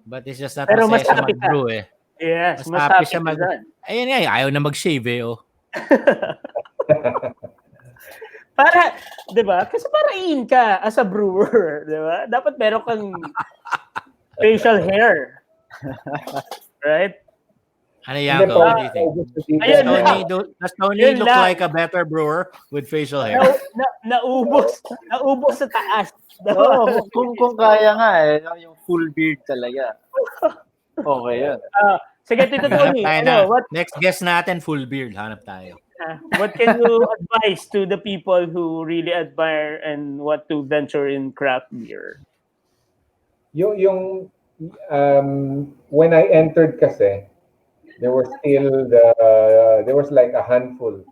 But it's just that Pero masaya mas siya happy ka. mag-brew eh. Yes, Mas mas happy happy siya ka dyan. ayun nga, ayaw na mag-shave eh, oh. Para, 'di ba? Kasi para in ka as a brewer, 'di ba? Dapat meron kang facial hair. Right? Ano Hindi, Yanko, what do you think? just to give Ayun them, lang. Does Tony Yun look lang. like a better brewer with facial hair? Naubos sa taas. Oo, kung kaya nga yung full beard talaga. Okay yun. Sige, Tito Hanap Tony, tayo na. what Next guest natin, full beard. Hanap tayo. what can you advise to the people who really admire and want to venture in craft beer? yung when I entered kasi, there was like a handful,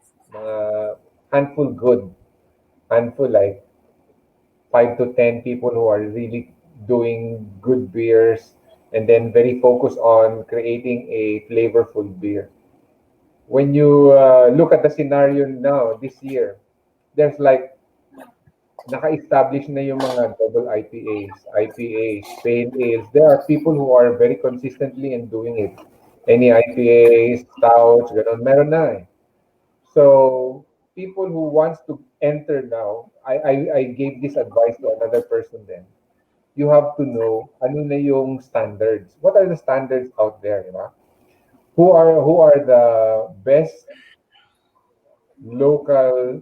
handful good, handful like 5 to 10 people who are really doing good beers and then very focused on creating a flavorful beer. When you look at the scenario now this year, there's like naka-establish na yung mga double IPAs, pale ales. There are people who are very consistently in doing it. Any IPAs, stouts, ganun, meron na eh. So, people who wants to enter now, I gave this advice to another person then. You have to know ano na yung standards. What are the standards out there, di ba? Who are the best local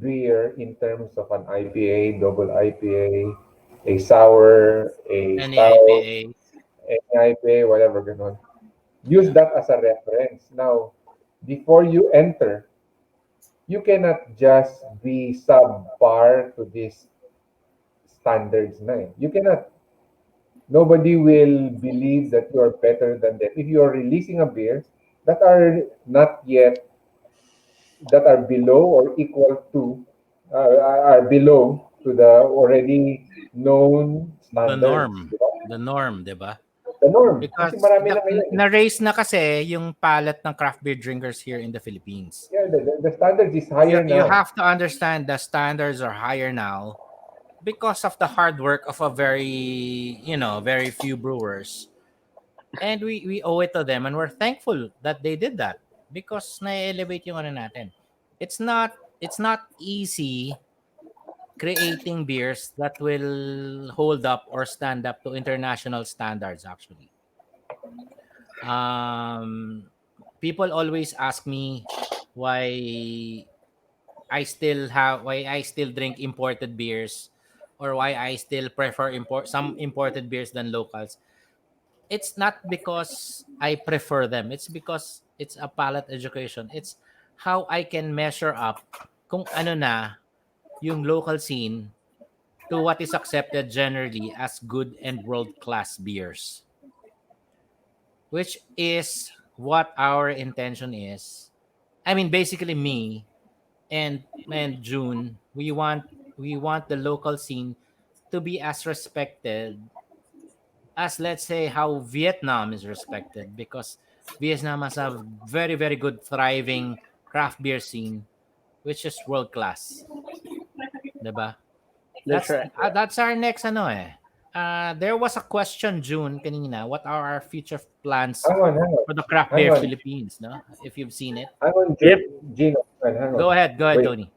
beer in terms of an IPA, double IPA, a sour, a Any stout, IPA. any IPA, whatever, ganon. Use that as a reference. Now, before you enter, you cannot just be subpar to these standards na eh. You cannot. Nobody will believe that you are better than them. If you are releasing a beer that are not yet that are below or equal to are below to the already known The standards. norm. Di ba? The norm, di ba? The norm. Because Kasi marami na ngayon. na-raise na kasi yung palette ng craft beer drinkers here in the Philippines. Yeah, the standards is higher You now. have to understand the standards are higher now because of the hard work of a very few brewers. And we owe it to them and we're thankful that they did that because na-elevate yung ano natin. It's not easy creating beers that will hold up or stand up to international standards actually. People always ask me why why I still drink imported beers or why I still prefer some imported beers than locals. It's not because I prefer them. It's because it's a palate education. It's how I can measure up kung ano na yung local scene to what is accepted generally as good and world-class beers, which is what our intention is. I mean, basically me and June, we want the local scene to be as respected as, let's say, how Vietnam is respected, because Vietnam has a very very good thriving craft beer scene which is world class, 'di ba? That's right. That's our next ano eh. There was a question June kanina, what are our future plans Hang on, for the craft hang beer on, Philippines, no? If you've seen it. hang on, Yep. Gino, hang on. Go ahead Wait. Tony.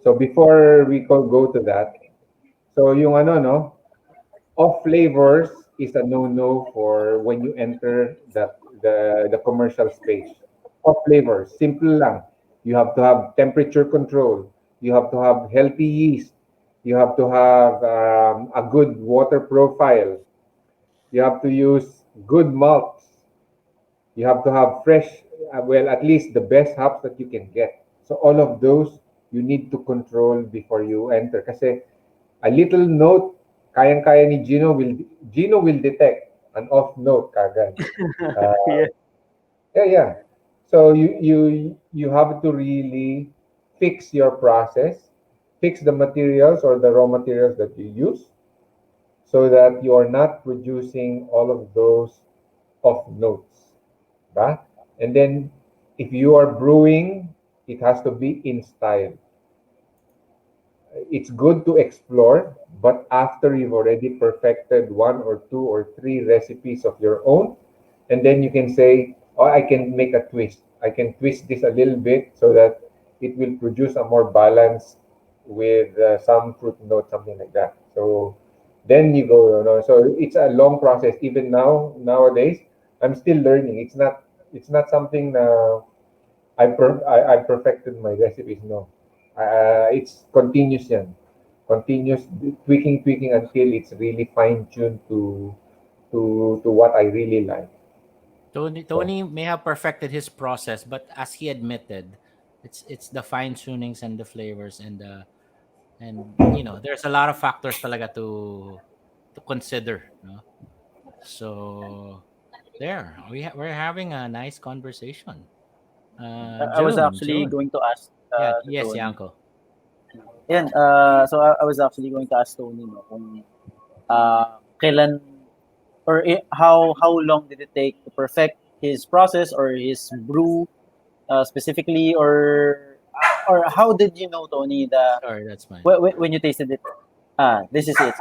So before we go to that, so yung ano, no, off flavors is a no-no for when you enter the commercial space. Off flavors, simple lang. You have to have temperature control. You have to have healthy yeast. You have to have a good water profile. You have to use good malts. You have to have fresh, well, at least the best hops that you can get. So all of those you need to control before you enter. Kasi a little note, kayang-kaya ni Gino will detect an off note kagad. Yeah. Yeah, yeah. So you have to really fix your process, fix the materials or the raw materials that you use, so that you are not producing all of those off notes. Ba? And then if you are brewing, it has to be in style. It's good to explore, but after you've already perfected one or two or three recipes of your own, and then you can say, oh, I can make a twist. I can twist this a little bit so that it will produce a more balance with some fruit note, something like that. So then you go, so it's a long process. Even nowadays, I'm still learning. It's not something I perfected my recipes. No, it's continuous yan. Continuous tweaking until it's really fine tuned to what I really like. So Tony may have perfected his process, but as he admitted, it's the fine tunings and the flavors and there's a lot of factors talaga to consider, no? So there we're having a nice conversation. I was June. actually going to ask Yeah, to yes, yeah, Tony. uncle. Yan, so I was actually going to ask Tony, no, kung kailan or how long did it take to perfect his process or his brew specifically, or how did you know, Tony, Sorry, that's mine. when you tasted it, this is it,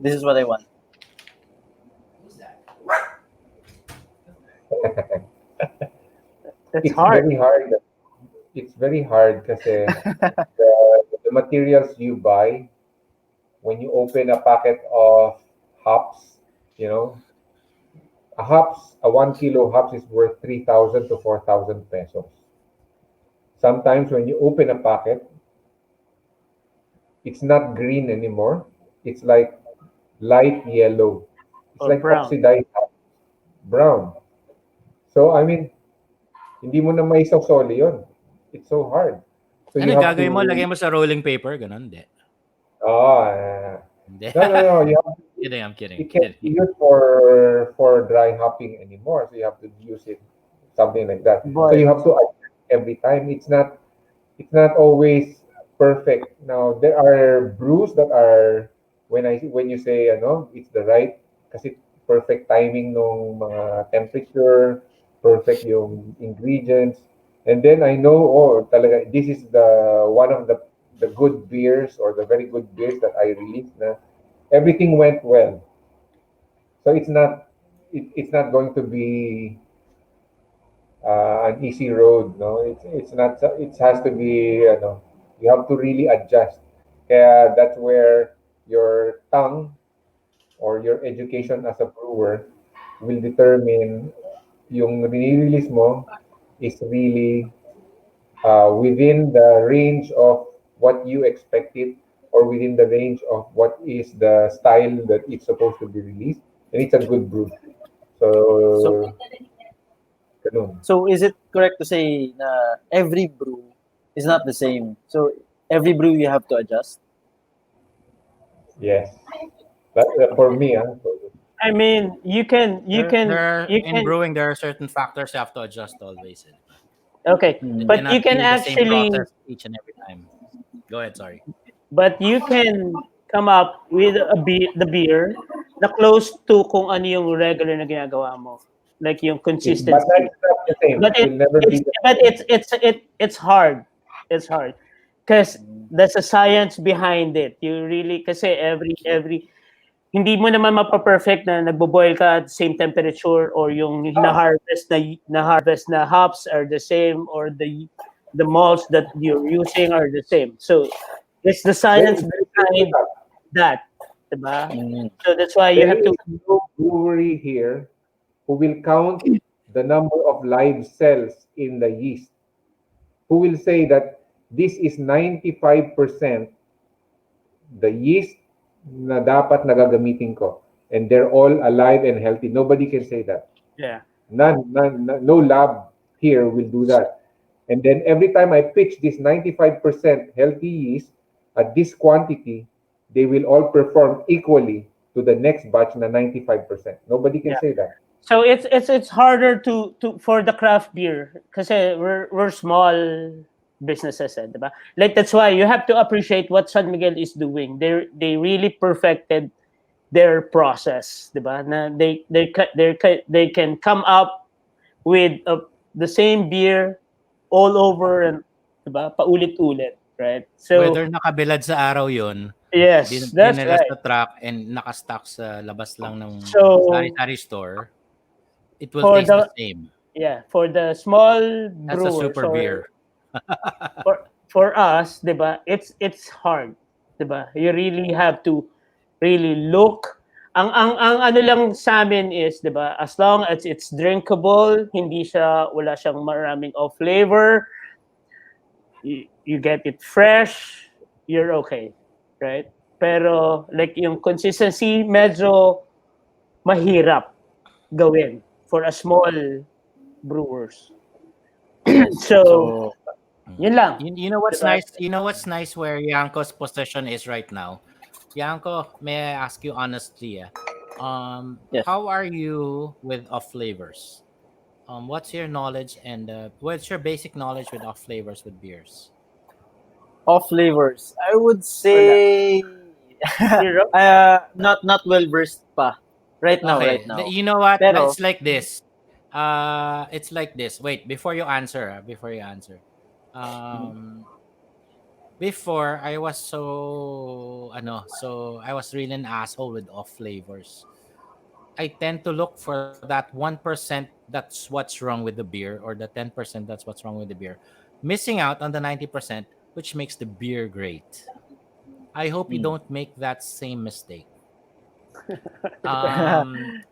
this is what I want. That's it's hard. very hard. It's very hard kasi the materials you buy when you open a packet of hops, you know, a 1 kilo hops is worth 3,000 to 4,000 pesos. Sometimes when you open a packet, it's not green anymore. It's like light yellow. It's Or like brown. oxidized brown. So I mean, hindi mo na maisosoli yun. It's so hard. So Ano you have gagawin mo? to, Lagay mo sa rolling paper, ganun, hindi. oh, Hindi. no. You have Kidding, I'm kidding. it can't be used for dry hopping anymore. So you have to use it something like that. So But you have to adjust every time. It's not always perfect. Now there are brews that are when you say it's the right kasi perfect timing nung mga temperature, perfect yung ingredients. And then I know talaga this is the one of the good beers or the very good beers that I released na everything went well. So it's not going to be an easy road, no? It's not. It has to be, you have to really adjust. Kaya that's where your tongue or your education as a brewer will determine yung release mo is really within the range of what you expected or within the range of what is the style that it's supposed to be released, and it's a good brew. So So, ganun. so is it correct to say na every brew is not the same? So every brew you have to adjust? Yes. That, for me, I mean, There you in can. brewing, there are certain factors you have to adjust always. Okay, You Mm. but you cannot can do the same actually, process each and every time. Go ahead. Sorry. but you can come up with the beer na close to kung ano yung regular na ginagawa mo. Like yung but consistency. that's not the same. But It will never be it's the but same. it's hard. It's hard because there's a science behind it. You really kasi every hindi mo naman mapaperfect na nagbo-boil ka at the same temperature or yung na-harvest na hops are the same or the malts that you're using are the same. So it's the There science is behind that, diba? Mm. So that's why you there have to is no brewery here who will count the number of live cells in the yeast, who will say that this is 95% the yeast na dapat nagagamitin ko. And they're all alive and healthy. Nobody can say that. yeah. No lab here will do that. And then every time I pitch this 95% healthy yeast at this quantity, they will all perform equally to the next batch na 95%. Nobody can Yeah. say that. So it's harder to for the craft beer kasi we're small businesses, diba? Like that's why you have to appreciate what San Miguel is doing. They really perfected their process, diba? Na they can come up with the same beer all over and diba? Paulit-ulit, right? So Whether nakabilad sa araw yon, yes, that's dinala right. sa truck and nakastock sa labas lang ng So sari-sari store, it will for taste the the same. for the small That's a brewers super or beer. for us, 'di ba? It's hard, 'di ba? You really have to really look. Ang ano lang sa amin is, 'di ba? As long as it's drinkable, wala siyang maraming off flavor, you get it fresh, you're okay, right? Pero like yung consistency medyo mahirap gawin for a small brewers. Yes. So, So, yun lang, You know 'di what's ba? nice? You know what's nice where Yanko's position is right now? Yanko, may I ask you honestly, yes. how are you with off flavors? What's your knowledge and what's your basic knowledge with off flavors with beers? Off flavors. I would Wala. say Zero? not well versed pa right Okay, now. you know what? Pero It's like this. It's like this. Wait, before you answer, um, before I was so I was really an asshole with off flavors. I tend to look for that 1% that's what's wrong with the beer or the 10% that's what's wrong with the beer. Missing out on the 90% which makes the beer great. I hope you mm, don't make that same mistake.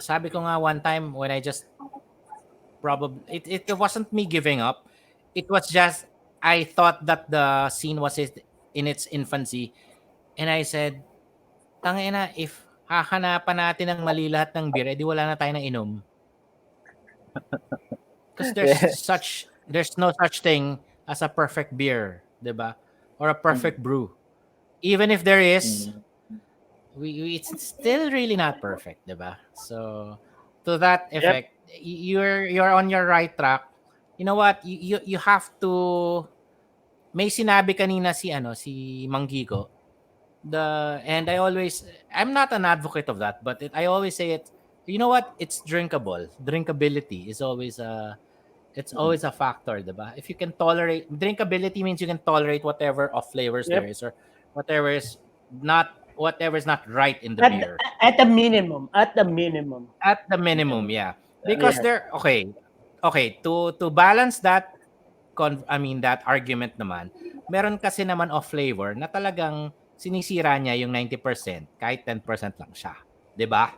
Sabi ko nga one time when I just probably it wasn't me giving up. It was just I thought that the scene was in its infancy and I said, "Tangina, if hahanapan natin ng mali lahat ng beer, edi wala na tayo na inom." Because yes. there's no such thing as a perfect beer, 'di ba? Or a Mm, perfect brew. Even if there is, mm, it's still really not perfect, 'di ba? So to that Yep. effect, you're on your right track. You know what? You have to may sinabi kanina si Manggigo. And I'm not an advocate of that, but I always say it. You know what? It's drinkable. Drinkability is mm. always a factor, diba? If you can tolerate drinkability means you can tolerate whatever off flavors there Yep. is or whatever is not right in the At beer. at the minimum, at the minimum. At the minimum, yeah. Because Yeah. they're okay. Okay, to balance that that argument naman, meron kasi naman off flavor na talagang sinisira niya yung 90% kahit 10% lang siya, 'di ba?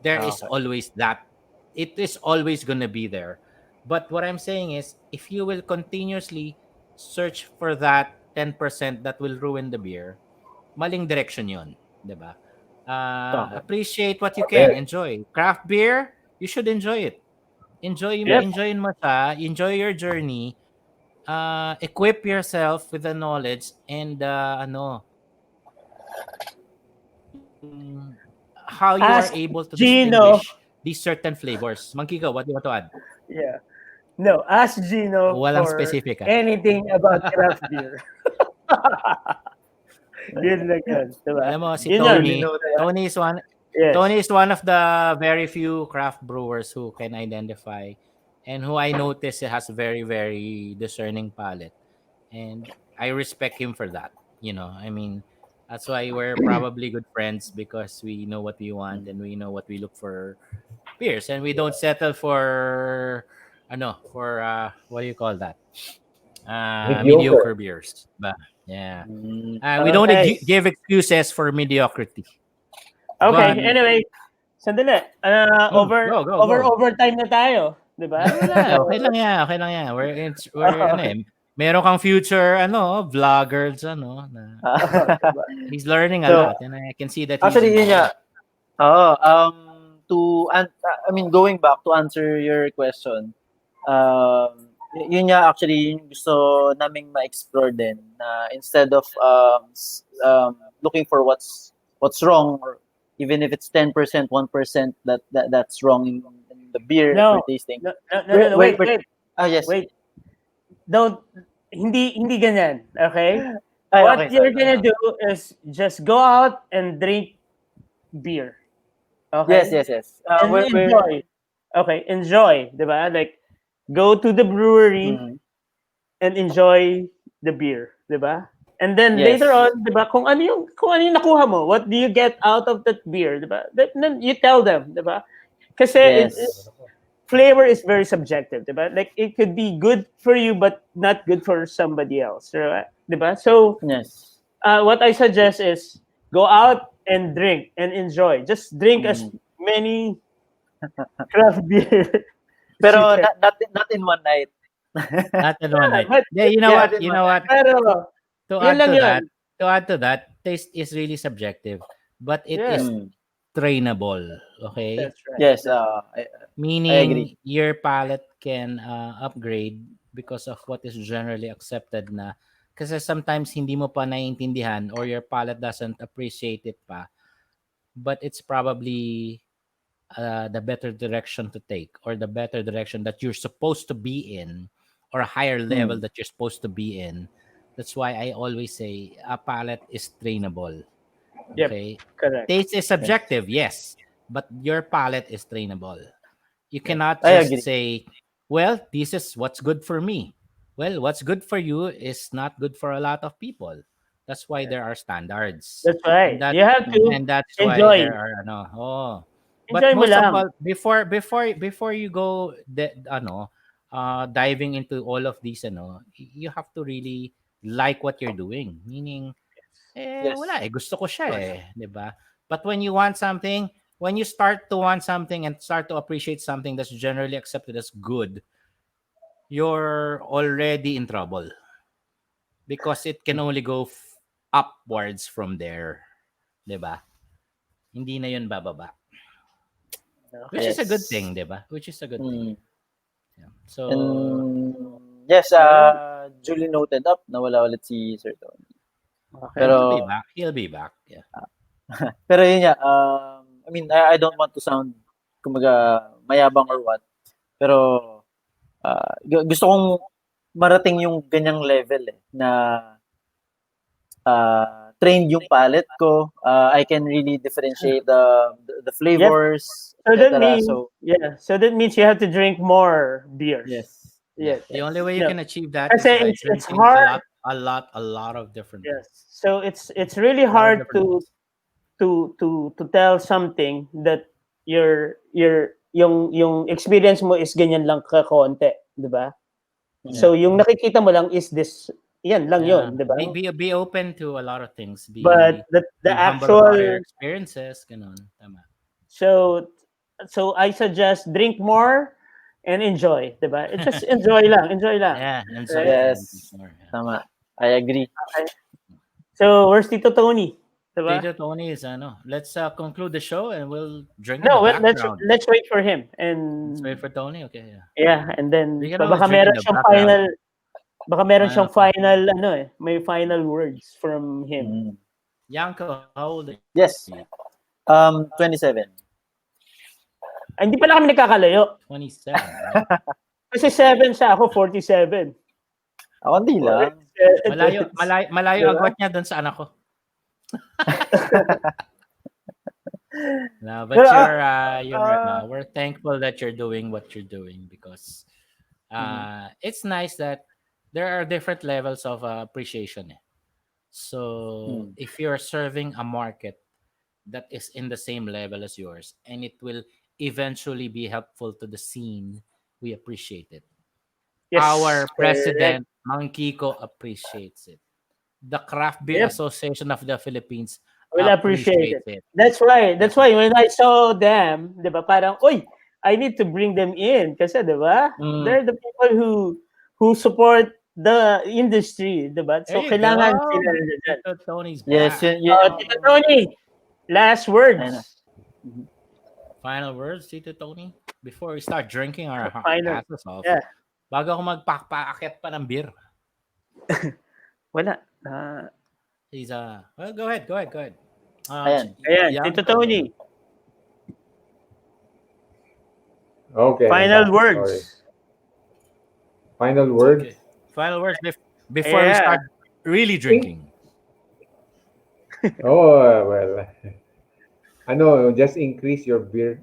There Ah, is okay. always that. It is always going to be there. But what I'm saying is if you will continuously search for that 10% that will ruin the beer, maling direction 'yon, 'di ba? Okay. Appreciate what you can, Correct. enjoy. Craft beer, you should enjoy it. Yep. Enjoy mo siya, enjoy your journey. equip yourself with the knowledge and how you are Ask able to Gino. distinguish these certain flavors. Monkey go, what do you want to add? Yeah. No, ask Gino Walang for specific anything about craft beer. Yun lang yun, diba? Alam mo, si Yun yun. Tony, Yes. Tony is one of the very few craft brewers who can identify and who I notice has very, very discerning palate. And I respect him for that. I mean, that's why we're probably good friends because we know what we want and we know what we look for beers and we don't settle for what do you call that? Mediocre Mediocre. beers. But yeah. Mm. We don't Okay. give excuses for mediocrity. Okay, But anyway. Sandali. go. Overtime na tayo. Diba? Ay, wala. Okay lang yan. Okay lang yan. Meron kang future, vloggers, na Diba? he's learning a So, lot. And I can see that he's actually, yun nga. involved. I mean, going back to answer your question, yun nga actually yung gusto naming ma-explore din na instead of looking for what's wrong, or even if it's 10%, 1% that's wrong in the beer that No. we're tasting. No, We're- wait. Yes. Wait. Don't, hindi ganyan. Okay? Ay, What okay, you're sorry. gonna do is just go out and drink beer. Okay? Yes. And enjoy. Okay, enjoy, diba? Like, go to the brewery Mhm. and enjoy the beer, diba? And then Yes. later on, diba, kung ano yung nakuha mo, what do you get out of that beer, diba? Then you tell them, diba? Kasi Yes. flavor is very subjective, diba? Like, it could be good for you but not good for somebody else, right? Diba? So, Yes. what I suggest is go out and drink and enjoy. Just drink as Mm. many craft beer. Pero not in one night. Not in one night. But Yeah, you know what? pero To yun add lang to yun. that, taste is really subjective, but it Yeah. is trainable. Okay, That's right. Yes. I meaning agree. your palate can upgrade because of what is generally accepted na. Kasi sometimes hindi mo pa naiintindihan or your palate doesn't appreciate it pa, but it's probably the better direction to take or the better direction that you're supposed to be in or a higher level that you're supposed to be in. That's why I always say a palate is trainable. Yep. Okay. Correct. Taste is subjective, yes, but your palate is trainable. You cannot I just agree. say, well, this is what's good for me. Well, what's good for you is not good for a lot of people. That's why there are standards. That's right. And You have to that's why enjoy. there are But Enjoy mo most of lang. all, before you go diving into all of these you have to really like what you're doing. Meaning Yes. wala gusto ko siya 'di ba? But when you want something, when you start to want something and start to appreciate something that's generally accepted as good, you're already in trouble. Because it can only go upwards from there. 'Di ba? Hindi na 'yun bababa. Which is a good thing, 'di ba? Which is a good thing. Yeah. So And yes, duly noted up. Nawala ulit si Sir Tony. Okay. Pero he'll be back. Yeah. pero yun nga, I mean, I don't want to sound kumaga mayabang or what. Pero gusto kong marating yung ganyang level na trained yung palate ko. I can really differentiate the flavors, So that etc. means So so that means you have to drink more beers. yes. Yes. The only way you No. can achieve that is Kasi by it's drinking hard. a lot of different Yes. things. So it's really A lot of hard different things. to tell something that yung experience mo is ganyan lang kakonti, 'di ba? So yung nakikita mo lang is this, yan lang yun, 'di ba? Be open to a lot of things. But the be humble about your actual experiences, ganun. Tama. so I suggest drink more and enjoy, 'di ba? It's just enjoy lang. Yeah, and so Yes. more, yeah. Tama. I agree. Okay. So where's Tito Tony? 'Di ba? Tito Tony is let's conclude the show and we'll drink No, in the let's background. wait for him and Let's wait for Tony. Okay, yeah. yeah, and then We can baka always drink in meron the siyang background. Baka meron Final siyang final, may final words from him. Mm. Yanko, how old are you? Yes. 27. Hindi pala kami nagkakalayo. 27. Right? Kasi 7 siya, ako 47. Ako hindi lang. Malayo Diba? agwat niya doon sa anak ko. No, but Pero, we're thankful that you're doing what you're doing because it's nice that there are different levels of appreciation. So if you're serving a market that is in the same level as yours and it will eventually be helpful to the scene, we appreciate it. yes, Our correct. president, Mang Kiko, appreciates it. The Craft Beer Yep. Association of the Philippines Will appreciate appreciates it. it. That's right. That's why when I saw them, 'di ba, parang, "Uy, I need to bring them in." Kasi 'di ba? They're the people who support the industry, 'di ba? There So you go. kailangan sila nandiyan. Tito Tony's Yes, back. Tito Tony, last words. Final words, Tito Tony? Before we start drinking our Final. asses off. Yeah. Bago ako magpakpaakit pa ng beer. Wala. He's well, go ahead. Ayan. Tito Tony. Okay. Final I'm back. words. Sorry. Final words. Okay. Final words before we start really drinking. Oh, well. Just increase your beer,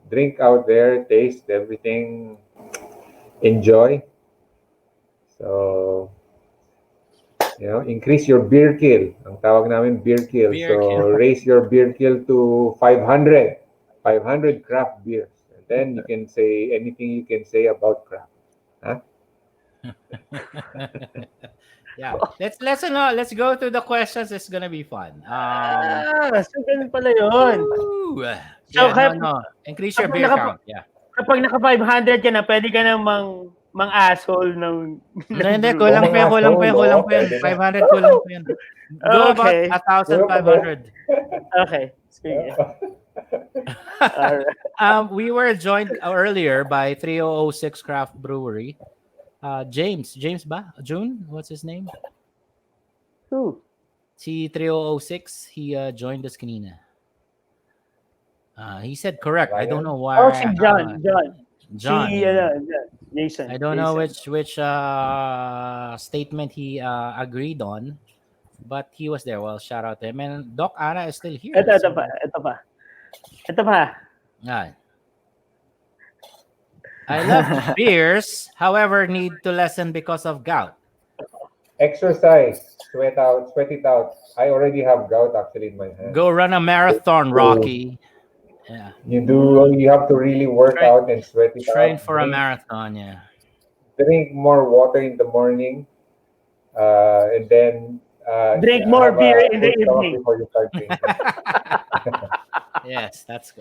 drink out there, taste everything, enjoy. So, increase your beer kill. Ang tawag namin beer kill. Raise your beer kill to 500 craft beers. And then you can say anything you can say about craft. Huh? Yeah. Let's go to the questions. It's gonna be fun. So ganun pala yun. So, increase your beer count. Yeah. Kapag naka 500 ka na, pwede ka nang mang-asshole ng Hindi, kulang pa yan. 500 kulang pa yan. Go about 1,500. Okay. Sige. We were joined earlier by 3006 Craft Brewery. James ba? June? What's his name? Who? Si 3006. He joined us kanina. He said correct. I don't know why. Oh, si John. John. Jason. I don't know which statement he agreed on, but he was there. Well, shout out to him. And Doc Ana is still here. Ito pa. Yeah. I love beers, however, need to lessen because of gout. Exercise, sweat it out. I already have gout actually in my hand. Go run a marathon, Rocky. Yeah. You have to really work out and sweat it out. Train for a marathon, yeah. Drink more water in the morning, and then drink more beer in the evening before you start drinking. Yes, that's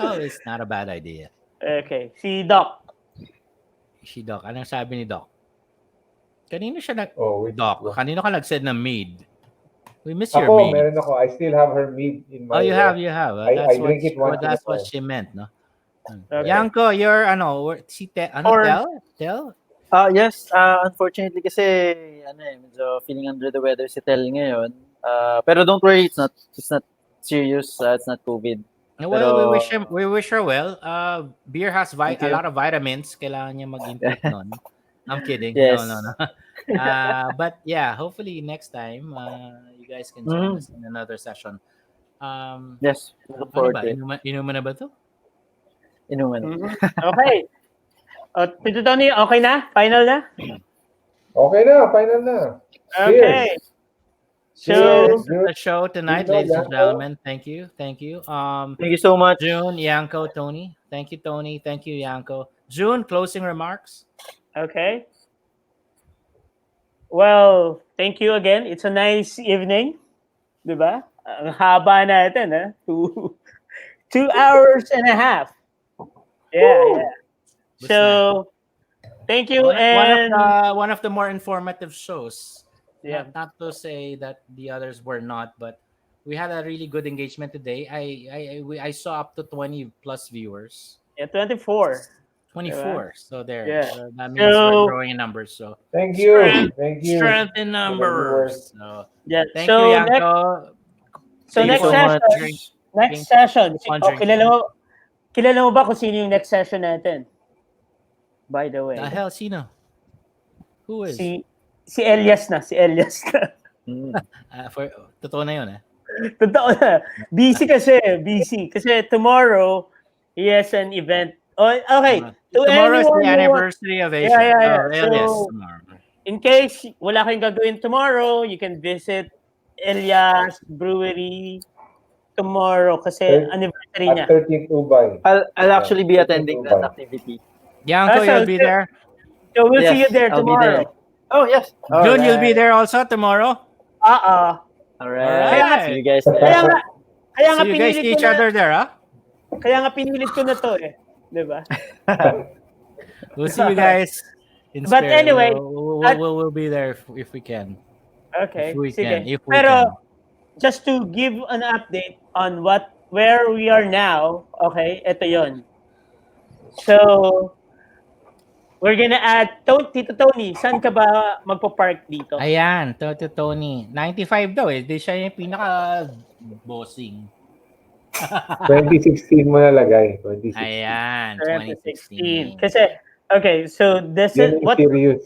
always not a bad idea. Okay, si Doc. Anong sabi ni Doc? Kanino siya Doc, kanino ka nag-send ng mead? We miss your mead. Meron ako. I still have her mead in my... Oh, you have. I drink it once. That's what she meant, no? Okay. Yanko, you're Tel? Yes, unfortunately kasi medyo feeling under the weather si Tel ngayon. Pero don't worry, it's not serious, it's not COVID. Well, we wish her well. Beer has a lot of vitamins. Kailangan niya mag-intake nun. I'm kidding. Yes. No. But yeah, hopefully next time you guys can join us in another session. Yes. Look forward to it. Inuman na ba to? Inuman. Okay. Tito Tony, okay na? Final na? Okay na, final na. Okay. So the show tonight, ladies and gentlemen. Thank you. Thank you so much, June, Yanko, Tony. Thank you, Tony. Thank you, Yanko. June, closing remarks. Okay. Well, thank you again. It's a nice evening, diba? Ang haba natin, 2 hours and a half. Yeah. So, thank you. One of the more informative shows. Yeah. Not to say that the others were not, but we had a really good engagement today. I saw up to 20 plus viewers. Yeah, 24. 24. So there. Yeah. That means we're So growing in numbers. So Thank strength, you. Thank you. strength in For the viewers. numbers. So yeah. thank you, Yanko. So Thank you next so session, much. Drink. next session. Keep on Oh, drinking. kilala mo ba kung sino yung next session natin? By the way, The hell, Sino? Who is? si Elias na, si Elias na. For totoo na yun, eh. Totoo na. Busy. Kasi tomorrow, he has an event. Oh, okay. To Tomorrow is the anyone who anniversary of Asia. yeah. Oh, Elias. So, Tomorrow. in case wala kayong gagawin tomorrow, you can visit Elias Brewery tomorrow kasi anniversary niya. At 13th Ubay. I'll actually be 13th attending that Ubay. activity. Yanko, So, you'll be there. So we'll Yes, see you there I'll be there. tomorrow. Oh yes. June, you'll be Alright. there also tomorrow. All Alright. right. See you guys there. Kaya nga So you guys pinilit see each ko na, other there, huh? kaya nga pinilit ko na to eh. 'Di ba? We'll see you guys in But spirit. anyway, we'll be there if we can. Okay. If we sige. can. If we Pero can. just to give an update on where we are now, okay? Ito 'yon. So we're gonna add Tito Tony, saan ka ba magpo-park dito? Ayan, Tony. 95 daw eh. Di siya yung pinaka-bossing. 2016 mo nalagay. 2016. Ayan, 2016. 2016. Kasi, okay, so this is Yan yung serious.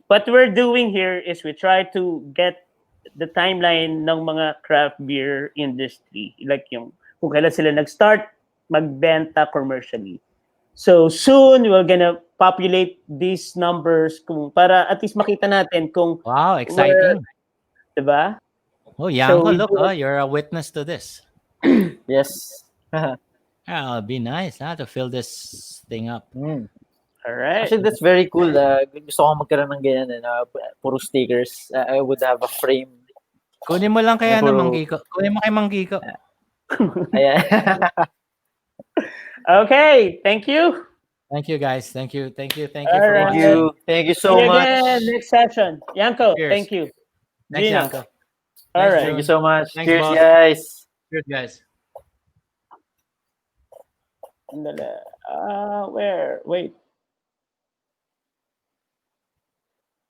what we're doing here is we try to get the timeline ng mga craft beer industry. Like yung kung kailan sila nag-start magbenta commercially. So soon we're gonna populate these numbers para at least makita natin kung Wow, exciting. diba? Oh, Yanko, we look, do- you're a witness to this. Yes. It'll be nice to fill this thing up. Alright. Actually, that's very cool. Gusto ko magkaroon ng ganyan puro stickers. I would have a frame. Kunin mo lang kaya Puro- ng Manggiko. Kunin mo kay Manggiko. Ayan. Okay, thank you. Thank you, guys. Thank you for All right. watching. Thank you See so you much. again next session. Yanko, Cheers. thank you. Thanks, Gino. Yanko. All right. Thank you so much. Thanks, Cheers, boss. guys. Cheers, guys. Where? Wait.